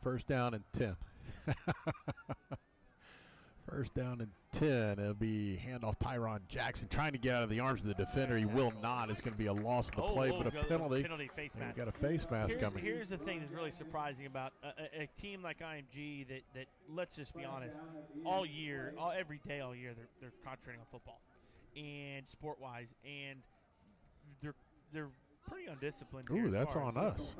First down and 10. First down and 10. It'll be handoff Tyron Jackson trying to get out of the arms of the defender. He will not. It's going to be a loss of the play, but a penalty. Penalty, face mask. Got a face mask coming. Here's the thing that's really surprising about a team like IMG that let's just be honest, every day, all year, they're concentrating on football and sport-wise, and they're pretty undisciplined. Ooh, that's on us.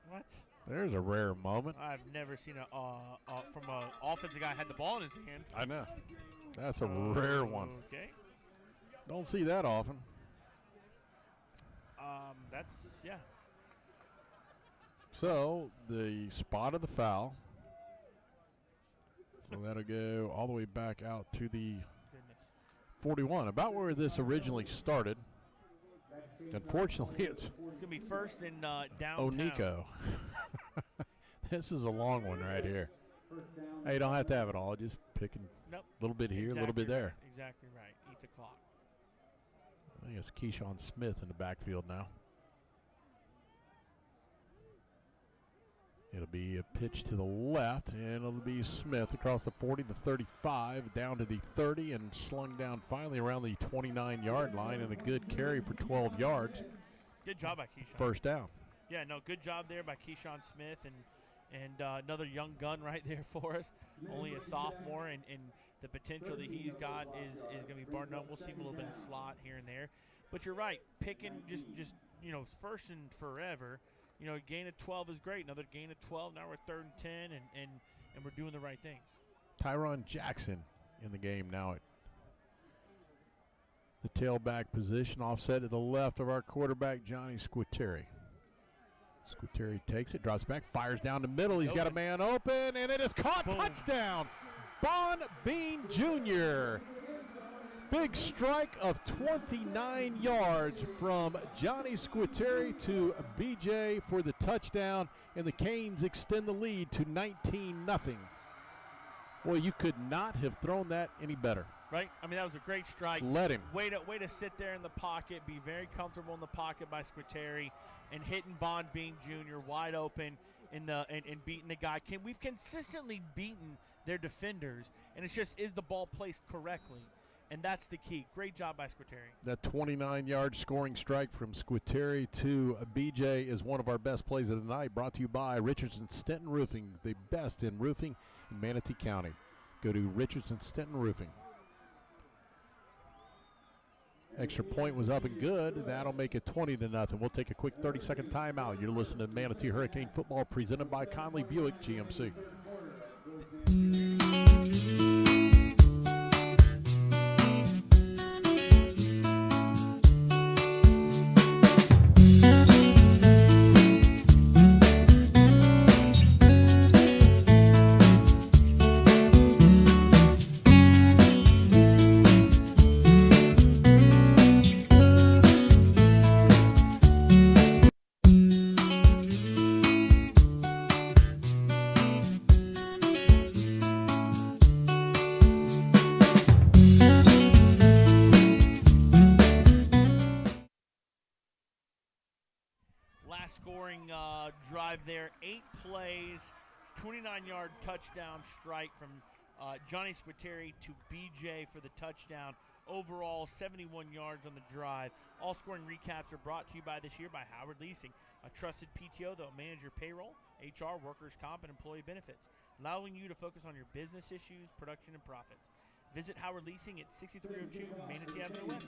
What? There's a rare moment. I've never seen from an offensive guy had the ball in his hand. I know. That's a rare one. Okay. Don't see that often. Yeah. So the spot of the foul. So that'll go all the way back out to the 41, about where this originally started. Unfortunately, it's going to be first in downtown. Onico. This is a long one right here. Hey, you don't have to have it all. Just picking a little bit here, a little bit there. Exactly right. Eat the clock. I think it's Keyshawn Smith in the backfield now. It'll be a pitch to the left, and it'll be Smith across the 40, the 35, down to the 30, and slung down finally around the 29-yard line, and a good carry for 12 yards. Good job by Keyshawn. First down. Yeah, no, good job there by Keyshawn Smith, and another young gun right there for us. Only a sophomore, and the potential that he's got is going to be bar none. We'll see him a little bit in the slot here and there. But you're right, picking just first and forever. A gain of 12 is great. Another gain of 12. Now we're 3rd and 10, and we're doing the right things. Tyron Jackson in the game now at the tailback position, offset to the left of our quarterback, Johnny Squitieri. Squitieri takes it, drops back, fires down the middle. He's got a man open, and it is caught. Boom. Touchdown, Bon Bean Jr. Big strike of 29 yards from Johnny Squitieri to BJ for the touchdown, and the Canes extend the lead to 19-0. Boy, you could not have thrown that any better. Right? I mean, that was a great strike. Let him. Way to sit there in the pocket, be very comfortable in the pocket by Squitieri, and hitting Bon Bean Jr. wide open and beating the guy. We've consistently beaten their defenders, and it's just, is the ball placed correctly? And that's the key. Great job by Squitieri. That 29-yard scoring strike from Squitieri to BJ is one of our best plays of the night, brought to you by Richardson Stenton Roofing, the best in roofing in Manatee County. Go to Richardson Stenton Roofing. Extra point was up and good. That'll make it 20-0. We'll take a quick 30-second timeout. You're listening to Manatee Hurricane Football presented by Conley Buick GMC. Drive there, 8 plays, 29-yard touchdown strike from Johnny Squitieri to BJ for the touchdown. overall, 71 yards on the drive. All scoring recaps are brought to you by this year by Howard Leasing, a trusted PTO that will manage your payroll, HR, workers' comp, and employee benefits, allowing you to focus on your business issues, production, and profits. Visit Howard Leasing at 6302 Manatee Avenue West.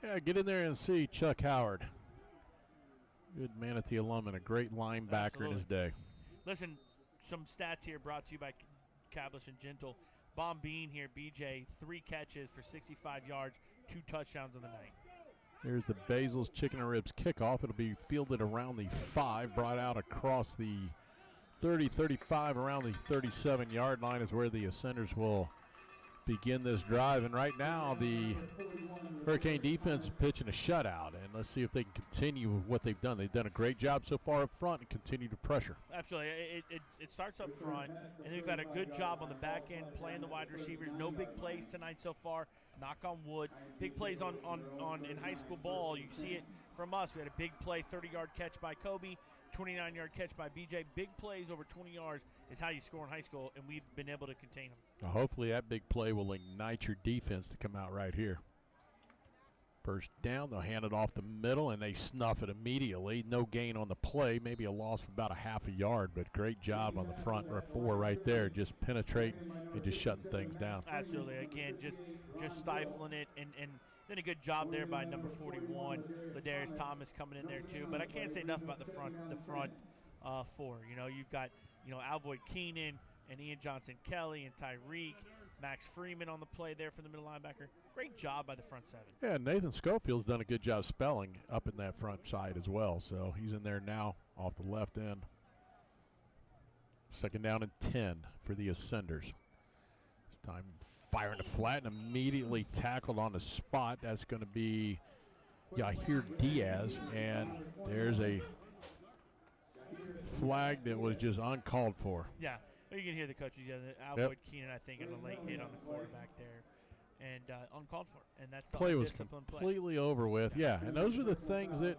Yeah, get in there and see Chuck Howard. Good Manatee alum and a great linebacker in his day. Listen, some stats here brought to you by Cablish and Gentle. Bombine here, BJ, 3 catches for 65 yards, 2 touchdowns on the night. Here's the Basil's Chicken and Ribs kickoff. It'll be fielded around the 5, brought out across the 30, 35, around the 37-yard line is where the Ascenders will begin this drive. And right now, the Hurricane defense is pitching a shutout. And let's see if they can continue with what they've done. They've done a great job so far up front and continue to pressure. Absolutely. It starts up front, and they've got a good job on the back end playing the wide receivers. No big plays tonight so far. Knock on wood. Big plays on in high school ball. You see it from us. We had a big play, 30-yard catch by Kobe, 29-yard catch by BJ. Big plays over 20 yards is how you score in high school, and we've been able to contain them. Now hopefully that big play will ignite your defense to come out right here. First down, they'll hand it off the middle, and they snuff it immediately. No gain on the play, maybe a loss of about a half a yard, but great job on the front 4 right there, just penetrating and just shutting things down. Absolutely. Again, just stifling it, and then a good job there by number 41, Ladarius Thomas coming in there too. But I can't say enough about the front 4. You know, you've got Alvoy Keenan and Ian Johnson Kelly and Tyreek, Max Freeman on the play there for the middle linebacker. Great job by the front 7. Yeah, Nathan Schofield's done a good job spelling up in that front side as well. So he's in there now off the left end. Second down and 10 for the Ascenders. This time firing the flat and immediately tackled on the spot. That's going to be Yahir Diaz, and there's a flag that was just uncalled for. Yeah, you can hear the coaches. Yeah, Alvoy Keenan, I think, on the late hit on the quarterback there, and uncalled for. And that's the play was completely over with. Yeah, and those are the things that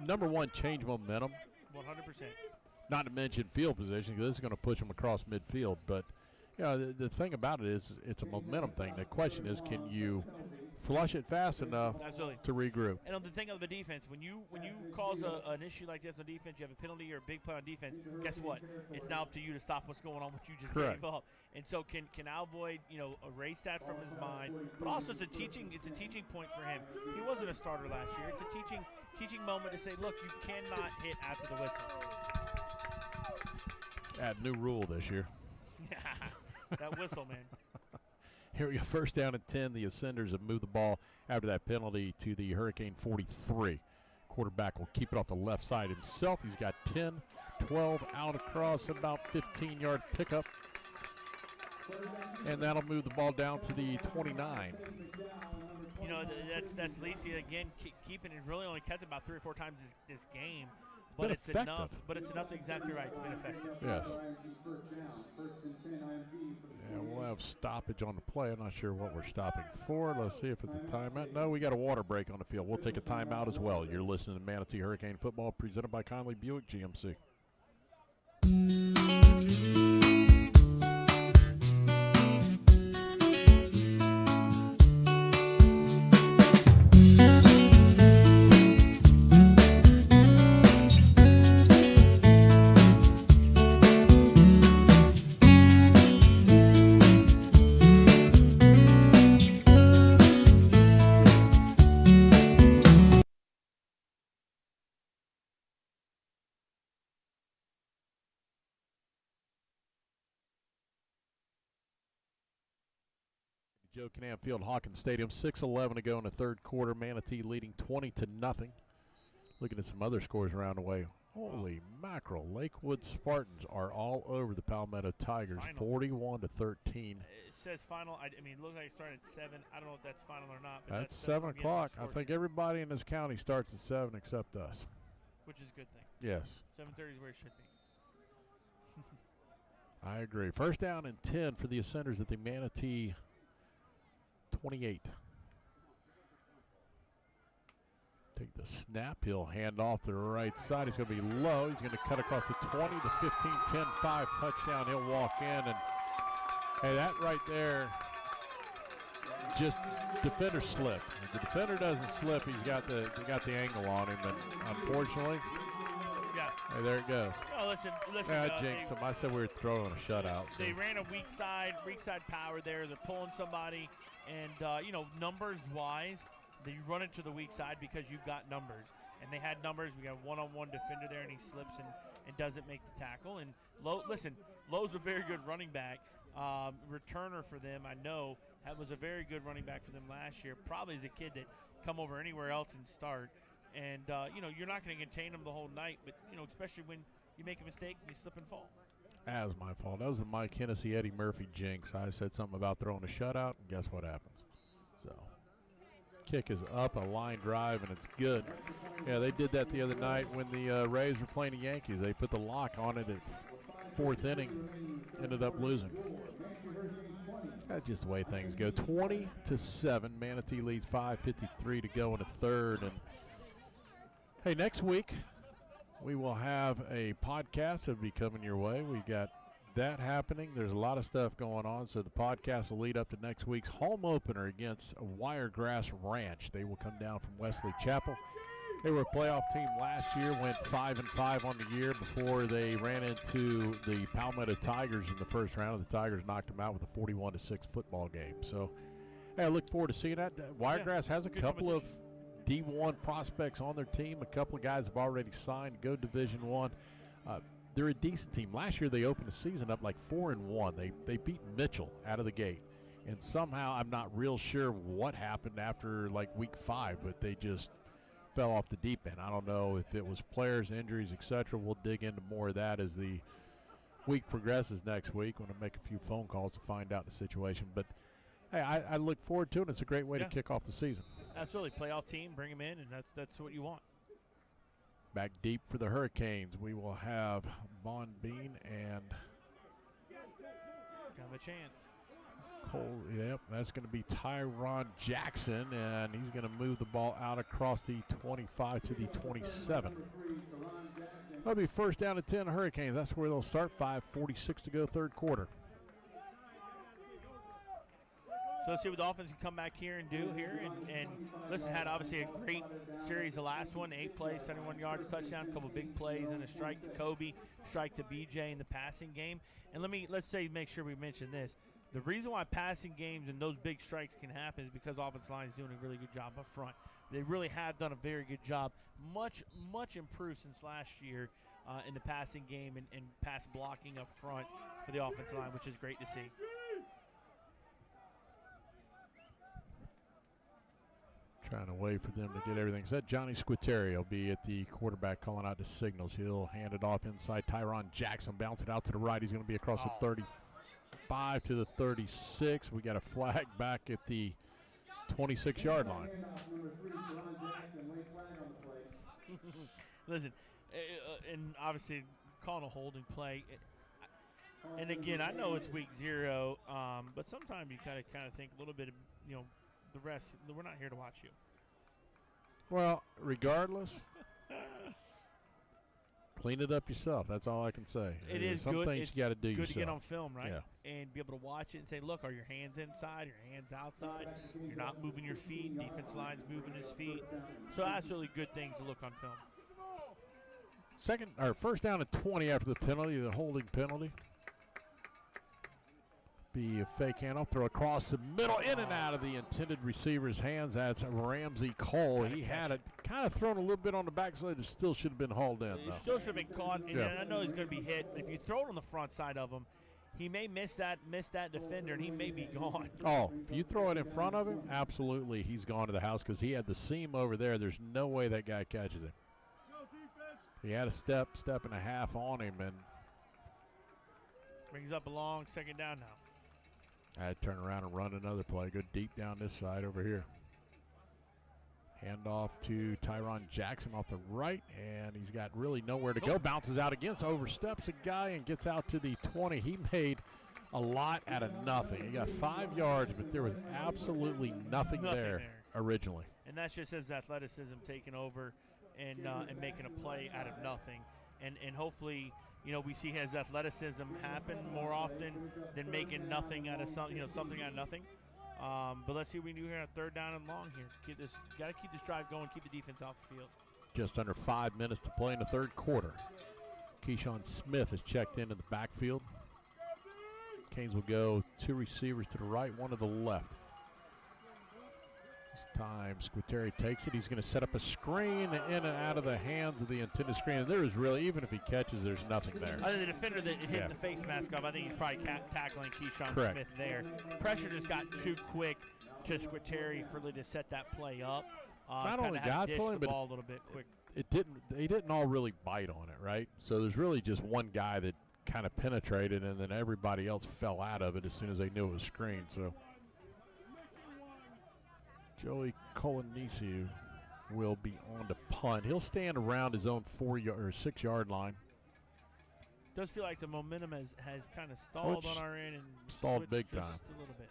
number one, change momentum. 100%. Not to mention field position, because this is going to push them across midfield. But the thing about it is it's a momentum thing. The question is, can you flush it fast enough to regroup? And on the thing of the defense, when you cause an issue like this on defense, you have a penalty or a big play on defense, guess what? It's now up to you to stop what's going on, what you just gave up. And so can Alvoy, erase that from his mind? But also it's a teaching point for him. He wasn't a starter last year. It's a teaching moment to say, look, you cannot hit after the whistle. Add new rule this year. That whistle, man. Here we go, first down and 10. The Ascenders have moved the ball after that penalty to the Hurricane 43. Quarterback will keep it off the left side himself. He's got 10, 12 out across, about 15-yard pickup. And that'll move the ball down to the 29. That's Lacey again keeping it. Really only kept it about 3 or 4 times this game. But it's effective. enough. But it's enough. Exactly right. It's been effective. Yes. Yeah, we'll have stoppage on the play. I'm not sure what we're stopping for. Let's see if it's a timeout. No, we got a water break on the field. We'll take a timeout as well. You're listening to Manatee Hurricane Football, presented by Conley Buick GMC. Joe Canam Field, Hawkins Stadium, 6:11 to go in the third quarter. Manatee leading 20-0. Looking at some other scores around the way. Holy mackerel! Lakewood Spartans are all over the Palmetto Tigers, 41-13. It says final. I mean, it looks like it started at 7. I don't know if that's final or not. But that's 7 o'clock. I think everybody in this county starts at 7 except us. Which is a good thing. Yes. 7:30 is where it should be. I agree. First down and 10 for the Ascenders at the Manatee 28. Take the snap. He'll hand off to the right side. He's going to be low. He's going to cut across the 20, the 15, 10, 5 touchdown. He'll walk in, and Hey, that right there, just defender slipped. If the defender doesn't slip, he got the angle on him, and unfortunately, hey, there it goes. Well, listen. Yeah, I jinxed him. I said we were throwing a shutout. So. They ran a weak side power there. They're pulling somebody, and numbers-wise, they run it to the weak side because you've got numbers. And they had numbers. We got a one-on-one defender there, and he slips and doesn't make the tackle. And Lowe's a very good running back. Returner for them, I know, was a very good running back for them last year. Probably as a kid that come over anywhere else and start. And, you're not going to contain them the whole night, but, especially when you make a mistake, you slip and fall. That was my fault. That was the Mike Hennessy, Eddie Murphy jinx. I said something about throwing a shutout, and guess what happens? So, kick is up, a line drive, and it's good. Yeah, they did that the other night when the Rays were playing the Yankees. They put the lock on it at fourth inning, ended up losing. That's just the way things go. 20-7, Manatee leads 5:53 to go in the third. And hey, next week we will have a podcast that'll be coming your way. We got that happening. There's a lot of stuff going on, so the podcast will lead up to next week's home opener against Wiregrass Ranch. They will come down from Wesley Chapel. They were a playoff team last year, went 5-5 on the year before they ran into the Palmetto Tigers in the first round. The Tigers knocked them out with a 41-6 football game. So, hey, I look forward to seeing that. Wiregrass has a couple of D1 prospects on their team. A couple of guys have already signed to go Division I. They're a decent team. Last year they opened the season up like 4-1. They beat Mitchell out of the gate. And somehow I'm not real sure what happened after like week 5, but they just fell off the deep end. I don't know if it was players, injuries, etc. We'll dig into more of that as the week progresses next week. I'm going to make a few phone calls to find out the situation. But, hey, I look forward to it. It's a great way to kick off the season. Absolutely. Playoff team, bring them in, and that's what you want. Back deep for the Hurricanes, we will have Bon Bean and got a chance. Cole, yep, that's going to be Tyron Jackson, and he's going to move the ball out across the 25 to the 27. That'll be first down and 10 Hurricanes. That's where they'll start. 5:46 to go, third quarter. So let's see what the offense can come back here and do here. And listen, had obviously a great series. The last one, 8 plays, 71 yards, touchdown, a couple big plays, and a strike to Kobe, strike to BJ in the passing game. And let's make sure we mention this. The reason why passing games and those big strikes can happen is because offensive line is doing a really good job up front. They really have done a very good job. Much improved since last year in the passing game and pass blocking up front for the offensive line, which is great to see. Trying to wait for them to get everything set. Johnny Squitieri will be at the quarterback calling out the signals. He'll hand it off inside. Tyron Jackson bounce it out to the right. He's going to be across the 35 to the 36. We got a flag back at the 26-yard line. Listen, and obviously calling a holding play. And again, I know it's week 0, but sometimes you kind of think a little bit of, the rest. We're not here to watch you. Well, regardless, clean it up yourself. That's all I can say. It is some good. things you got to do yourself. Good to get on film, right? Yeah. And be able to watch it and say, look, are your hands inside, your hands outside? You're not moving your feet. Defense line's moving his feet. So absolutely good things to look on film. First down and 20 after the penalty, the holding penalty. Be a fake handoff, throw across the middle, in and out of the intended receiver's hands. That's Ramsey Cole. He had it kind of thrown a little bit on the backside. It still should have been hauled in, though. It still should have been caught, and I know he's going to be hit. But if you throw it on the front side of him, he may miss that defender, and he may be gone. Oh, if you throw it in front of him, absolutely he's gone to the house because he had the seam over there. There's no way that guy catches him. He had a step and a half on him, and brings up a long second down now. I had to turn around and run another play. Go deep down this side over here. Hand off to Tyron Jackson off the right, and he's got really nowhere to go. Bounces out against, oversteps a guy, and gets out to the 20. He made a lot out of nothing. He got 5 yards, but there was absolutely nothing there originally. And that's just his athleticism taking over and making a play out of nothing. And hopefully we see his athleticism happen more often than making nothing out of something out of nothing. But let's see what we can do here on 3rd down and long here. Got to keep this drive going, keep the defense off the field. Just under 5 minutes to play in the 3rd quarter. Keyshawn Smith is checked into the backfield. Canes will go 2 receivers to the right, 1 to the left. This time, Squitieri takes it. He's going to set up a screen in and out of the hands of the intended screen. And there is really, even if he catches, there's nothing there. Other than the defender that hit the face mask off, I think he's probably tackling Keyshawn Correct. Smith there. Pressure just got too quick to Squitieri for to set that play up. Not only got to him, but a little bit quick. They didn't all really bite on it, right? So there's really just one guy that kind of penetrated, and then everybody else fell out of it as soon as they knew it was screened. So Joey Colanisi will be on to punt. He'll stand around his own 6-yard line. Does feel like the momentum has kind of stalled on our end and stalled big just time. A little bit.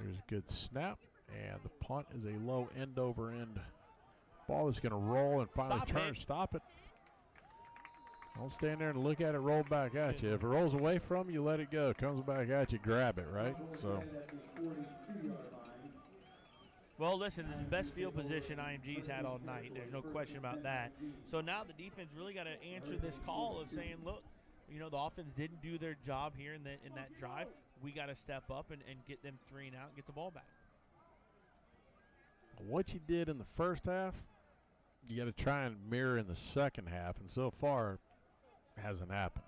Here's a good snap, and the punt is a low end-over-end. Ball is going to roll and finally turn. Stop it. Don't stand there and look at it roll back at you. If it rolls away from you, let it go. Comes back at you, grab it, right? So. Well, listen, this is the best field position IMG's had all night. There's no question about that. So now the defense really got to answer this call of saying, look, the offense didn't do their job here in that drive. We got to step up and get them 3 and out and get the ball back. What you did in the first half, you got to try and mirror in the second half, and so far it hasn't happened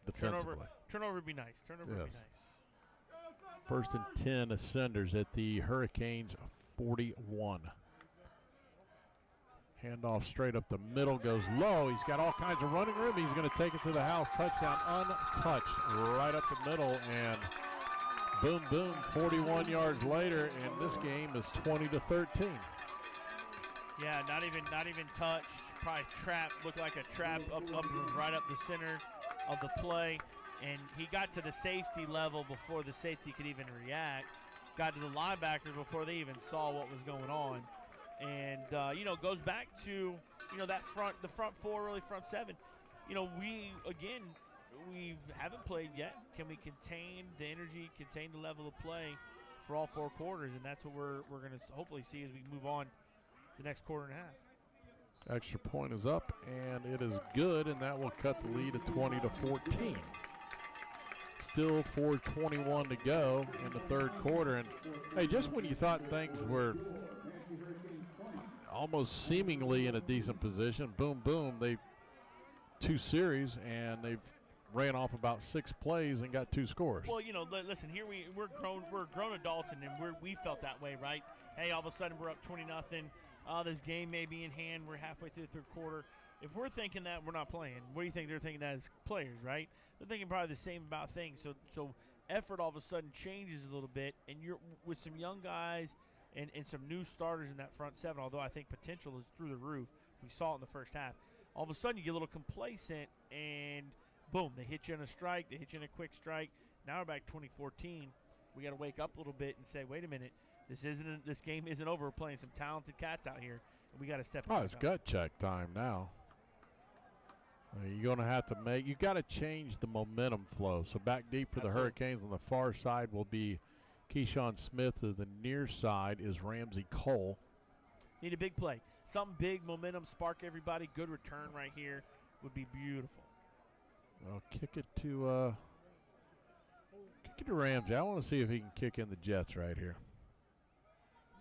defensively. Turnover would be nice. Turnover would be nice. 1st and 10 Ascenders at the Hurricanes 41. Handoff straight up the middle, goes low. He's got all kinds of running room. He's going to take it to the house. Touchdown untouched right up the middle, and boom, boom, 41 yards later, and this game is 20-13. Yeah, not even touched. Probably trap, looked like a trap right up the center of the play, and he got to the safety level before the safety could even react. Got to the linebackers before they even saw what was going on, and goes back to the front 4, really front 7. We haven't played yet. Can we contain the energy, contain the level of play for all 4 quarters? And that's what we're going to hopefully see as we move on the next quarter and a half. Extra point is up, and it is good, and that will cut the lead to 20-14. Still 4:21 to go in the 3rd quarter, and hey, just when you thought things were almost seemingly in a decent position, boom, boom, they 2 series, and they've ran off about 6 plays and got 2 scores. Well, listen, here we're grown adults, and we felt that way, right? Hey, all of a sudden we're up 20-0. This game may be in hand. We're halfway through the 3rd quarter. If we're thinking that, we're not playing. What do you think they're thinking as players, right? They're thinking probably the same about things. So effort all of a sudden changes a little bit, and you're with some young guys and some new starters in that front 7, although I think potential is through the roof. We saw it in the first half. All of a sudden you get a little complacent, and boom, they hit you in a strike. They hit you in a quick strike. Now we're back 2014. We got to wake up a little bit and say, wait a minute, this game isn't over. We're playing some talented cats out here, and we got to step up. Oh, it's gut check time now. You're going to have to you got to change the momentum flow. So back deep for the Hurricanes on the far side will be Keyshawn Smith. To the near side is Ramsey Cole. Need a big play. Something big, momentum, spark everybody. Good return right here would be beautiful. I'll kick it to Ramsey. I want to see if he can kick in the Jets right here.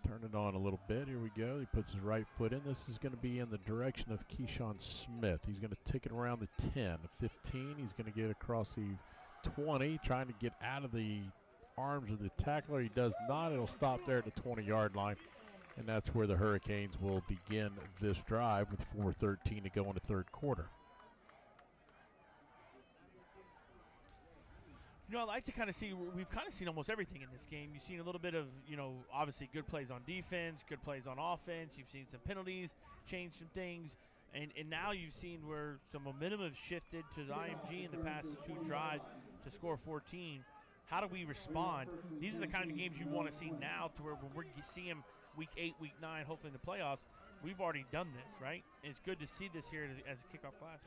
Turn it on a little bit. Here we go. He puts his right foot in. This is going to be in the direction of Keyshawn Smith. He's going to take it around the 10, the 15. He's going to get across the 20, trying to get out of the arms of the tackler. He does not. It'll stop there at the 20-yard line, and that's where the Hurricanes will begin this drive with 4:13 to go in the 3rd quarter. I like to kind of see, we've kind of seen almost everything in this game. You've seen a little bit of, obviously good plays on defense, good plays on offense. You've seen some penalties, change some things. And now you've seen where some momentum has shifted to the IMG in the past 2 drives to score 14. How do we respond? These are the kind of games you want to see now, to where when we see them week 8, week 9, hopefully in the playoffs, we've already done this, right? And it's good to see this here as a kickoff class.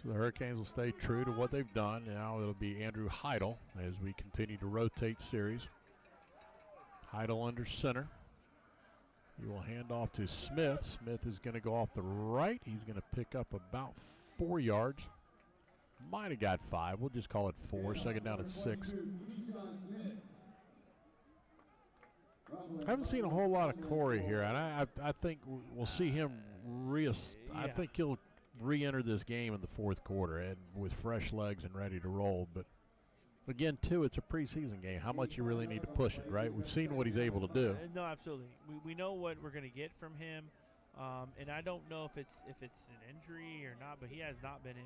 So the Hurricanes will stay true to what they've done. Now it'll be Andrew Heidel as we continue to rotate series. Heidel under center. He will hand off to Smith. Smith is going to go off the right. He's going to pick up about 4 yards. Might have got 5. We'll just call it 4. Second down at 6. I haven't seen a whole lot of Corey here, and I think we'll see him I think he'll re-enter this game in the fourth quarter and with fresh legs and ready to roll. But again, too, it's a preseason game. How much you really need to push it, right? We've seen what he's able to do. No, absolutely. We know what we're going to get from him, and I don't know if it's an injury or not, but he has not been in.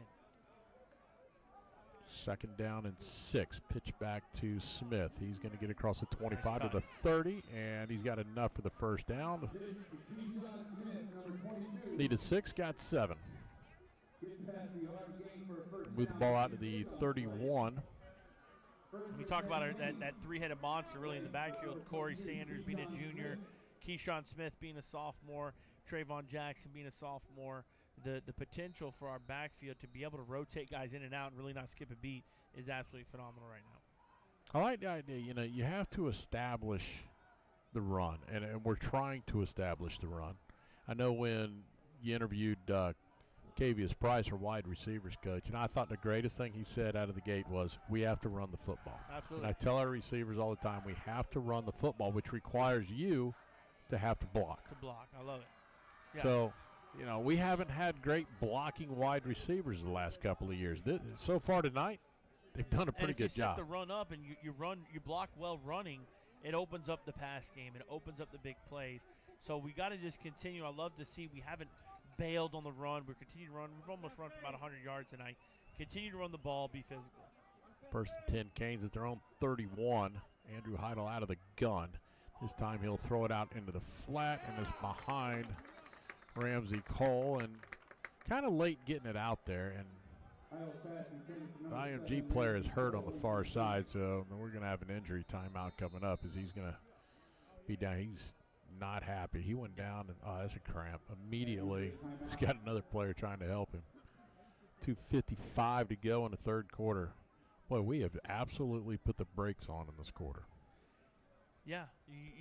Second down and 6. Pitch back to Smith. He's going to get across the 25 to the 30, and he's got enough for the first down. Needed 6, got 7. Move the ball out to the 31. We talk about that three-headed monster really in the backfield. Corey Sanders being a junior, Keyshawn Smith being a sophomore, Trayvon Jackson being a sophomore. The potential for our backfield to be able to rotate guys in and out and really not skip a beat is absolutely phenomenal right now. I like the idea. You know, you have to establish the run, and we're trying to establish the run. I know when you interviewed Cavius Price, our wide receivers coach, and I thought the greatest thing he said out of the gate was, we have to run the football. Absolutely. And I tell our receivers all the time, we have to run the football, which requires you to have to block. I love it. Yeah. So, you know, we haven't had great blocking wide receivers the last couple of years. So far tonight, they've done a pretty good job. If you set the run up and you block well running, it opens up the pass game. It opens up the big plays. So we got to just continue. I love to see we haven't bailed on the run. We're continuing to run. We've almost run for about 100 yards tonight. Continue to run the ball, be physical. First and 10, Canes at their own 31. Andrew Heidel out of the gun. This time he'll throw it out into the flat, and it's behind Ramsey Cole, and kind of late getting it out there. And the IMG player is hurt on the far side, so we're going to have an injury timeout coming up as he's going to be down. He's not happy. He went down, and that's a cramp. Immediately, he's got another player trying to help him. 2:55 to go in the third quarter. Boy, we have absolutely put the brakes on in this quarter. Yeah.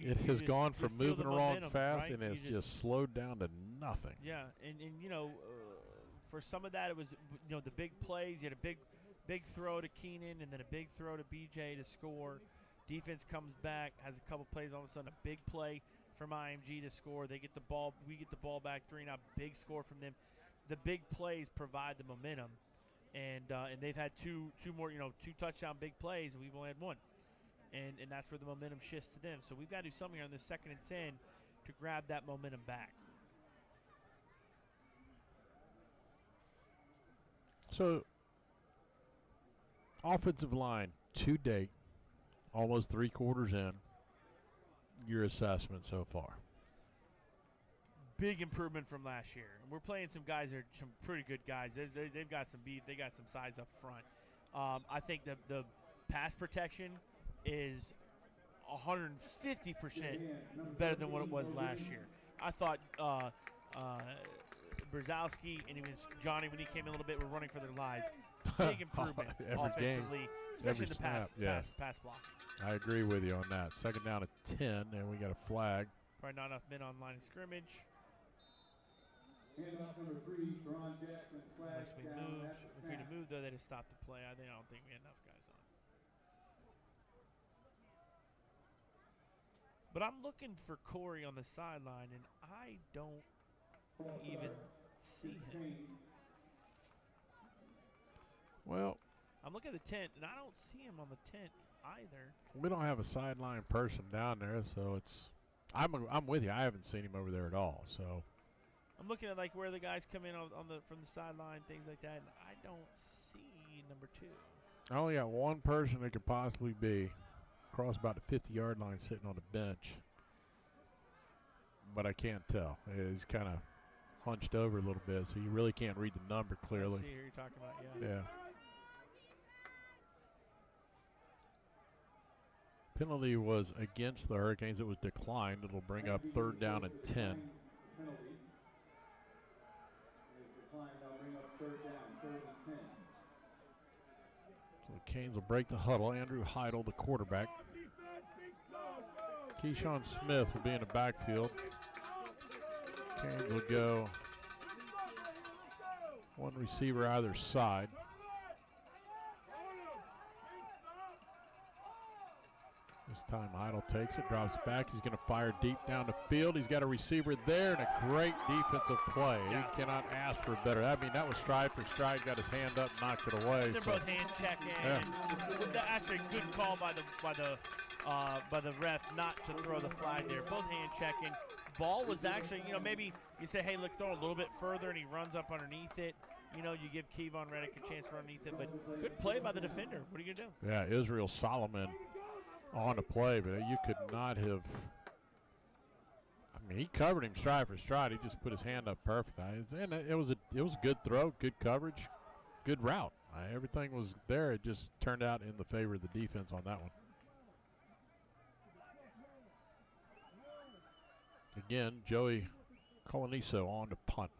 It has gone from moving along fast, right? and it's just slowed down to nothing. Yeah, and you know, for some of that, it was, you know, the big plays. You had a big throw to Keenan, and then a big throw to BJ to score. Defense comes back, has a couple plays, all of a sudden a big play from IMG to score. They get the ball, we get the ball back 3 now, big score from them. The big plays provide the momentum, and they've had two more, you know, 2 touchdown big plays, and we've only had 1. And that's where the momentum shifts to them. So we've got to do something on this 2nd and 10 to grab that momentum back. So, offensive line to date, almost 3 quarters in. Your assessment so far? Big improvement from last year. And we're playing some guys that are some pretty good guys. They've got some beat. They got some size up front. I think the pass protection is 150% better than what it was last year. I thought Brzezowski and even Johnny, when he came in a little bit, were running for their lives. Big improvement offensively, especially the pass block. I agree with you on that. Second down at 10, and we got a flag. Probably not enough men on line of scrimmage. Handoff number 3, Ron Jackson, flag down. If we'd have moved, though, they'd have stopped the play. I don't think we had enough guys on. But I'm looking for Corey on the sideline, and I don't even see him. Well, I'm looking at the tent, and I don't see him on the tent either. We don't have a sideline person down there, so it's. I'm with you. I haven't seen him over there at all. So I'm looking at like where the guys come in on the from the sideline, things like that, and I don't see number 2. I only got one person that could possibly be across about the 50-yard line sitting on the bench, but I can't tell. He's kind of hunched over a little bit, so you really can't read the number clearly. I see who you're talking about, yeah. Penalty was against the Hurricanes. It was declined. It'll bring up 3rd down and 10. third down, 3rd and 10. So the Canes will break the huddle. Andrew Heidel, the quarterback. Keyshawn Smith will be in the backfield. Canes will go one receiver either side. This time Heidel takes it, drops back. He's going to fire deep down the field. He's got a receiver there and a great defensive play. Yeah. He cannot ask for better. I mean, that was stride for stride. Got his hand up, knocked it away. They're both hand checking. Yeah. Actually, a good call by the ref not to throw the flag there. Both hand checking. Ball was actually, maybe you say, hey, look, throw a little bit further, and he runs up underneath it. You give Kevon Reddick a chance to run underneath it, but good play by the defender. What are you going to do? Yeah, Israel Solomon on the play, but you could not have. I mean, he covered him stride for stride. He just put his hand up perfect. And it was a good throw, good coverage, good route. Everything was there. It just turned out in the favor of the defense on that one. Again, Joey Coloniso on to punt.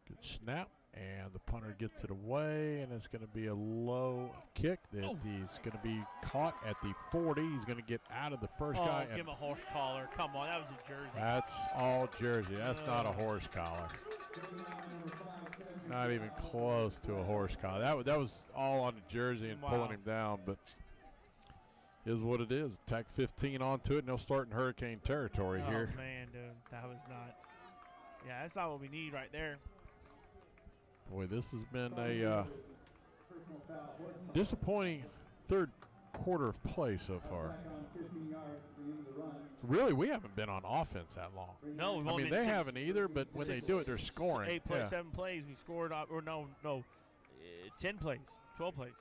Good snap, and the punter gets it away, and it's going to be a low kick that he's going to be caught at the 40. He's going to get out of the first guy. Give him a horse collar. Come on, that was a jersey. That's all jersey. That's not a horse collar. Not even close to a horse collar. That was all on the jersey and pulling him down, but is what it is. Tack 15 onto it, and they'll start in hurricane territory here. Oh, man, dude. That was not. Yeah, that's not what we need right there. Boy, this has been a disappointing third quarter of play so far. Really, we haven't been on offense that long. No, we've only been they haven't either, but when they do it, they're scoring. 8 plays, 7 plays, we scored, 10 plays, 12 plays.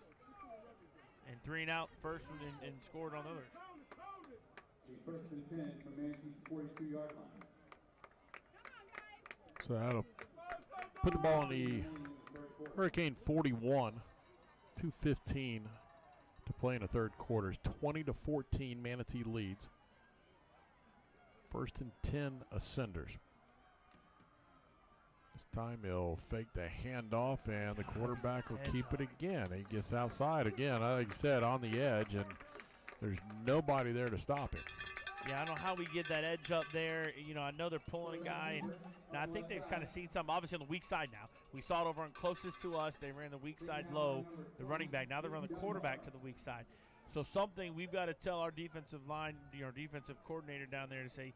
And 3 and out first and scored on others. 1st and 10 from Manatee's 42-yard line. So that'll put the ball in the Hurricane 41, 2:15 to play in the third quarter. 20-14, Manatee leads. 1st and 10, Ascenders. This time he'll fake the handoff, and the quarterback will keep it again. He gets outside again, like you said, on the edge, and there's nobody there to stop him. Yeah, I don't know how we get that edge up there. I know they're pulling a guy, and I think they've kind of seen something, obviously, on the weak side now. We saw it over on closest to us. They ran the weak side low, the running back. Now they're running the quarterback to the weak side. So something we've got to tell our defensive line, defensive coordinator down there to say,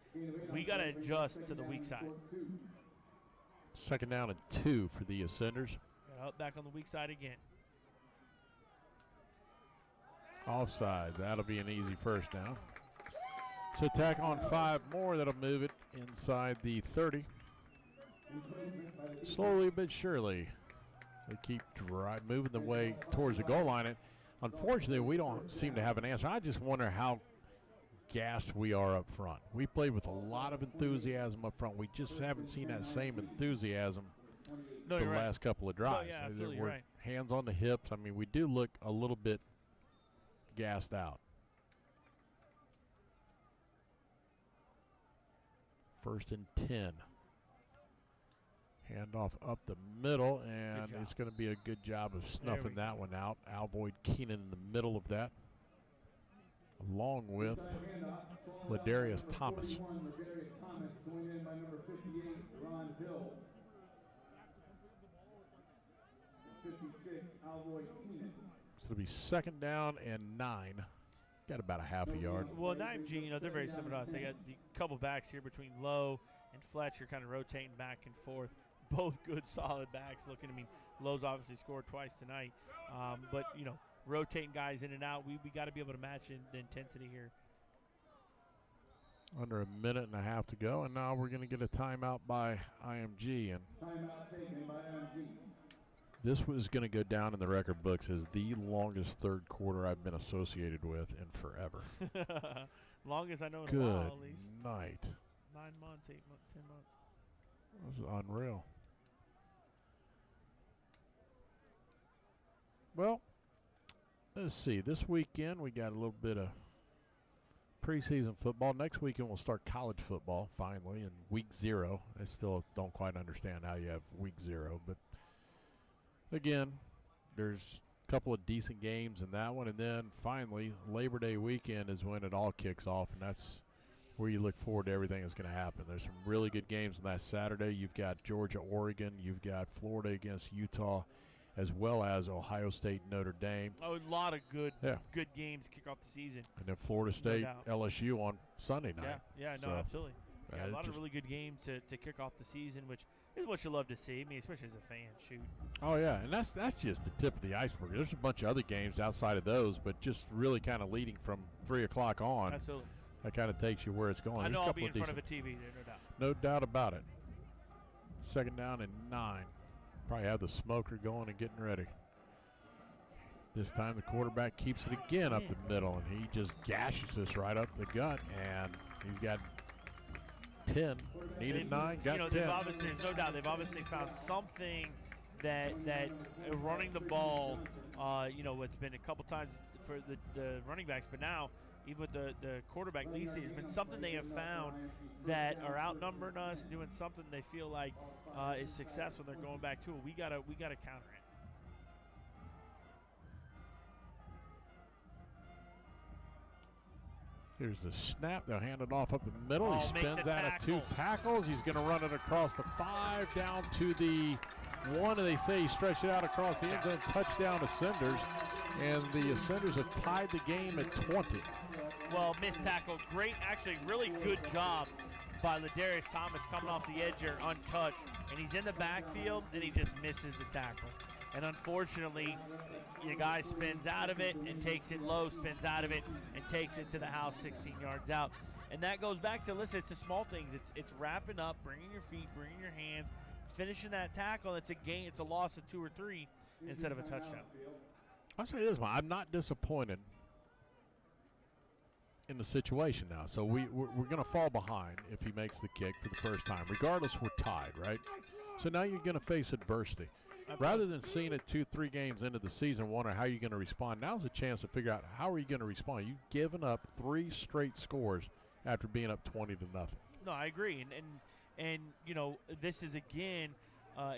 we got to adjust to the weak side. 2nd down and 2 for the Ascenders. Up back on the weak side again. Offsides. That'll be an easy first down. So tack on 5 more. That'll move it inside the 30. Slowly but surely, they keep moving the way towards the goal line. And unfortunately, we don't seem to have an answer. I just wonder how gassed we are up front. We played with a lot of enthusiasm up front. We just haven't seen that same enthusiasm the last couple of drives. No, yeah, absolutely we're right. Hands on the hips. I mean, we do look a little bit gassed out. 1st and 10. Handoff up the middle, and it's going to be a good job of snuffing that one out. Alvoid Keenan in the middle of that, along with Ladarius Thomas. Ladarius Thomas going in by number 58, Ron Hill. 56, Alvoid Keenan. So it'll be 2nd down and 9. Got about a half a yard. Well, IMG, they're very similar to us. They got a couple backs here between Lowe and Fletcher kind of rotating back and forth. Both good, solid backs looking. Lowe's obviously scored twice tonight. But, rotating guys in and out. We got to be able to match the intensity here. Under a minute and a half to go, and now we're going to get a timeout by IMG. And timeout taken by IMG. This was going to go down in the record books as the longest third quarter I've been associated with in forever. Longest I know in Good a while, at least. Night. 9 months, 8 months, 10 months. This is unreal. Well, let's see. This weekend we got a little bit of preseason football. Next weekend we'll start college football finally in week 0. I still don't quite understand how you have week 0, but again, there's a couple of decent games in that one, and then finally Labor Day weekend is when it all kicks off, and that's where you look forward to everything that's going to happen. There's some really good games on that Saturday. You've got Georgia, Oregon. You've got Florida against Utah, as well as Ohio State, Notre Dame. Oh, a lot of good games kick off the season. And then Florida State, LSU on Sunday night. Yeah, no, absolutely. Yeah, a lot of really good games to kick off the season, which is what you love to see. I mean, especially as a fan, shoot. Oh, yeah, and that's just the tip of the iceberg. There's a bunch of other games outside of those, but just really kind of leading from 3 o'clock on. Absolutely. That kind of takes you where it's going. I know I'll be in front of a TV there, no doubt. No doubt about it. 2nd down and 9. Probably have the smoker going and getting ready. This time the quarterback keeps it again up the middle, and he just gashes us right up the gut, and he's got 10. Needed 9, got 10. There's no doubt they've obviously found something that running the ball, it's been a couple times for the running backs, but now even with the quarterback, Lisi, it's been something they have found that are outnumbering us, doing something they feel like is successful. They're going back to it. We gotta counter it. Here's the snap. They'll hand it off up the middle. Oh, he spins out of 2 tackles. He's going to run it across the 5 down to the 1, and they say he stretched it out across the end zone. Touchdown Ascenders, and the Ascenders have tied the game at 20. Well, missed tackle. Great, actually, really good job by Ladarius Thomas coming off the edge here untouched. And he's in the backfield, then he just misses the tackle. And unfortunately, the guy spins out of it and takes it low, spins out of it, and takes it to the house 16 yards out. And that goes back to, listen, it's the small things. It's wrapping up, bringing your feet, bringing your hands, finishing that tackle. It's a gain. It's a loss of 2 or 3 instead of a touchdown. I'll say this one. I'm not disappointed in the situation now. So we're going to fall behind if he makes the kick for the first time. Regardless, we're tied, right? So now you're going to face adversity. Rather than seeing it 2-3 games into the season, wondering how you're going to respond, now's a chance to figure out how are you going to respond. You've given up 3 straight scores after being up 20-0. No, I agree. And this is, again,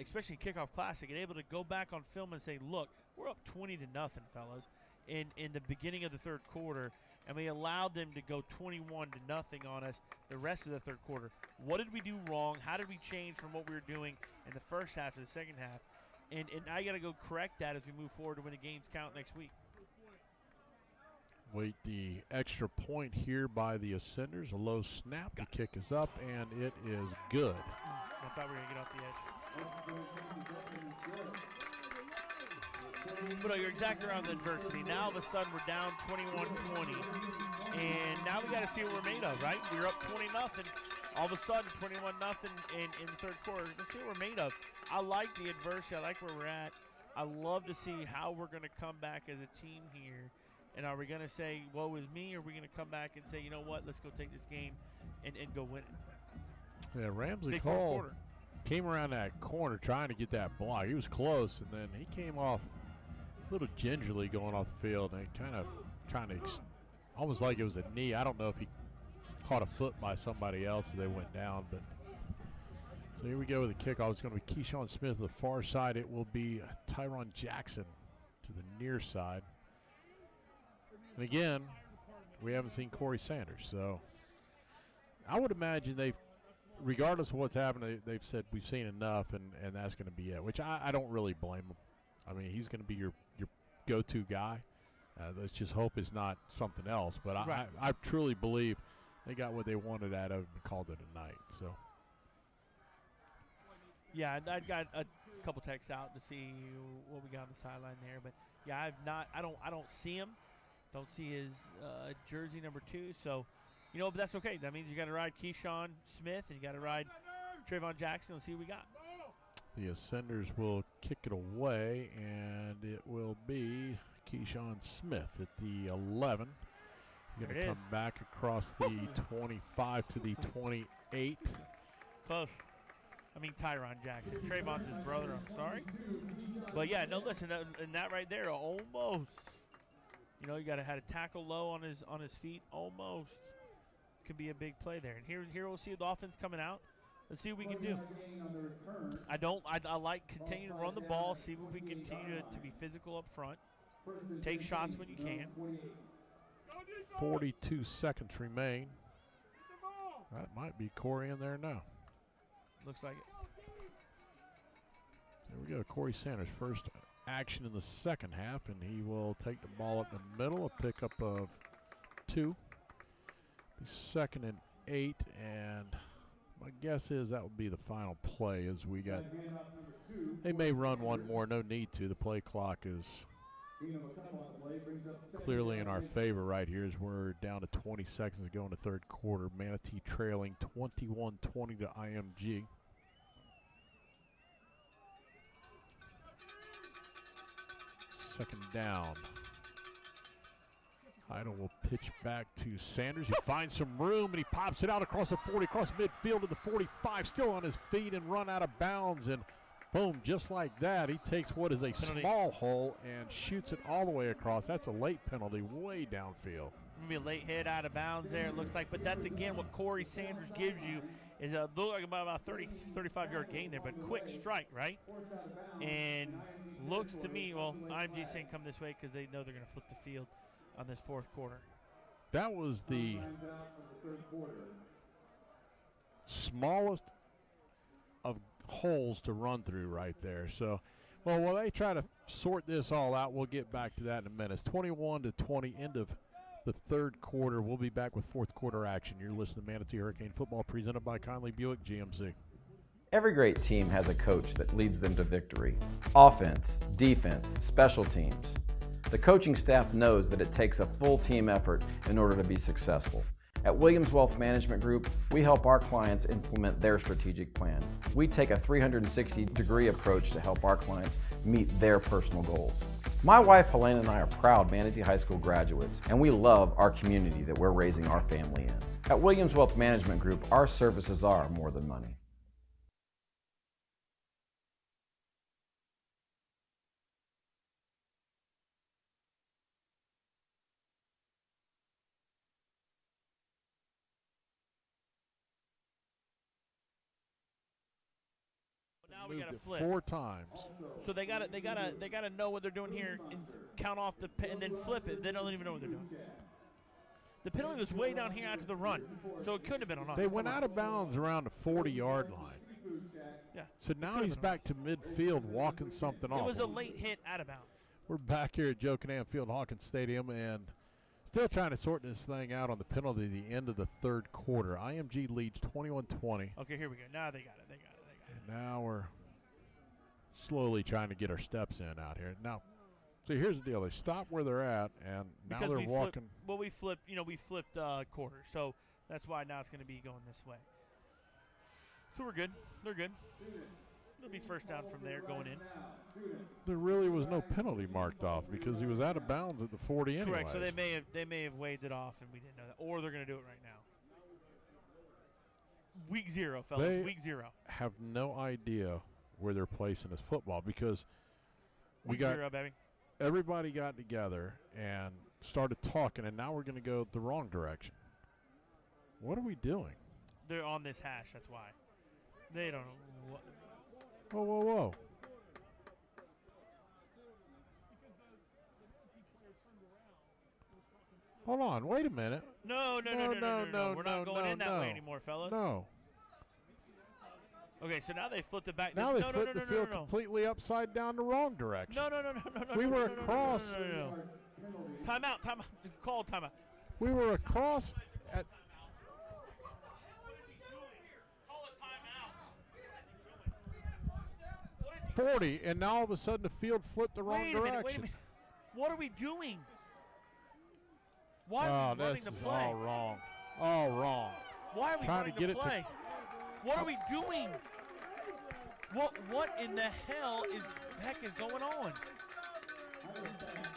especially in Kickoff Classic, and able to go back on film and say, look, we're up 20-0, fellas, in the beginning of the 3rd quarter, and we allowed them to go 21-0 on us the rest of the 3rd quarter. What did we do wrong? How did we change from what we were doing in the first half to the 2nd half? And now you got to go correct that as we move forward to when the games count next week. Wait, the extra point here by the Ascenders. A low snap. The kick is up, and it is good. I thought we were going to get off the edge. But no, you're exactly around the adversity. Now, all of a sudden, we're down 21-20. And now we got to see what we're made of, right? We're up 20-0. All of a sudden, 21-0 in the 3rd quarter. Let's see what we're made of. I like the adversity. I like where we're at. I love to see how we're going to come back as a team here. And are we going to say, woe is me, or are we going to come back and say, you know what, let's go take this game and go win it? Yeah, Ramsey Cole came around that corner trying to get that block. He was close, and then he came off a little gingerly going off the field, and kind of trying to almost like it was a knee. I don't know if he caught a foot by somebody else as they went down, but so here we go with the kickoff. It's going to be Keyshawn Smith to the far side. It will be Tyron Jackson to the near side. And again, we haven't seen Corey Sanders, so I would imagine they've, regardless of what's happened, they've said we've seen enough, and that's going to be it, which I don't really blame him. I mean, he's going to be your go-to guy. Let's just hope it's not something else. But Right. I truly believe they got what they wanted out of him and called it a night. So. Yeah, I got a couple texts out to see what we got on the sideline there, but yeah, I don't see him. Don't see his jersey number 2, so but that's okay. That means you got to ride Keyshawn Smith and you got to ride Trayvon Jackson. Let's see what we got. The Ascenders will kick it away, and it will be Keyshawn Smith at the 11. He's going to come back across the 25 to the 28. Close. I mean Tyron Jackson. Trayvon's his brother, I'm sorry. But yeah, no, listen, and that right there, almost. You got to had a tackle low on his feet, almost. could be a big play there. And here we'll see the offense coming out. Let's see what we can do. I like continuing to run the ball, see if we can continue to be physical up front. Take shots when you can. 42 seconds remain. That might be Corey in there now. Looks like it. There we go. Corey Sanders, first action in the second half, and he will take the ball up the middle, a pickup of 2. Be 2nd and 8, and my guess is that will be the final play as we got. They may run one more, no need to. The play clock is clearly in our favor right here as we're down to 20 seconds to go in the third quarter. Manatee trailing 21-20 to IMG. Second down. Heidel will pitch back to Sanders. He finds some room and he pops it out across the 40, across midfield to the 45, still on his feet and run out of bounds. And boom, just like that, he takes what is a small hole and shoots it all the way across. That's a late penalty way downfield. Maybe a late hit out of bounds there, it looks like. But that's, again, what Corey Sanders gives you is a look like about 30, 35-yard gain there, but quick strike, right? And looks to me, well, IMG saying come this way because they know they're going to flip the field on this fourth quarter. That was the smallest of holes to run through right there. So, well, while they try to sort this all out, we'll get back to that in a minute. It's 21-20, end of the third quarter. We'll be back with fourth quarter action. You're listening to Manatee Hurricane Football presented by Conley Buick GMC. Every great team has a coach that leads them to victory. Offense, defense, special teams. The coaching staff knows that it takes a full team effort in order to be successful. At Williams Wealth Management Group, we help our clients implement their strategic plan. We take a 360-degree approach to help our clients meet their personal goals. My wife Helene and I are proud Manatee High School graduates, and we love our community that we're raising our family in. At Williams Wealth Management Group, our services are more than money. Now we got to flip 4 times. So they got to know what they're doing here and count off and then flip it. They don't even know what they're doing. The penalty was way down here after the run, so it couldn't have been on us. They went out of bounds around the 40-yard line. Yeah. So now he's back to midfield walking something off. It was a late hit out of bounds. We're back here at Joe Canam Field, Hawkins Stadium, and still trying to sort this thing out on the penalty at the end of the third quarter. IMG leads 21-20. Okay, here we go. Now they got it. And now we're slowly trying to get our steps in out here. Now, so here's the deal. They stop where they're at, and now because they're walking. We flipped quarters, so that's why now it's going to be going this way. So we're good. They're good. It'll be first down from there going in. There really was no penalty marked off because he was out of bounds at the 40 anyway. Correct. So they may have waved it off, and we didn't know that, or they're going to do it right now. Week 0, fellas. Week 0. Have no idea where they're placing this football because Week 0, baby. Everybody got together and started talking, and now we're going to go the wrong direction. What are we doing? They're on this hash. That's why. They don't know what. Whoa, whoa, whoa. Hold on, wait a minute. No. We're not going in that way anymore, fellas. No. Okay, so now they flipped it back. Now they flipped the field completely upside down the wrong direction. No. We were across. No. Timeout. Call timeout. We were across at. Call a timeout. 40, and now all of a sudden the field flipped the wrong direction. Wait a minute. What are we doing? Why are we running the play? All wrong. All wrong. Why are we running the play? What are we doing? What in the heck is going on?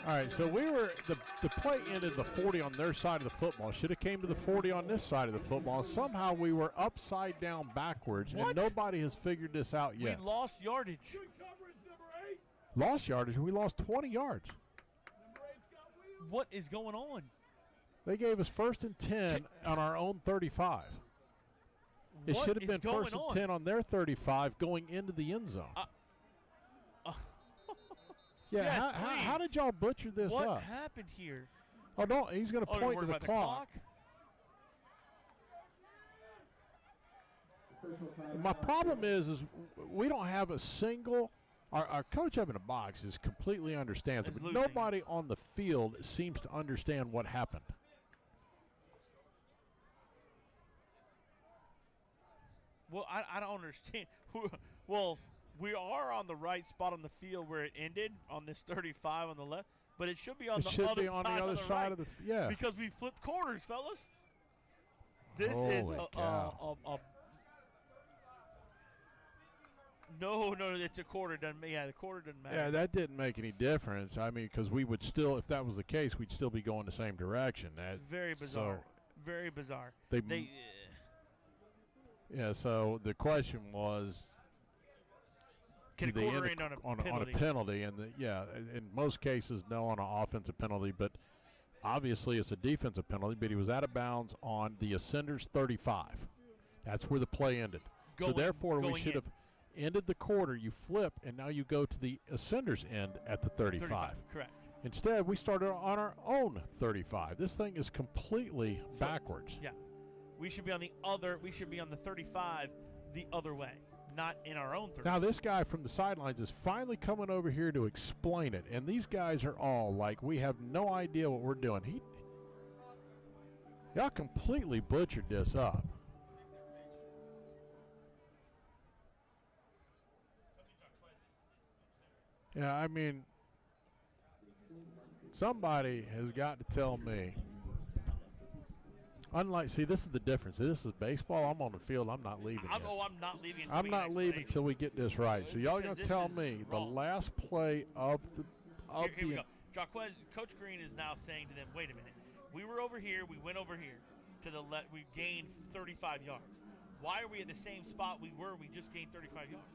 All right, so we were the play ended the 40 on their side of the football. Should have came to the 40 on this side of the football. Somehow we were upside down backwards, and nobody has figured this out yet. We lost yardage. Lost yardage? We lost 20 yards. What is going on? They gave us 1st and 10 on our own 35. It should have been 1st and 10 on their 35 going into the end zone. Yeah, yes, how did y'all butcher this up? What happened here? Oh, no, he's going to point to the clock. My problem is we don't have a single – our coach up in the box is completely understands it, but nobody on the field seems to understand what happened. Well, I don't understand. Well, we are on the right spot on the field where it ended on this 35 on the left, but it should be on the other side of the yeah. Because we flipped corners, fellas. This Holy is cow. No, it's a quarter. The quarter doesn't matter. Yeah, that didn't make any difference. I mean, because we would still, if that was the case, we'd still be going the same direction. That's very bizarre. Very bizarre. Yeah, so the question was, can a quarter end on a penalty? And in most cases, no on an offensive penalty, but obviously it's a defensive penalty. But he was out of bounds on the Ascenders 35. That's where the play ended. So therefore, we should have ended the quarter. You flip, and now you go to the Ascenders end at the 35. Correct. Instead, we started on our own 35. This thing is completely backwards. Yeah. We should be on the 35 the other way, not in our own 35. Now, this guy from the sidelines is finally coming over here to explain it, and these guys are all like, we have no idea what we're doing. Y'all completely butchered this up. Yeah, I mean, somebody has got to tell me. See, this is the difference. This is baseball. I'm on the field. I'm not leaving. I'm not leaving. I'm not leaving until we get this right. So y'all gonna tell me the last play of the here we go. Jaquez, Coach Green is now saying to them, "Wait a minute. We were over here. We went over here to the left. We gained 35 yards. Why are we at the same spot we were? We just gained 35 yards.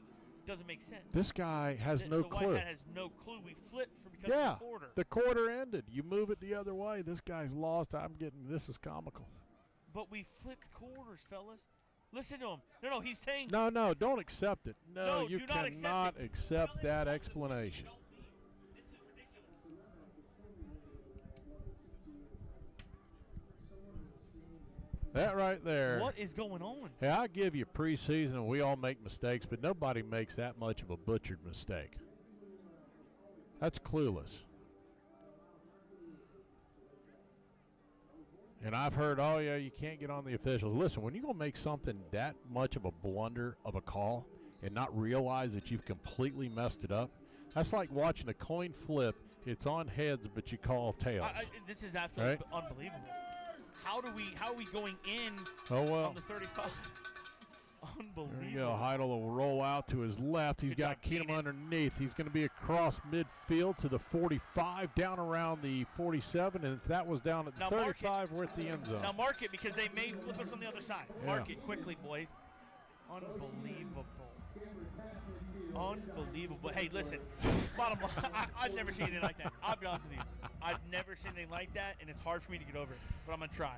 Doesn't make sense." This guy has no clue. The white hat has no clue. We flipped because of the quarter. The quarter ended. You move it the other way. This guy's lost. This is comical. But we flipped quarters, fellas. Listen to him. No, he's saying. No, don't accept it. No, you do cannot accept that explanation. This is ridiculous. That right there. What is going on? Hey, I give you preseason, and we all make mistakes, but nobody makes that much of a butchered mistake. That's clueless. And I've heard, oh, yeah, you can't get on the officials. Listen, when you're going to make something that much of a blunder of a call and not realize that you've completely messed it up, that's like watching a coin flip. It's on heads, but you call tails. This is absolutely unbelievable. How are we going in on the 35? Unbelievable. There you go. Heidel will roll out to his left. He's got Keenum underneath. He's going to be across midfield to the 45, down around the 47. And if that was down at the 35, we're at the end zone. Now mark it because they may flip us on the other side. Mark it quickly, boys. Unbelievable. Unbelievable. Hey, listen, bottom line, I've never seen anything like that. I'll be honest with you. I've never seen anything like that, and it's hard for me to get over it, but I'm going to try.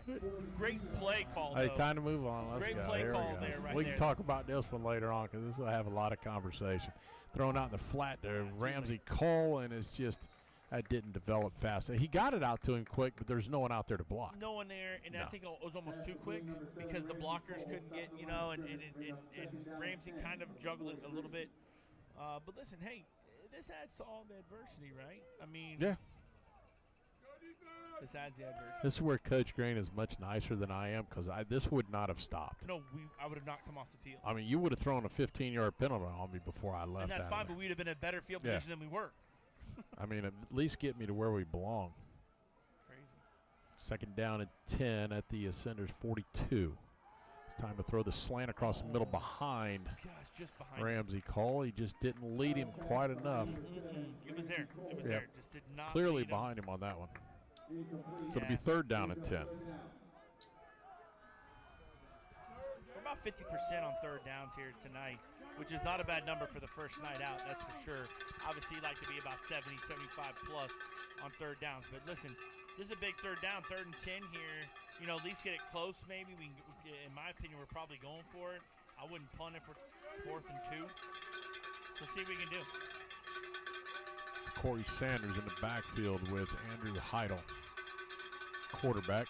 Great play call, though. Hey, time to move on. Let's Great go. play Here call we go. there, right We there. can talk about this one later on because this will have a lot of conversation. Thrown out in the flat there, Ramsey Cole, and it's just that didn't develop fast. He got it out to him quick, but there's no one out there to block. No one there, and I think it was almost too quick because the blockers couldn't get, and Ramsey kind of juggled it a little bit. But listen, hey, this adds to all the adversity, right? I mean, yeah. This adds the adversity. This is where Coach Green is much nicer than I am because this would not have stopped. No, I would have not come off the field. I mean, you would have thrown a 15-yard penalty on me before I left. And that's fine, but we'd have been in a better field position than we were. I mean, at least get me to where we belong. Crazy. Second down and 10 at the Ascenders 42. It's time to throw the slant across the middle behind, just behind Ramsey Cole. He just didn't lead him quite enough. It was there. It was there. Just did not clearly lead behind him on that one. So it'll be third down and 10. We're about 50% on third downs here tonight, which is not a bad number for the first night out, that's for sure. Obviously, you'd like to be about 70, 75 plus on third downs. But listen, This is a big third down, 3rd and 10 here. You know, at least get it close maybe. In my opinion, we're probably going for it. I wouldn't punt it for 4th and 2. We'll see what we can do. Corey Sanders in the backfield with Andrew Heidel, quarterback.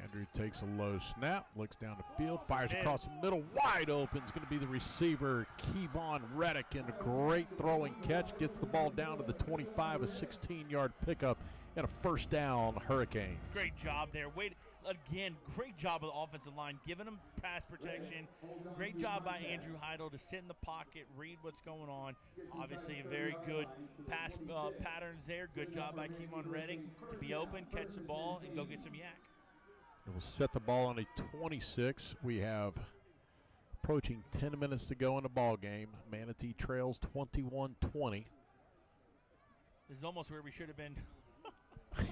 Andrew takes a low snap, looks down the field, fires across the middle, wide open. It's going to be the receiver, Kevon Reddick, and a great throwing catch. Gets the ball down to the 25, a 16-yard pickup, and a first down, Hurricanes. Great job there. Again, great job of the offensive line, giving them pass protection. Great job by Andrew Heidel to sit in the pocket, read what's going on. Obviously, a very good pass patterns there. Good job by Kevon Reddick to be open, catch the ball, and go get some yak. It will set the ball on a 26. We have approaching 10 minutes to go in the ball game. Manatee trails 21-20. This is almost where we should have been.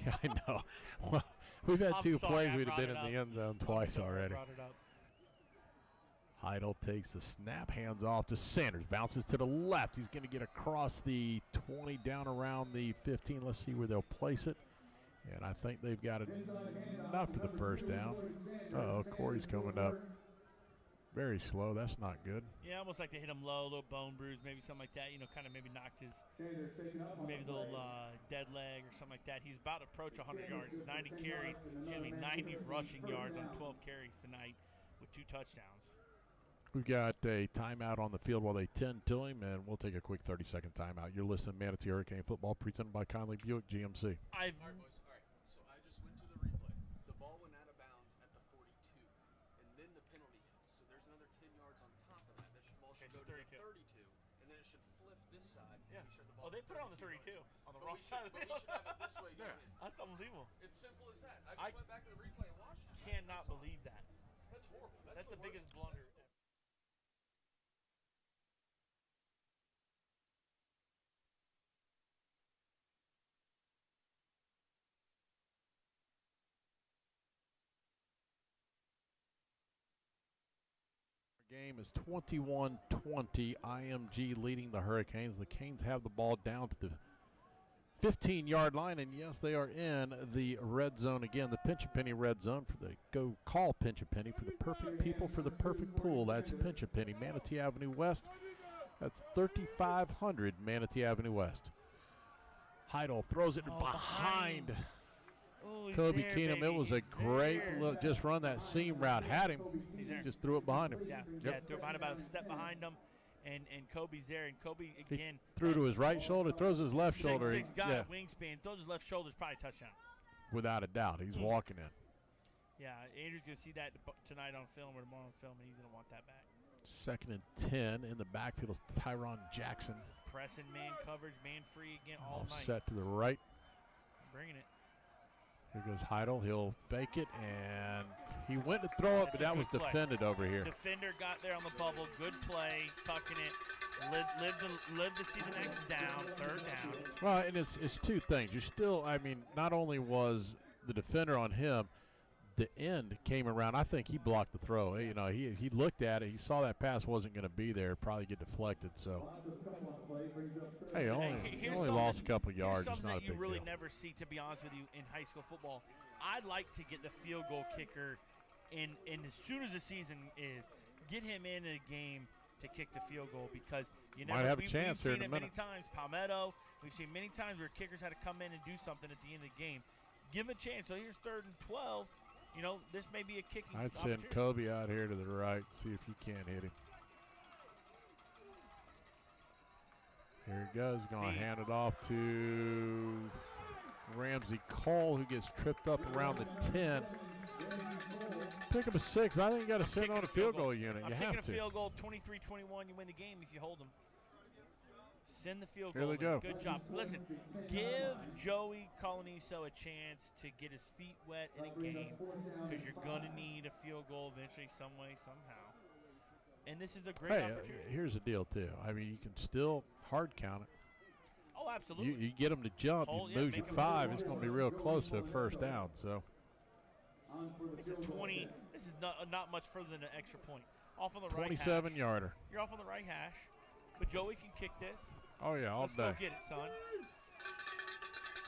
Yeah, I know. Well, we've had two plays we'd have been in the end zone twice already. Heidel takes the snap, hands off to Sanders, bounces to the left. He's going to get across the 20 down around the 15. Let's see where they'll place it. And I think they've got it enough for the first down. Uh-oh, Corey's coming up very slow. That's not good. Yeah, almost like to hit him low, a little bone bruise, maybe something like that. You know, kind of maybe knocked his maybe a little dead leg or something like that. He's about to approach 100 yards, 90 carries, 90 rushing yards on 12 carries tonight with 2 touchdowns. We've got a timeout on the field while they tend to him, and we'll take a quick 30-second timeout. You're listening to Manatee Hurricane Football presented by Conley Buick GMC. Oh, they put it on the 32 on the wrong side of the field. We should have it this way. Yeah. That's unbelievable. It's simple as that. I just went back to the replay and watched it. Cannot believe that. That's horrible. That's the biggest blunder. Game is 21-20. IMG leading the Hurricanes. The Canes have the ball down to the 15-yard line, and yes, they are in the red zone again, the Pinch a Penny red zone. For the go call Pinch a Penny for the perfect people for the perfect pool. That's Pinch a Penny, Manatee Avenue West. That's 3500 Manatee Avenue West. Heidel throws it behind. Kobe Keenum. It was a great look. Just run that seam route. Had him. Just threw it behind him. Yeah, threw it behind him, about a step behind him. And Kobe's there. And Kobe, again. He threw to his right shoulder, throws his left shoulder. 6'6" guy, wingspan, throws his left shoulder, probably a touchdown. Without a doubt. He's walking in. Yeah, Andrew's going to see that tonight on film or tomorrow on film, and he's going to want that back. 2nd and 10 in the backfield is Tyron Jackson. Pressing man coverage, man free again all night. Set to the right. Bringing it. Here goes Heidel. He'll fake it, and he went to throw it, but that was defended over here. Defender got there on the bubble. Good play, tucking it. Live to see the next down, 3rd down. Well, and it's 2 things. You still, I mean, not only was the defender on him, the end came around. I think he blocked the throw. You know, he looked at it. He saw that pass wasn't going to be there. Probably get deflected. So, hey, he only lost a couple yards. It's not a big deal. Something that you really deal. never see, to be honest with you, in high school football. I'd like to get the field goal kicker in as soon as the season is. Get him in a game to kick the field goal, because you never might have a chance here in a minute. Many times. Palmetto, we've seen many times where kickers had to come in and do something at the end of the game. Give him a chance. So here's 3rd and 12. You know, this may be a kicking I'd send Kobe out here to the right, see if he can't hit him. Here he goes. Going to hand it off to Ramsey Cole, who gets tripped up around the 10. Pick up a 6. I think you got to send on a field goal unit. You have to. Kicking a field goal, 23-21. You win the game if you hold them. Send the field Here goal. they go. Good job. Listen, give Joey Coloniso a chance to get his feet wet in a game, because you're going to need a field goal eventually, some way, somehow. And this is a great opportunity. Here's the deal, too. I mean, you can still hard count it. Oh, absolutely. You get them to jump, you lose your 5, it's going to be real close to a first down. So it's a 20. This is not much further than an extra point. Off on the right 27-yarder. You're off on the right hash, but Joey can kick this. Oh, yeah, all Let's day. go get it, son.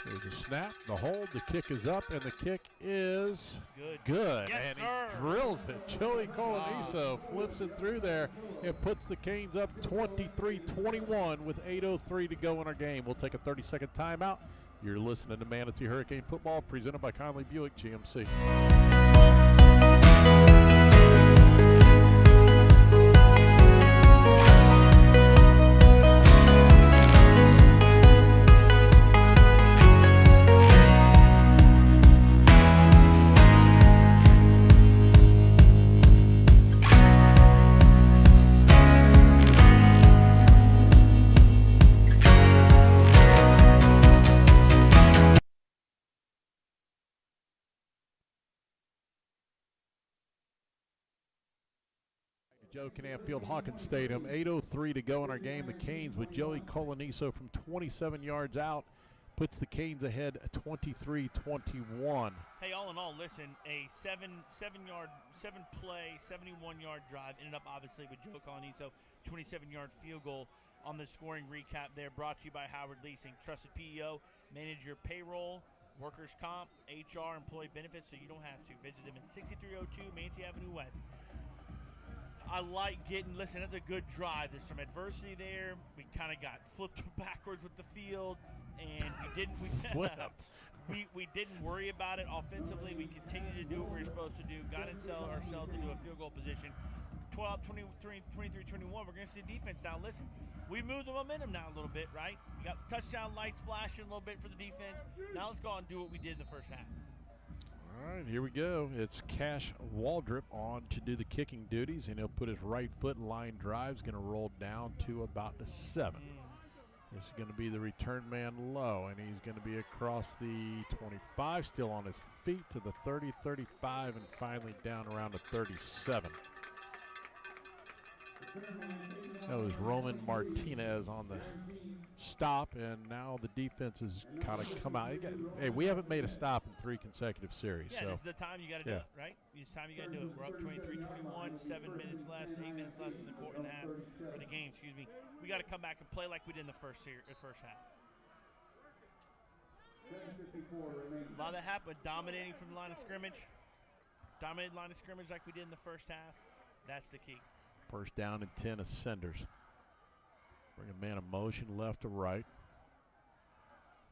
There's a snap, the hold, the kick is up, and the kick is good. Yes, and sir. he drills it. Joey Coloniso flips it through there and puts the Canes up 23-21 with 8:03 to go in our game. We'll take a 30-second timeout. You're listening to Manatee Hurricane Football, presented by Conley Buick GMC. Joe Canam Field, Hawkins Stadium. 8:03 to go in our game. The Canes with Joey Coloniso from 27 yards out puts the Canes ahead 23-21. Hey, all in all, listen, a seven-play, 71-yard drive ended up obviously with Joe Coloniso, 27-yard field goal on the scoring recap there. Brought to you by Howard Leasing, trusted PEO. Manage your payroll, workers' comp, HR, employee benefits, so you don't have to. Visit them at 6302 Manatee Avenue West. I like listen, that's a good drive. There's some adversity there. We kind of got flipped backwards with the field, and we didn't worry about it offensively. We continued to do what we were supposed to do, got ourselves into a field goal position. 23-21, we're going to see defense now. Listen, we moved the momentum now a little bit, right? We got touchdown lights flashing a little bit for the defense. Now let's go out and do what we did in the first half. All right, here we go. It's Cash Waldrop on to do the kicking duties, and he'll put his right foot in line drive. He's going to roll down to about the 7. This is going to be the return man low, and he's going to be across the 25, still on his feet to the 30, 35, and finally down around the 37. That was Roman Martinez on the stop, and now the defense has kind of come out. Hey, we haven't made a stop in 3 consecutive series. Yeah, so this is the time you got to do it, right? It's time you got to do it. We're up 23-21, 7 minutes left, 8 minutes left in the quarter and a half, or the game, excuse me. We got to come back and play like we did in the first half. A lot of that happened, dominating from the line of scrimmage. Dominated line of scrimmage like we did in the first half. That's the key. First down and 10 Ascenders. Bring a man of motion left to right.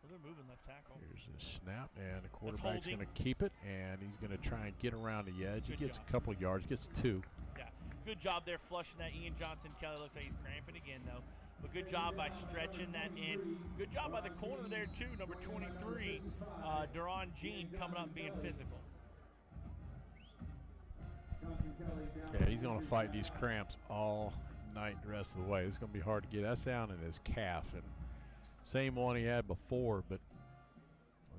Well, they're moving left tackle. Here's the snap, and the quarterback's going to keep it, and he's going to try and get around the edge. He gets a couple yards, gets 2. Yeah, good job there flushing that. Ian Johnson Kelly looks like he's cramping again, though. But good job by stretching that in. Good job by the corner there, too, number 23, Duran Jean, coming up and being physical. Yeah, he's going to fight these cramps all night the rest of the way. It's going to be hard to get. That's down in his calf, and same one he had before, but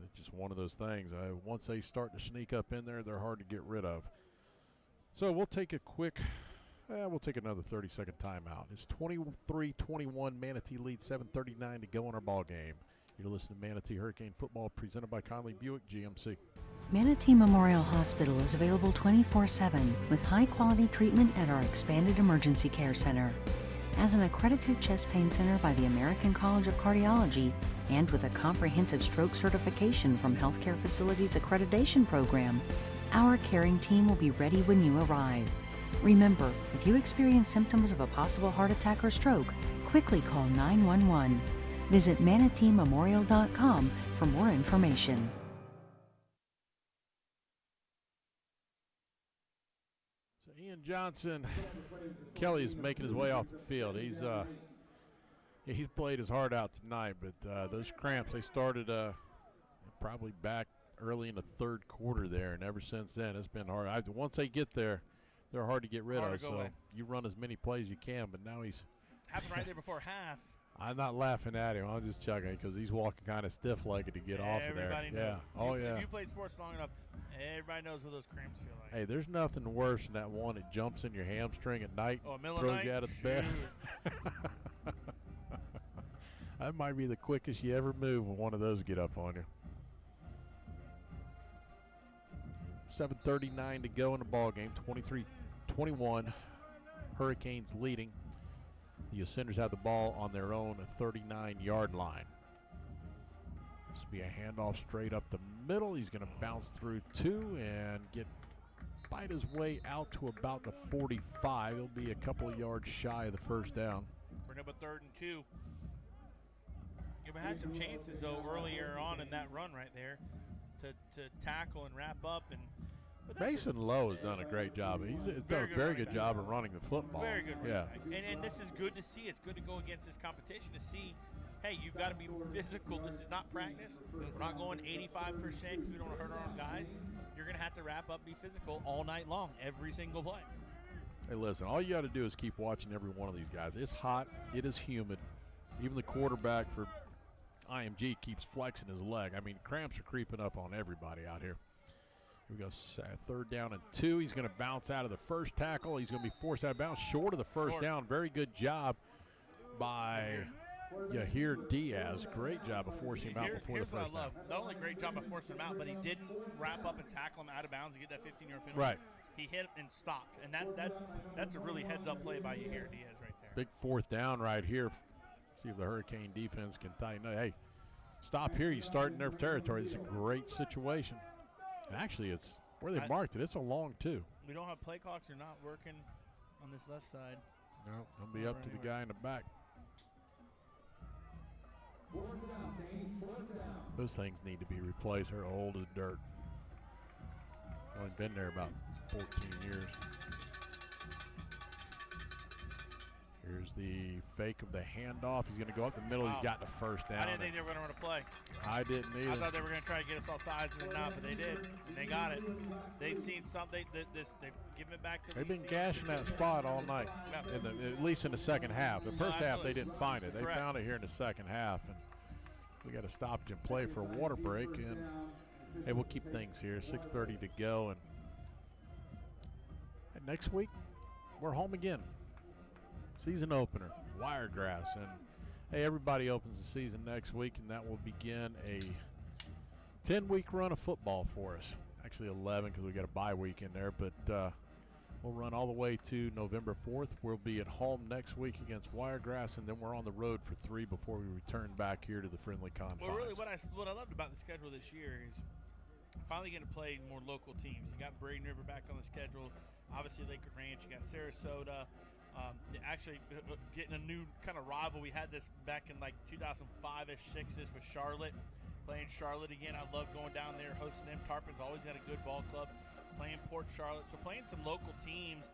it's just one of those things. Once they start to sneak up in there, they're hard to get rid of. So we'll take a quick, we'll take another 30-second timeout. It's 23-21, Manatee leads, 7:39 to go in our ball game. You're listening to Manatee Hurricane Football, presented by Conley Buick GMC. Manatee Memorial Hospital is available 24/7 with high-quality treatment at our expanded emergency care center. As an accredited chest pain center by the American College of Cardiology and with a comprehensive stroke certification from Healthcare Facilities Accreditation Program, our caring team will be ready when you arrive. Remember, if you experience symptoms of a possible heart attack or stroke, quickly call 911. Visit manateememorial.com for more information. Ian Johnson Kelly is making his way off the field. He's played his heart out tonight, but those cramps, they started probably back early in the third quarter there, and ever since then it's been hard. Once they get there, they're hard to get rid of. So you run as many plays as you can, but now he's happened right there before half. I'm not laughing at him. I'm just chuckling because he's walking kind of stiff-legged to get off of there. Everybody knows. Yeah. Oh, yeah. If you played sports long enough, everybody knows what those cramps feel like. Hey, there's nothing worse than that one that jumps in your hamstring at night, throws you out of bed. That might be the quickest you ever move when one of those get up on you. 7:39 to go in the ball game. 23-21. Hurricanes leading. The Ascenders have the ball on their own 39-yard line. This will be a handoff straight up the middle. He's going to bounce through 2 and bite his way out to about the 45. He'll be a couple of yards shy of the first down. Bring up a 3rd and 2. We had some chances, though, earlier on in that run right there to tackle and wrap up. Mason Lowe has done a great job. He's done a very good job of running the football. Very good running back. And this is good to see. It's good to go against this competition to see, hey, you've got to be physical. This is not practice. We're not going 85% because we don't want to hurt our own guys. You're going to have to wrap up, be physical all night long, every single play. Hey, listen, all you got to do is keep watching every one of these guys. It's hot. It is humid. Even the quarterback for IMG keeps flexing his leg. I mean, cramps are creeping up on everybody out here. Here we go, 3rd down and 2. He's going to bounce out of the first tackle. He's going to be forced out of bounds short of the first down. Very good job by Yahir Diaz. Great job of forcing him out before the first down. Here's what I love. Not only great job of forcing him out, but he didn't wrap up and tackle him out of bounds to get that 15-yard penalty. Right. He hit and stopped, and that's a really heads-up play by Yahir Diaz right there. Big 4th down right here. See if the Hurricane defense can tighten up. Hey, stop here. You start in their territory. This is a great situation. And actually, it's where they marked it. It's a long 2. We don't have play clocks. They're not working on this left side. No, it'll be up to the guy in the back. Those things need to be replaced. They're old as dirt. Only been there about 14 years. Here's the fake of the handoff. He's going to go up the middle. He's got the first down. I didn't think they were going to run a play. I didn't either. I thought they were going to try to get us all sides, and they're not, but they did. They got it. They've seen something. They've given it back to They've been cashing that spot all night, at least in the second half. The first half, they didn't find it. They found it here in the second half, and we got a stoppage and play for a water break, and hey, we'll keep things here. 6:30 to go, and next week we're home again. Season opener, Wiregrass, and hey, everybody opens the season next week, and that will begin a 10-week run of football for us. Actually 11 because we got a bye week in there, but we'll run all the way to November 4th. We'll be at home next week against Wiregrass, and then we're on the road for 3 before we return back here to the friendly confines. Well, really, what I loved about the schedule this year is finally getting to play more local teams. You got Braden River back on the schedule. Obviously, Lakewood Ranch. You got Sarasota. Actually, getting a new kind of rival. We had this back in like 2005-ish, 6-ish with Charlotte. Playing Charlotte again. I love going down there, hosting them. Tarpon's always got a good ball club. Playing Port Charlotte. So playing some local teams,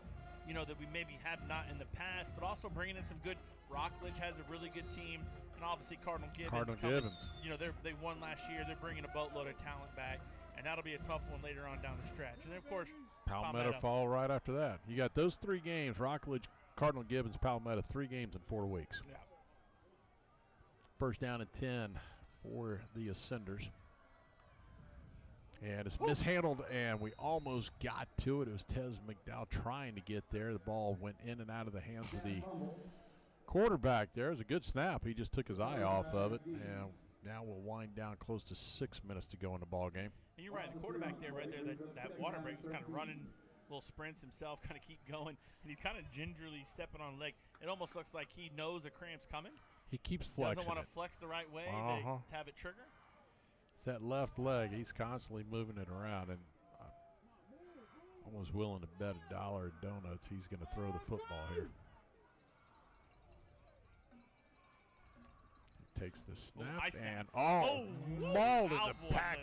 you know, that we maybe have not in the past, but also bringing in some good. Rockledge has a really good team. And obviously Cardinal Gibbons. You know, they won last year. They're bringing a boatload of talent back. And that'll be a tough one later on down the stretch. And then, of course, Palmetto fall right after that. You got those 3 games, Rockledge, Cardinal Gibbons, Palmetto, 3 games in 4 weeks. Yeah. First down and 10 for the Ascenders. And it's mishandled, and we almost got to it. It was Tez McDowell trying to get there. The ball went in and out of the hands of the quarterback there. It was a good snap. He just took his eye off of it, and now we'll wind down close to 6 minutes to go in the ball game. And you're right, the quarterback there, right there, that water break was kind of running little sprints himself, kind of keep going, and he's kind of gingerly stepping on leg. It almost looks like he knows a cramp's coming. He keeps flexing. Doesn't want to flex the right way to have it trigger. It's that left leg. He's constantly moving it around, and almost willing to bet $1 at donuts he's going to throw the football here. He takes the snap and mauled in the pack.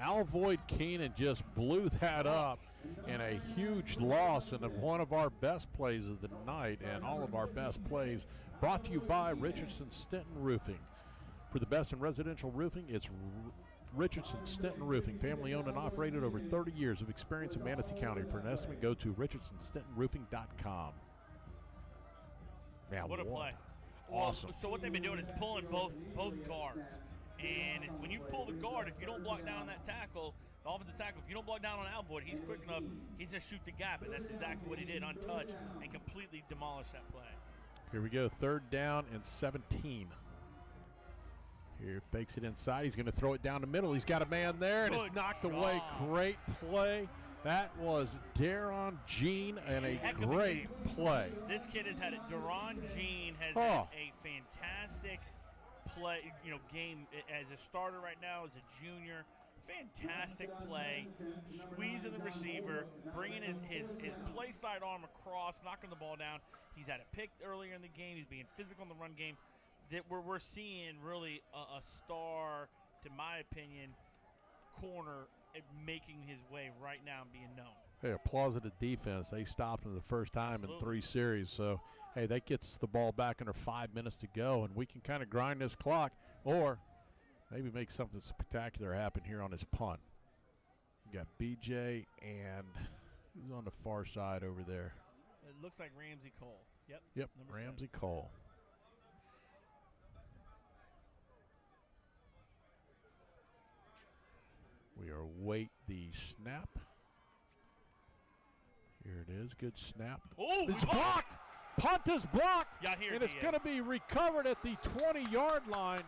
Alvoid Keenan just blew that up in a huge loss and one of our best plays of the night, and all of our best plays brought to you by Richardson Stenton Roofing. For the best in residential roofing, it's Richardson Stenton Roofing, family owned and operated, over 30 years of experience in Manatee County. For an estimate, go to richardsonstentonroofing.com. Man, what a play. Awesome. So what they've been doing is pulling both guards. And when you pull the guard, if you don't block down on that tackle, the offensive tackle, if you don't block down on Alvoid, he's quick enough, he's going to shoot the gap. And that's exactly what he did, untouched, and completely demolished that play. Here we go, 3rd down and 17. Here, fakes it inside. He's going to throw it down the middle. He's got a man there, and it's knocked away. Great play. That was Daron Jean, and a great play. This kid has had it. Daron Jean has had a fantastic game as a starter right now, as a junior. Fantastic play, squeezing the receiver, bringing his play side arm across, knocking the ball down. He's had a pick earlier in the game. He's being physical in the run game. That we're seeing really a star, to my opinion, corner making his way right now and being known. Hey, applause to the defense. They stopped him the first time in 3 series. So, hey, that gets us the ball back under 5 minutes to go, and we can kind of grind this clock or maybe make something spectacular happen here on this punt. We got BJ and who's on the far side over there? It looks like Ramsey Cole. Yep, Ramsey Cole. We await the snap. Here it is. Good snap. Oh, it's blocked. Punt is blocked. Yahir and it's going to be recovered at the 20-yard line.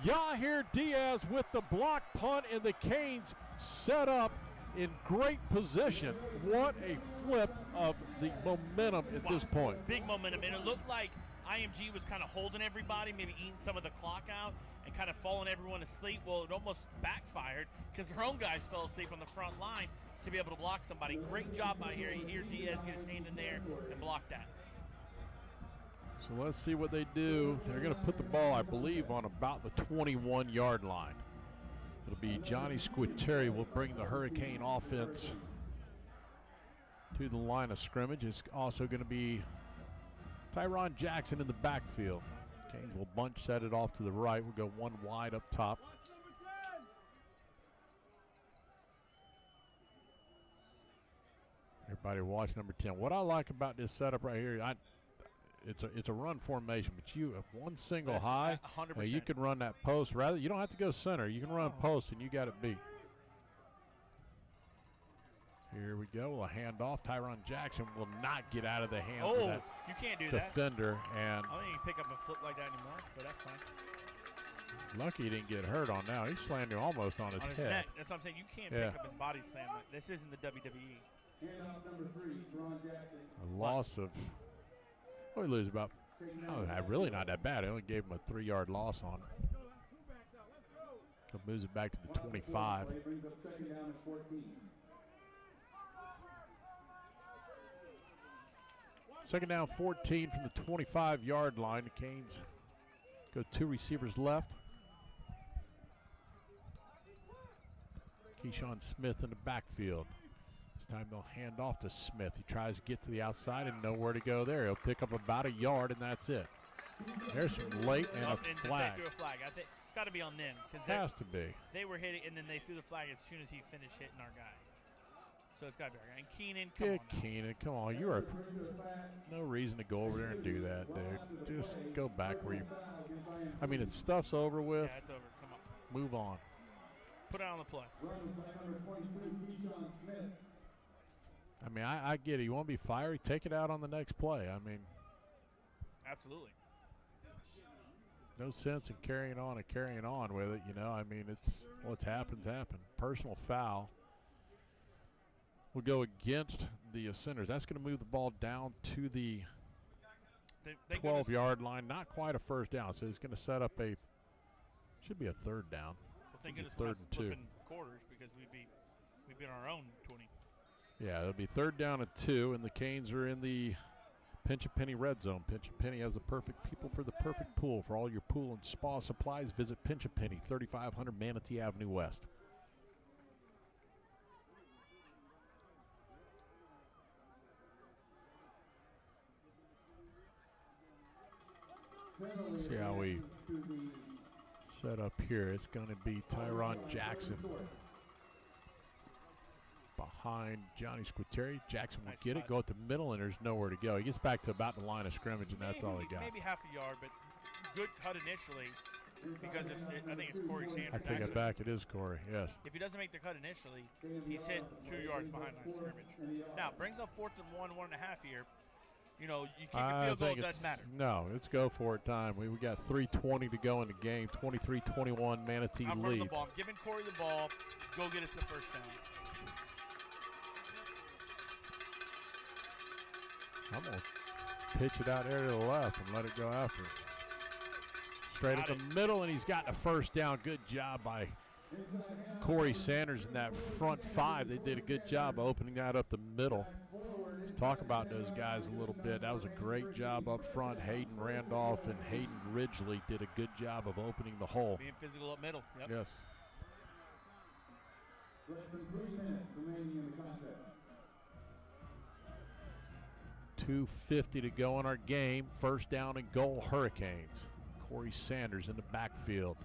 Yahir Diaz with the block punt, and the Canes set up in great position. What a flip of the momentum at this point. Big momentum, and it looked like IMG was kind of holding everybody, maybe eating some of the clock out and kind of falling everyone asleep. Well, it almost backfired because their own guys fell asleep on the front line to be able to block somebody. Great job by here. You hear Diaz get his hand in there and block that. So let's see what they do. They're going to put the ball, I believe, on about the 21-yard line. It'll be Johnny Squitieri will bring the Hurricane offense to the line of scrimmage. It's also going to be Tyron Jackson in the backfield. Canes will bunch set it off to the right. We'll go one wide up top. Everybody watch number 10. What I like about this setup right here, it's a run formation, but you have one single high. 100%. You can run that post. Rather, you don't have to go center. You can run post, and you got it beat. Here we go. A handoff. Tyron Jackson will not get out of the hands of that you can't do defender. And I don't think you can pick up a flip like that anymore, but that's fine. Lucky he didn't get hurt on now. He slammed him almost on his head. Neck. That's what I'm saying. You can't pick up his body slam. This isn't the WWE. A loss of, we lose about, really not that bad. I only gave him a 3-yard loss on it. So moves it back to the 25. Second down, 14 from the 25-yard line. The Canes go 2 receivers left. Keyshawn Smith in the backfield. This time they'll hand off to Smith. He tries to get to the outside and nowhere to go there. He'll pick up about a yard, and that's it. There's some late and a flag. They threw a flag. I think it's got to be on them. Has to be. They were hitting, and then they threw the flag as soon as he finished hitting our guy. So it's got to be our guy. And Keenan, come on. Keenan, come on. You are no reason to go over there and do that, dude. Just go back where you. I mean, it's stuff's over with. Yeah, it's over. Come on. Move on. Put it on the play. I mean, I get it. You want to be fiery? Take it out on the next play. I mean, absolutely. No sense in carrying on with it. You know, I mean, it's what's happened. Personal foul. We'll go against the Sinners. That's going to move the ball down to the 12-yard line. Not quite a first down, so it's going to set up should be a third down. Well, thank goodness third and 2. Flipping quarters because we'd be in our own 20. Yeah, it'll be 3rd down and 2, and the Canes are in the Pinch a Penny red zone. Pinch a Penny has the perfect people for the perfect pool. For all your pool and spa supplies, visit Pinch a Penny, 3500 Manatee Avenue West. See how we set up here. It's going to be Tyron Jackson behind Johnny Squitieri. Jackson will get it, go at the middle, and there's nowhere to go. He gets back to about the line of scrimmage, and that's all he got. Maybe half a yard, but good cut initially because I think it's Corey Sanders. I take it back. It is Corey, yes. If he doesn't make the cut initially, he's hit 2 yards behind line of scrimmage. Now, brings up 4th and 1, 1.5 here. You know, you kick a field goal, it doesn't matter. No, it's go for it time. We got 3:20 to go in the game. 23-21, Manatee I'm leads. The ball. I'm giving Corey the ball. Go get us the first down. I'm going to pitch it out there to the left and let it go after it. Straight up the middle, and he's got the first down. Good job by Corey Sanders in that front five. They did a good job opening that up the middle. Let's talk about those guys a little bit. That was a great job up front. Hayden Randolph and Hayden Ridgely did a good job of opening the hole. Being physical up middle. Yep. Yes. Less than 3 minutes remaining in the contest. 2:50 to go in our game. First down and goal, Hurricanes. Corey Sanders in the backfield.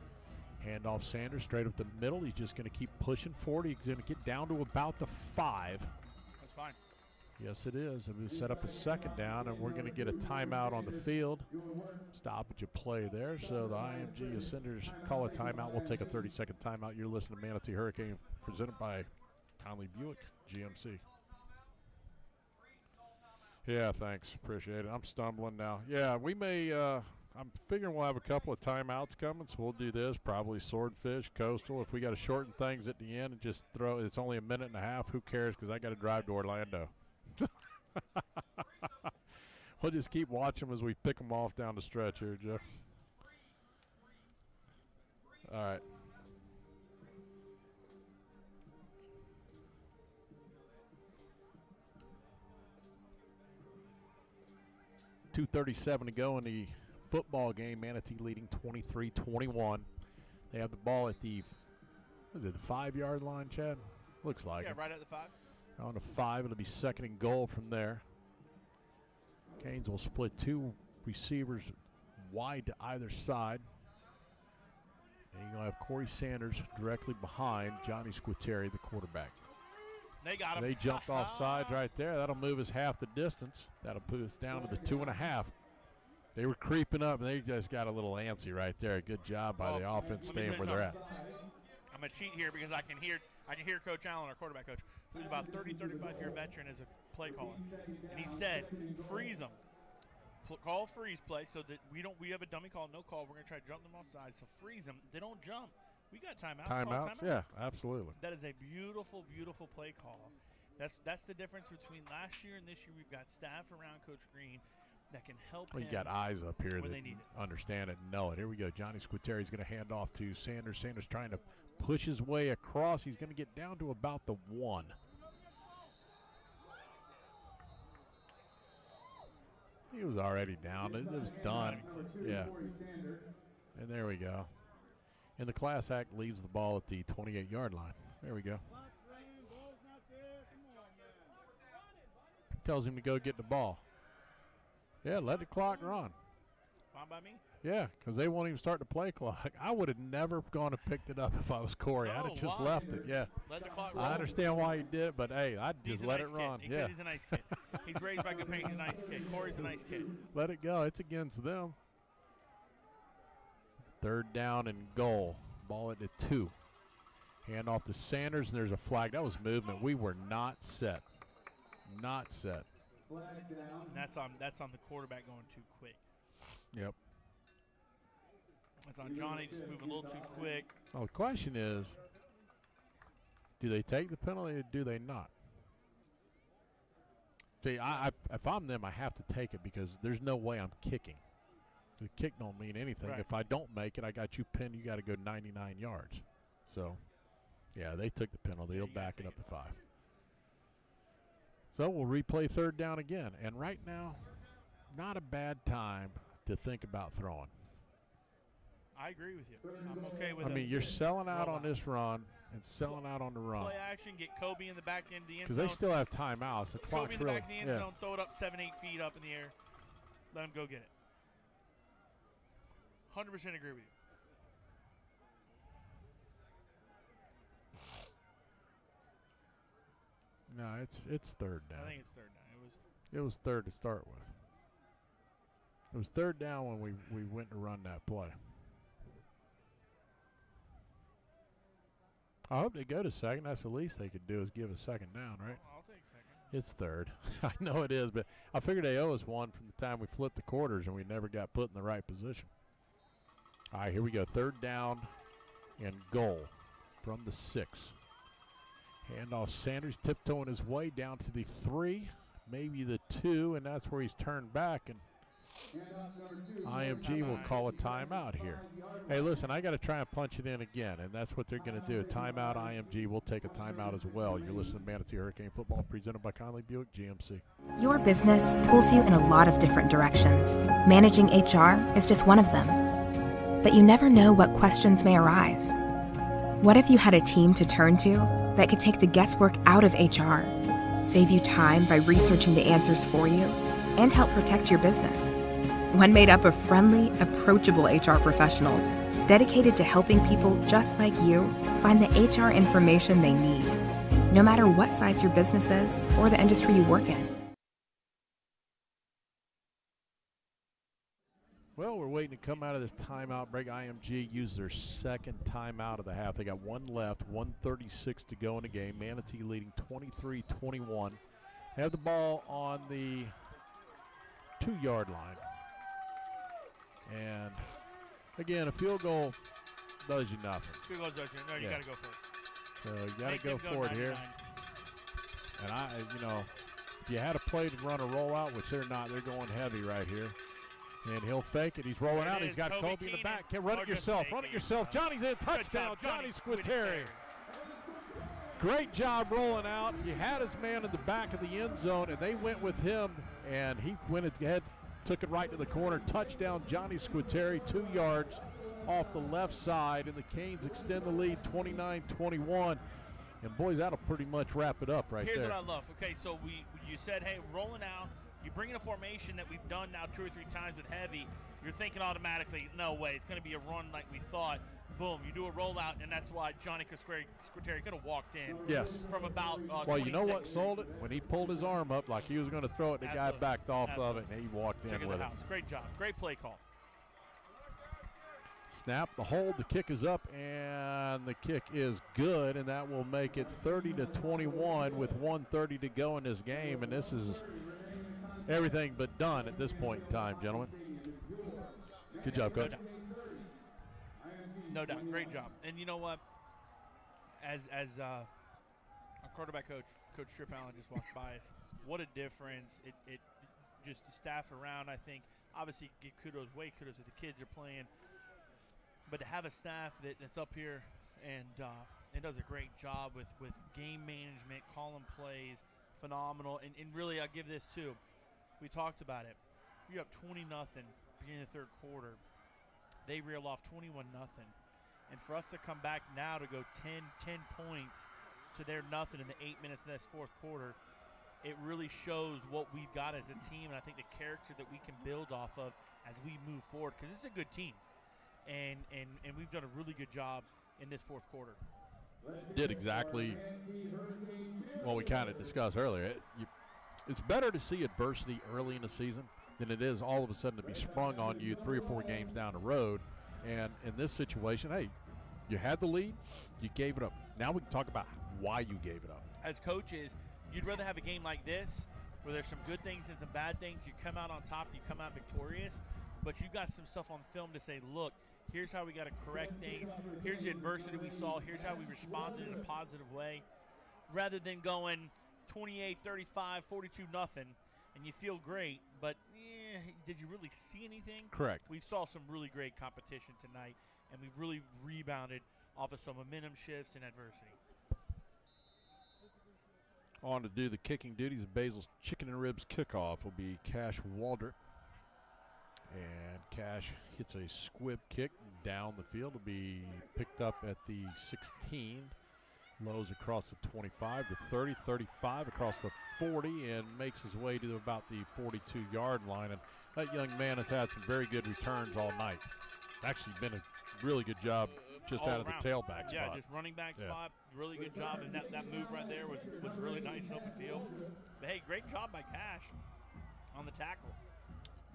Handoff Sanders straight up the middle. He's just going to keep pushing forward. He's going to get down to about the 5. That's fine. Yes, it is. I'm going to set up a second down, and we're going to get a timeout on the field. Stoppage of play there. So the IMG Ascenders call a timeout. We'll take a 30-second timeout. You're listening to Manatee Hurricane, presented by Conley Buick GMC. Yeah, thanks. Appreciate it. I'm stumbling now. Yeah, we may, I'm figuring we'll have a couple of timeouts coming, so we'll do this, probably Swordfish, Coastal. If we got to shorten things at the end and just throw, it's only a minute and a half, who cares, because I got to drive to Orlando. We'll just keep watching them as we pick them off down the stretch here, Joe. All right. .237 to go in the football game. Manatee leading 23-21. They have the ball at the, what is it, the 5-yard line, Chad? Looks like it. Yeah, right at the 5. On the 5, it'll be second and goal from there. Canes will split 2 receivers wide to either side. And you're going to have Corey Sanders directly behind Johnny Squitieri, the quarterback. They got him. They jumped off sides right there. That'll move us half the distance. That'll put us down to the 2.5. They were creeping up, and they just got a little antsy right there. Good job by the offense staying where they're at. I'm going to cheat here because I can hear Coach Allen, our quarterback coach, who's about 35-year veteran as a play caller. And he said, freeze them. Call a freeze play so that we have a dummy call, no call. We're going to try to jump them off sides. So freeze them. They don't jump. We got timeouts. Timeouts, yeah, absolutely. That is a beautiful, beautiful play call. That's the difference between last year and this year. We've got staff around Coach Green that can help him. You got eyes up here when that they need it. Understand it and know it. Here we go. Johnny Squitieri is going to hand off to Sanders. Sanders trying to push his way across. He's going to get down to about the 1. He was already down. It was done. Yeah. And there we go. And the class act leaves the ball at the 28-yard line. There we go. Tells him to go get the ball. Yeah, let the clock run. Fine by me? Yeah, because they won't even start the play clock. I would have never gone and picked it up if I was Corey. I'd have just left it, yeah. Let the clock run. I understand why he did it, but, hey, I'd just let it run. Yeah. He's a nice kid. He's raised by good parents. He's a nice kid. Corey's a nice kid. Let it go. It's against them. Third down and goal. Ball at the 2. Hand off to Sanders, and there's a flag. That was movement. We were not set. Not set. And that's on the quarterback going too quick. Yep. That's on Johnny just moving a little too quick. Well, the question is, do they take the penalty or do they not? See, if I'm them, I have to take it because there's no way I'm kicking. The kick don't mean anything. Right. If I don't make it, I got you pinned. You got to go 99 yards. So, yeah, they took the penalty. They'll back it up to 5. So we'll replay third down again. And right now, not a bad time to think about throwing. I agree with you. I'm okay with it. I mean, you're selling out on this run and selling out on the run. Play action, get Kobe in the back end of the end zone. Because they still have timeouts. The clock's Kobe in the really, back of the end zone, throw it up 7-8 feet up in the air. Let him go get it. 100% agree with you. No, it's third down. I think it's third down. It was third to start with. It was third down when we went to run that play. I hope they go to second. That's the least they could do is give a second down, right? I'll take second. It's third. I know it is, but I figured they owe us one from the time we flipped the quarters and we never got put in the right position. All right, here we go. Third down and goal from the 6. Handoff Sanders tiptoeing his way down to the 3, maybe the 2, and that's where he's turned back. And IMG will call a timeout here. Hey, listen, I got to try and punch it in again, and that's what they're going to do. Timeout, IMG will take a timeout as well. You're listening to Manatee Hurricane Football presented by Conley Buick GMC. Your business pulls you in a lot of different directions. Managing HR is just one of them. But you never know what questions may arise. What if you had a team to turn to that could take the guesswork out of HR, save you time by researching the answers for you, and help protect your business? One made up of friendly, approachable HR professionals dedicated to helping people just like you find the HR information they need, no matter what size your business is or the industry you work in. Well, we're waiting to come out of this timeout break. IMG used their second timeout of the half. They got one left, 1:36 to go in the game. Manatee leading 23-21. Have the ball on the 2-yard line. And, again, a field goal does you nothing. Field goal does you. No, you got to go for it. So you got to go for it here. And if you had a play to run a rollout, which they're not, they're going heavy right here. And he'll fake it. He's rolling out. He's got Kobe in the back. Run it yourself. Run it yourself. Johnny's in. Touchdown. Johnny Squitieri. Great job rolling out. He had his man in the back of the end zone, and they went with him, and he went ahead, took it right to the corner. Touchdown, Johnny Squitieri, 2 yards off the left side, and the Canes extend the lead 29-21. And, boys, that'll pretty much wrap it up right there. Here's what I love. Okay, so you said, hey, rolling out. You bring in a formation that we've done now 2 or 3 times with heavy. You're thinking automatically, no way, it's going to be a run like we thought. Boom, you do a rollout, and that's why Johnny Squitieri could have walked in. Yes. From about well, 26. You know what sold it? When he pulled his arm up like he was going to throw it, the guy backed off of it, and he walked in with it. Great job. Great play call. Snap, the hold, the kick is up, and the kick is good, and that will make it 30-21 with 1:30 to go in this game, and this is everything but done at this point in time, gentlemen. Good job, Coach. No doubt. Great job. And you know what? As our quarterback coach, Coach Tripp Allen, just walked by us, what a difference. It just the staff around, I think, obviously get kudos that the kids are playing. But to have a staff that's up here and does a great job with game management, calling plays, phenomenal. And really, I'll give this too. We talked about it. You're up 20-0 beginning of the third quarter. They reel off 21-0. And for us to come back now to go 10 points to their nothing in the 8 minutes of this fourth quarter, it really shows what we've got as a team, and I think the character that we can build off of as we move forward, because this is a good team. And we've done a really good job in this fourth quarter. Did exactly what we kind of discussed earlier. It's better to see adversity early in the season than it is all of a sudden to be sprung on you 3 or 4 games down the road. And in this situation, hey, you had the lead, you gave it up. Now we can talk about why you gave it up. As coaches, you'd rather have a game like this where there's some good things and some bad things. You come out on top, you come out victorious, but you got some stuff on film to say, look, here's how we got to correct things. Here's the adversity we saw. Here's how we responded in a positive way. Rather than going 28, 35, 42, nothing, and you feel great, but did you really see anything? Correct. We saw some really great competition tonight, and we've really rebounded off of some momentum shifts and adversity. On to do the kicking duties of Basil's Chicken and Ribs kickoff will be Cash Walder. And Cash hits a squib kick down the field. It'll be picked up at the 16. Lows across the 25, the 30, 35, across the 40, and makes his way to about the 42-yard line. And that young man has had some very good returns all night. Actually been a really good job just out of the tailback spot. Yeah, just running back spot. Really good job. And that move right there was really nice in open field. But, hey, great job by Cash on the tackle.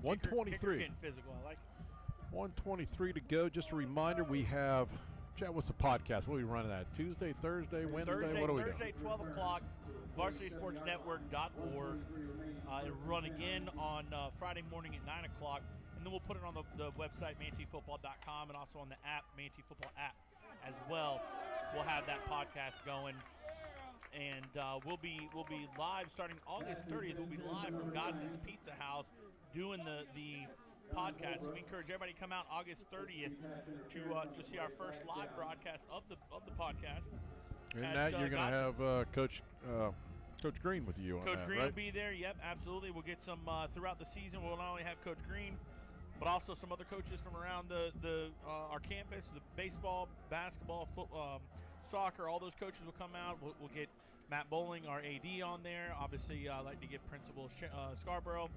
123. Kicker getting physical. I like it. 123 to go. Just a reminder, we have – Chad, what's the podcast? What are we running at? Tuesday, Thursday, Wednesday? What are we doing? Thursday, 12 o'clock, varsitysportsnetwork.org. It'll run again on Friday morning at 9 o'clock. And then we'll put it on the website, manateefootball.com, and also on the app, Manatee Football app as well. We'll have that podcast going. and we'll be live starting August 30th. We'll be live from Godson's Pizza House doing the podcast. So we encourage everybody to come out August 30th to see our first live broadcast of the podcast. And that you're going to have Coach Green with you on Coach that, Green right? will be there. Yep, absolutely. We'll get some throughout the season. We'll not only have Coach Green, but also some other coaches from around our campus, the baseball, basketball, football, soccer. All those coaches will come out. We'll get Matt Bowling, our AD, on there. Obviously, I'd like to give Principal Scarborough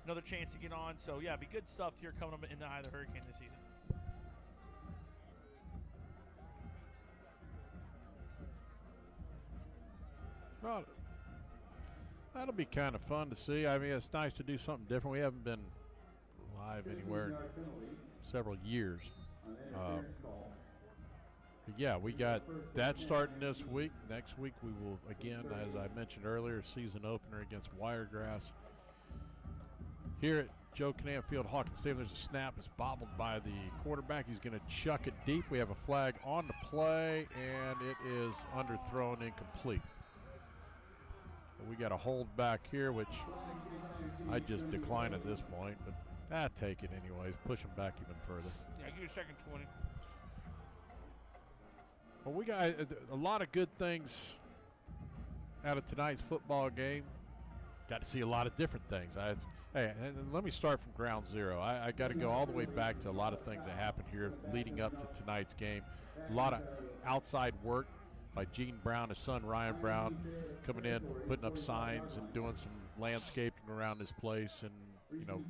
another chance to get on. So, yeah, be good stuff here coming up in the eye of the hurricane this season. Well, that'll be kind of fun to see. I mean, it's nice to do something different. We haven't been live anywhere in several years. But yeah, we got that starting this week. Next week we will, again, as I mentioned earlier, season opener against Wiregrass. Here at Joe Canan Field, Hawkins Stadium, there's a snap. It's bobbled by the quarterback. He's going to chuck it deep. We have a flag on the play, and it is underthrown, incomplete. We got a hold back here, which I just decline at this point, but take it anyways. Push them back even further. Yeah, give you a second 20. Well, we got a lot of good things out of tonight's football game. Got to see a lot of different things. Hey, and let me start from ground zero. I got to go all the way back to a lot of things that happened here leading up to tonight's game. A lot of outside work by Gene Brown, his son Ryan Brown, coming in, putting up signs and doing some landscaping around this place and, you know,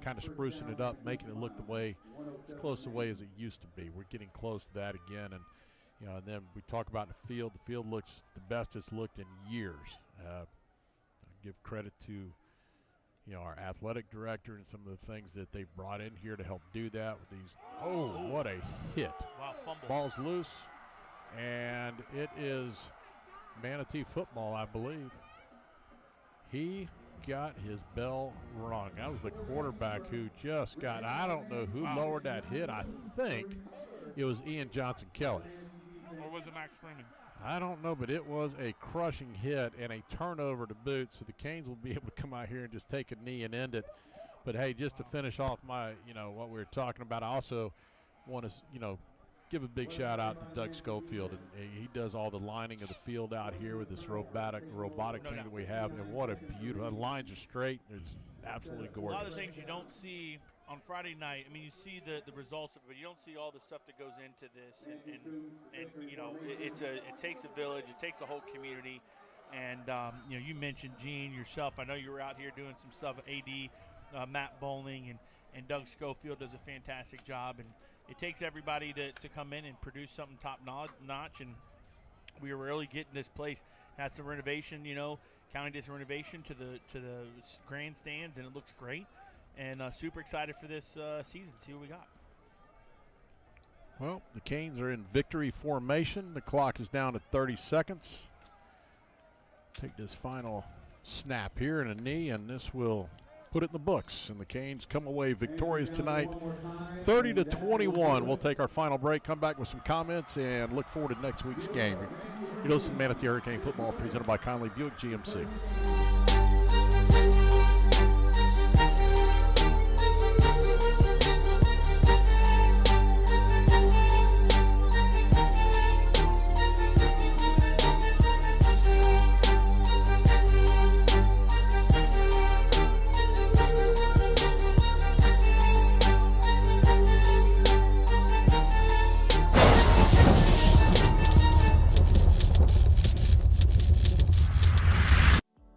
kind of sprucing it up, making it look the way, as close to the way as it used to be. We're getting close to that again. And, you know, and then we talk about the field. The field looks the best it's looked in years. I give credit to, you know, our athletic director and some of the things that they've brought in here to help do that with these. Oh, what a hit. Wow, fumble. Ball's loose. And it is Manatee football, I believe. He got his bell rung. That was the quarterback who just got, I don't know who lowered that hit. I think it was Ian Johnson Kelly. Or was it Max Freeman? I don't know, but it was a crushing hit and a turnover to boot. So the Canes will be able to come out here and just take a knee and end it. But hey, just to finish off my, you know, what we were talking about, I also want to, you know, give a big shout out to Doug Schofield, and he does all the lining of the field out here with this robotic thing that we have. And what a beautiful, the lines are straight. It's absolutely gorgeous. A lot of the things you don't see on Friday night. I mean, you see the results of it, but you don't see all the stuff that goes into this. And you know, it takes a village, it takes a whole community. And you know, you mentioned Gene yourself. I know you were out here doing some stuff. AD Matt Bowling and Doug Schofield does a fantastic job. And it takes everybody to come in and produce something top notch, and we are really getting this place. Had some renovation, you know, county did some renovation to the grandstands, and it looks great. And super excited for this season. See what we got. Well, the Canes are in victory formation. The clock is down to 30 seconds. Take this final snap here and a knee, and this will put it in the books, and the Canes come away victorious tonight, 30-21. We'll take our final break, come back with some comments, and look forward to next week's game. You're listening to Manatee Hurricane Football, presented by Conley Buick GMC.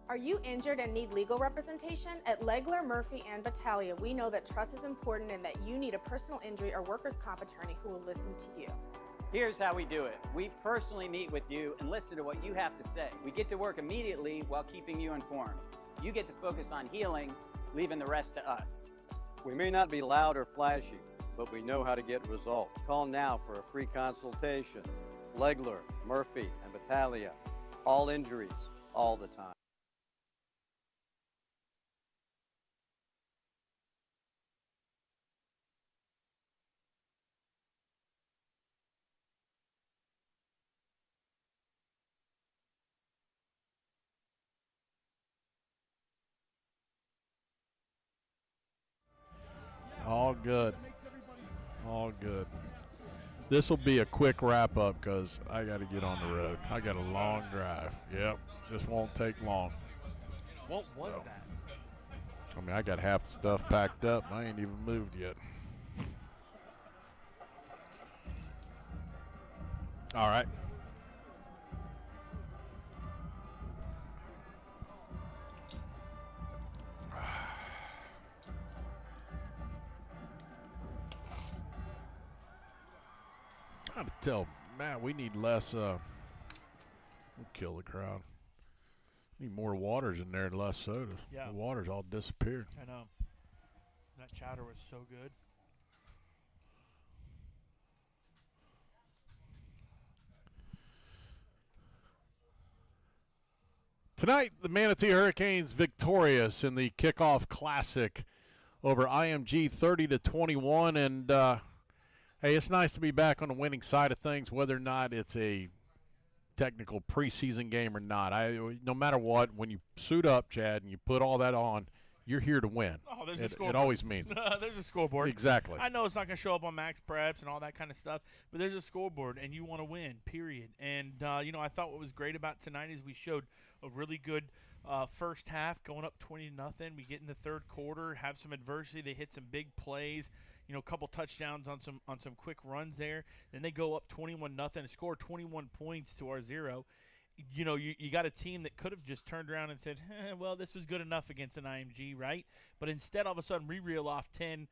Are you injured and need legal representation? At Legler, Murphy, and Battaglia, we know that trust is important and that you need a personal injury or workers' comp attorney who will listen to you. Here's how we do it. We personally meet with you and listen to what you have to say. We get to work immediately while keeping you informed. You get to focus on healing, leaving the rest to us. We may not be loud or flashy, but we know how to get results. Call now for a free consultation. Legler, Murphy, and Battaglia. All injuries, all the time. good. All good. This will be a quick wrap-up because I got to get on the road. I got a long drive. Yep, this won't take long. What was that? I mean, I got half the stuff packed up. I ain't even moved yet. All right. I have to tell Matt we need less. We'll kill the crowd. Need more waters in there and less sodas. Yeah. The water's all disappeared. I know. That chowder was so good. Tonight, the Manatee Hurricanes victorious in the kickoff classic over IMG 30-21. And, hey, it's nice to be back on the winning side of things, whether or not it's a technical preseason game or not. No matter what, when you suit up, Chad, and you put all that on, you're here to win. Oh, there's a scoreboard. It always means it. There's a scoreboard. Exactly. I know it's not going to show up on Max Preps and all that kind of stuff, but there's a scoreboard, and you want to win, period. And, I thought what was great about tonight is we showed a really good first half, going up 20-0. We get in the third quarter, have some adversity. They hit some big plays, a couple touchdowns on some quick runs there. Then they go up 21-0 and score 21 points to our 0. You got a team that could have just turned around and said, well, this was good enough against an IMG, right? But instead, all of a sudden, we reel off 10-0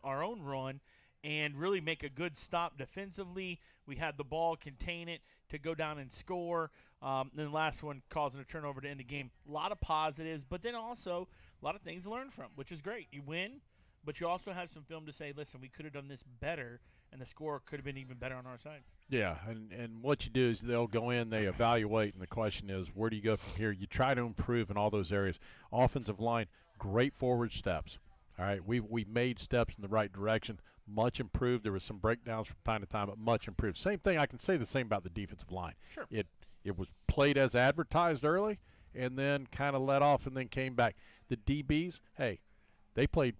our own run and really make a good stop defensively. We had the ball, contain it to go down and score. Then the last one causing a turnover to end the game. A lot of positives, but then also a lot of things to learn from, which is great. You win, but you also have some film to say, listen, we could have done this better, and the score could have been even better on our side. Yeah, and what you do is they'll go in, they evaluate, and the question is, where do you go from here? You try to improve in all those areas. Offensive line, great forward steps. All right, we made steps in the right direction, much improved. There was some breakdowns from time to time, but much improved. Same thing, I can say the same about the defensive line. Sure. It was played as advertised early and then kind of let off and then came back. The DBs, hey, they played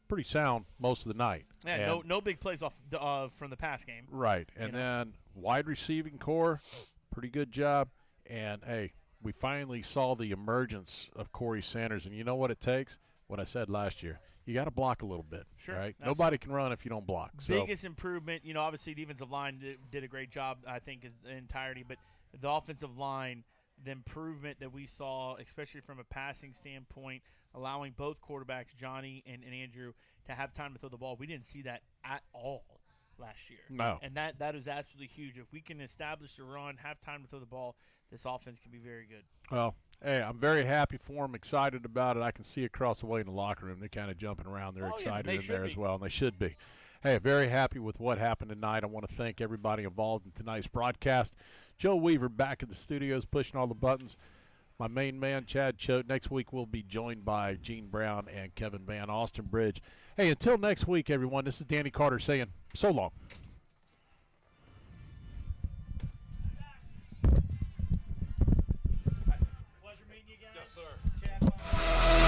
pretty sound most of the night. Yeah, no big plays off from the pass game. Right, and then wide receiving core, pretty good job. And, hey, we finally saw the emergence of Corey Sanders. And you know what it takes? What I said last year. You got to block a little bit, sure, right? Nobody can run if you don't block. Biggest improvement, obviously the defensive line did a great job, I think, in the entirety. But the offensive line, the improvement that we saw, especially from a passing standpoint, allowing both quarterbacks, Johnny and Andrew, to have time to throw the ball. We didn't see that at all last year. No. And that is absolutely huge. If we can establish a run, have time to throw the ball, this offense can be very good. Well, hey, I'm very happy for them, excited about it. I can see across the way in the locker room. They're kind of jumping around. They're excited in there as well, and they should be. Hey, very happy with what happened tonight. I want to thank everybody involved in tonight's broadcast. Joe Weaver back at the studios pushing all the buttons. My main man, Chad Choate. Next week we'll be joined by Gene Brown and Kevin Van Austenbridge. Hey, until next week, everyone, this is Danny Carter saying so long. Pleasure meeting you guys. Yes, sir. Chad.